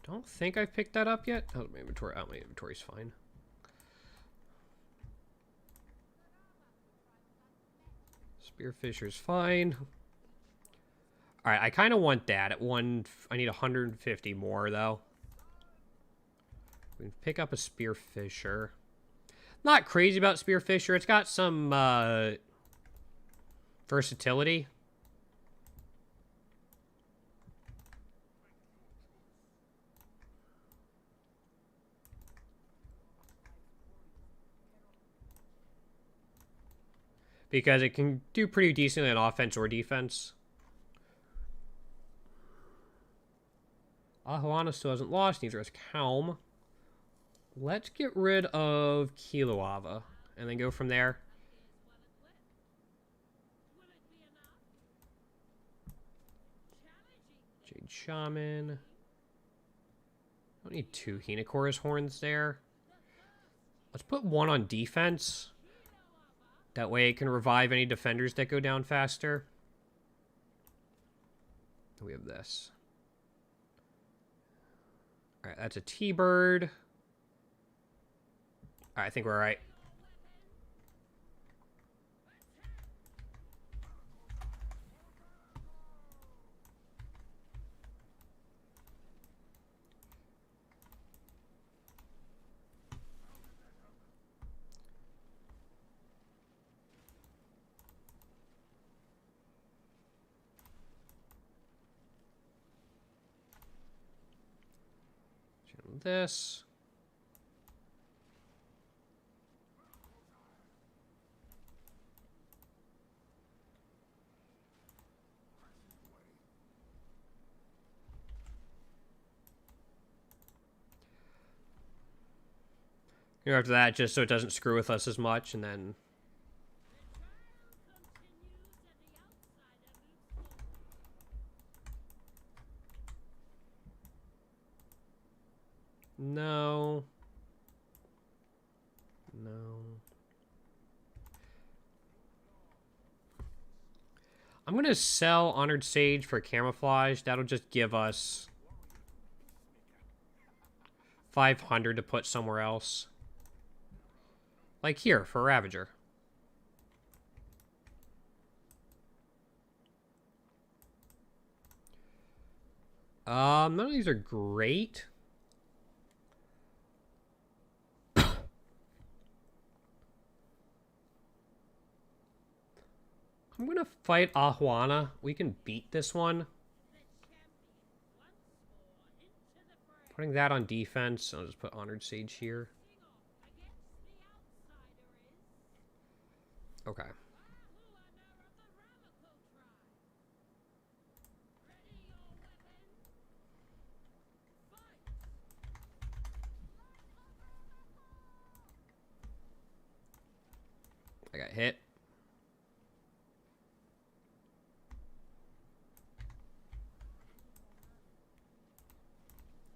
Don't think I've picked that up yet. Oh, my inventory. Oh, my inventory's fine. Spearfisher's fine. All right, I kind of want that at one. I need 150 more though. We can pick up a Spearfisher. Not crazy about Spearfisher. It's got some versatility. Because it can do pretty decently on offense or defense. Ahuana still hasn't lost. Neither has Calm. Let's get rid of Kiloava. And then go from there. Jade Shaman. Don't need 2 Hinakora's horns there. Let's put 1 on defense. That way it can revive any defenders that go down faster. We have this. Alright, that's a T-Bird. Alright, I think we're alright. this. After that, just so it doesn't screw with us as much, and then... No. No. I'm going to sell Honored Sage for Camouflage. That'll just give us 500 to put somewhere else. Like here, for Ravager. None of these are great. I'm gonna fight Ahuana. We can beat this one. Putting that on defense. I'll just put Honored Sage here. Okay. I got hit.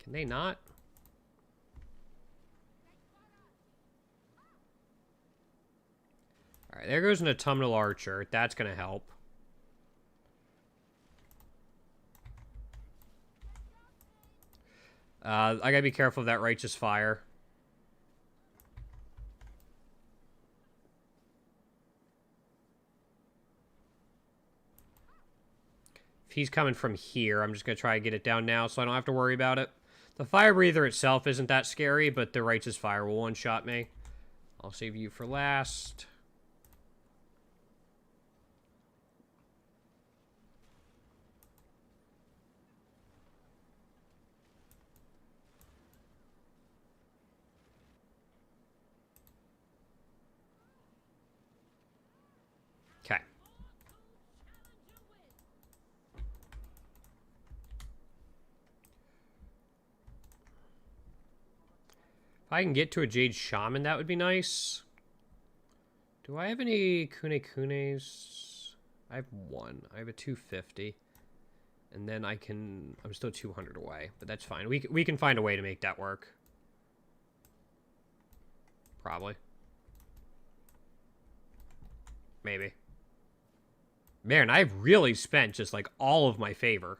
Can they not? Alright, there goes an Autumnal Archer. That's going to help. I gotta be careful of that Righteous Fire. If he's coming from here, I'm just gonna try to get it down now so I don't have to worry about it. The Fire Breather itself isn't that scary, but the Righteous Fire will one-shot me. I'll save you for last. Okay. If I can get to a Jade Shaman, that would be nice. Do I have any Kune-Kunes? I have one. I have a 250. And then I can... I'm still 200 away, but that's fine. We can find a way to make that work. Probably. Maybe. Man, I've really spent just, like, all of my favor.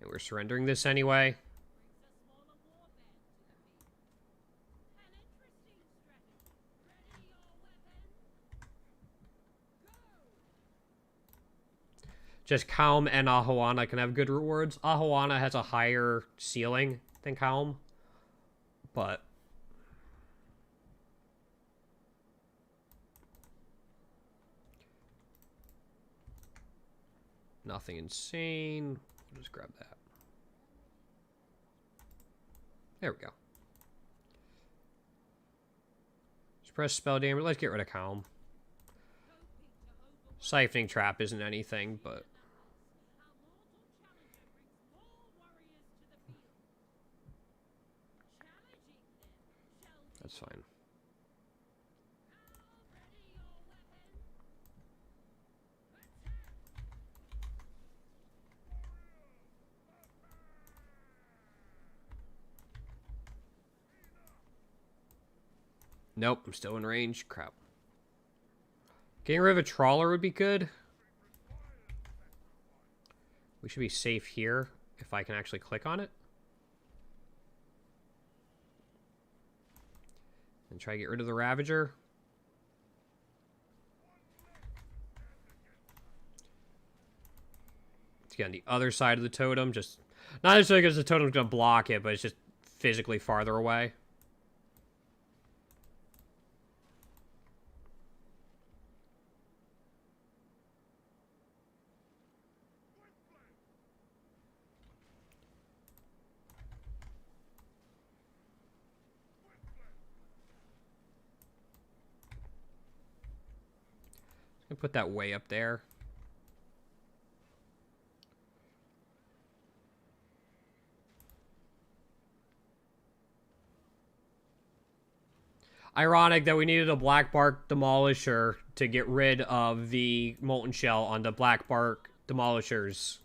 And we're surrendering this anyway. Just Calm and Ahuana can have good rewards. Ahuana has a higher ceiling than Calm, but nothing insane. I'll just grab that. There we go. Just press spell damage. Let's get rid of Calm. Siphoning Trap isn't anything, but... that's fine. Nope, I'm still in range. Crap. Getting rid of a Trawler would be good. We should be safe here if I can actually click on it. And try to get rid of the Ravager. Let's get on the other side of the totem. Just not necessarily because the totem's going to block it, but it's just physically farther away. And put that way up there. Ironic that we needed a black bark demolisher to get rid of the molten shell on the black bark demolishers.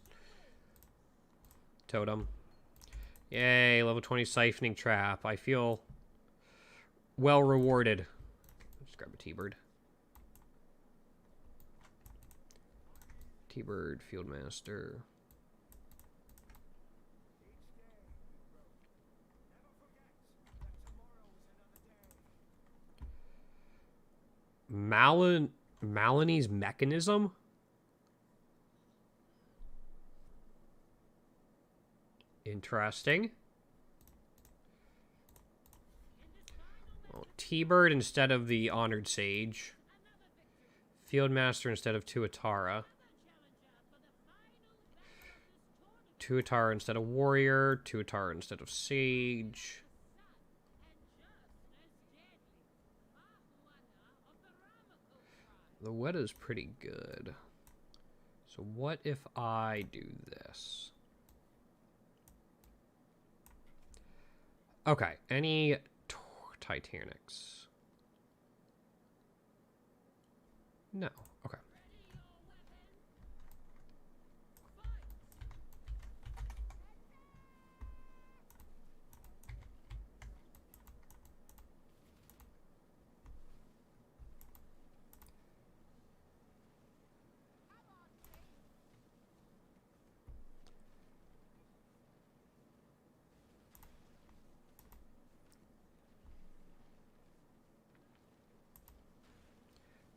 Totem. Yay, level 20 siphoning trap. I feel well rewarded. Just grab a T-Bird. T-Bird, Fieldmaster. Malony's mechanism? Interesting. Well, T-Bird instead of the Honored Sage. Fieldmaster instead of Tuatara. Tuatara instead of Warrior. Tuatara instead of Sage. The Wetta's pretty good. So what if I do this? Okay, any Titanics? No, okay.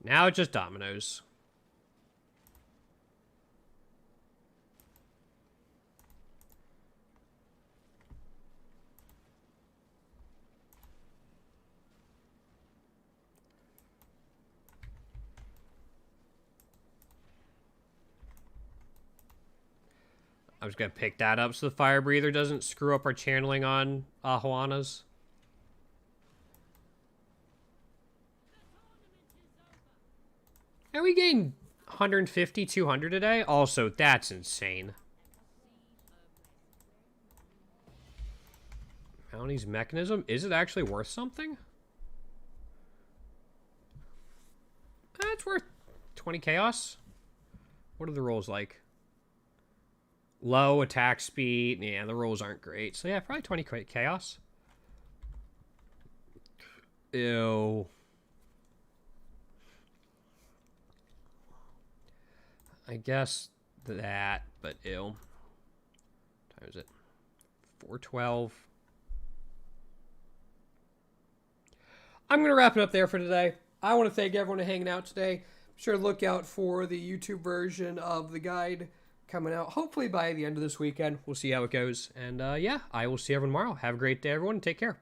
Now it's just dominoes. I'm just going to pick that up so the fire breather doesn't screw up our channeling on Ahuanas. And we gain 150, 200 a day? Also, that's insane. Malony's mechanism? Is it actually worth something? It's worth 20 chaos. What are the rolls like? Low attack speed. Yeah, the rolls aren't great. So yeah, probably 20 chaos. Ew. I guess that, but ew. What time is it? 4:12. I'm going to wrap it up there for today. I want to thank everyone for hanging out today. Be sure to look out for the YouTube version of the guide coming out, hopefully by the end of this weekend. We'll see how it goes. And yeah, I will see everyone tomorrow. Have a great day, everyone. Take care.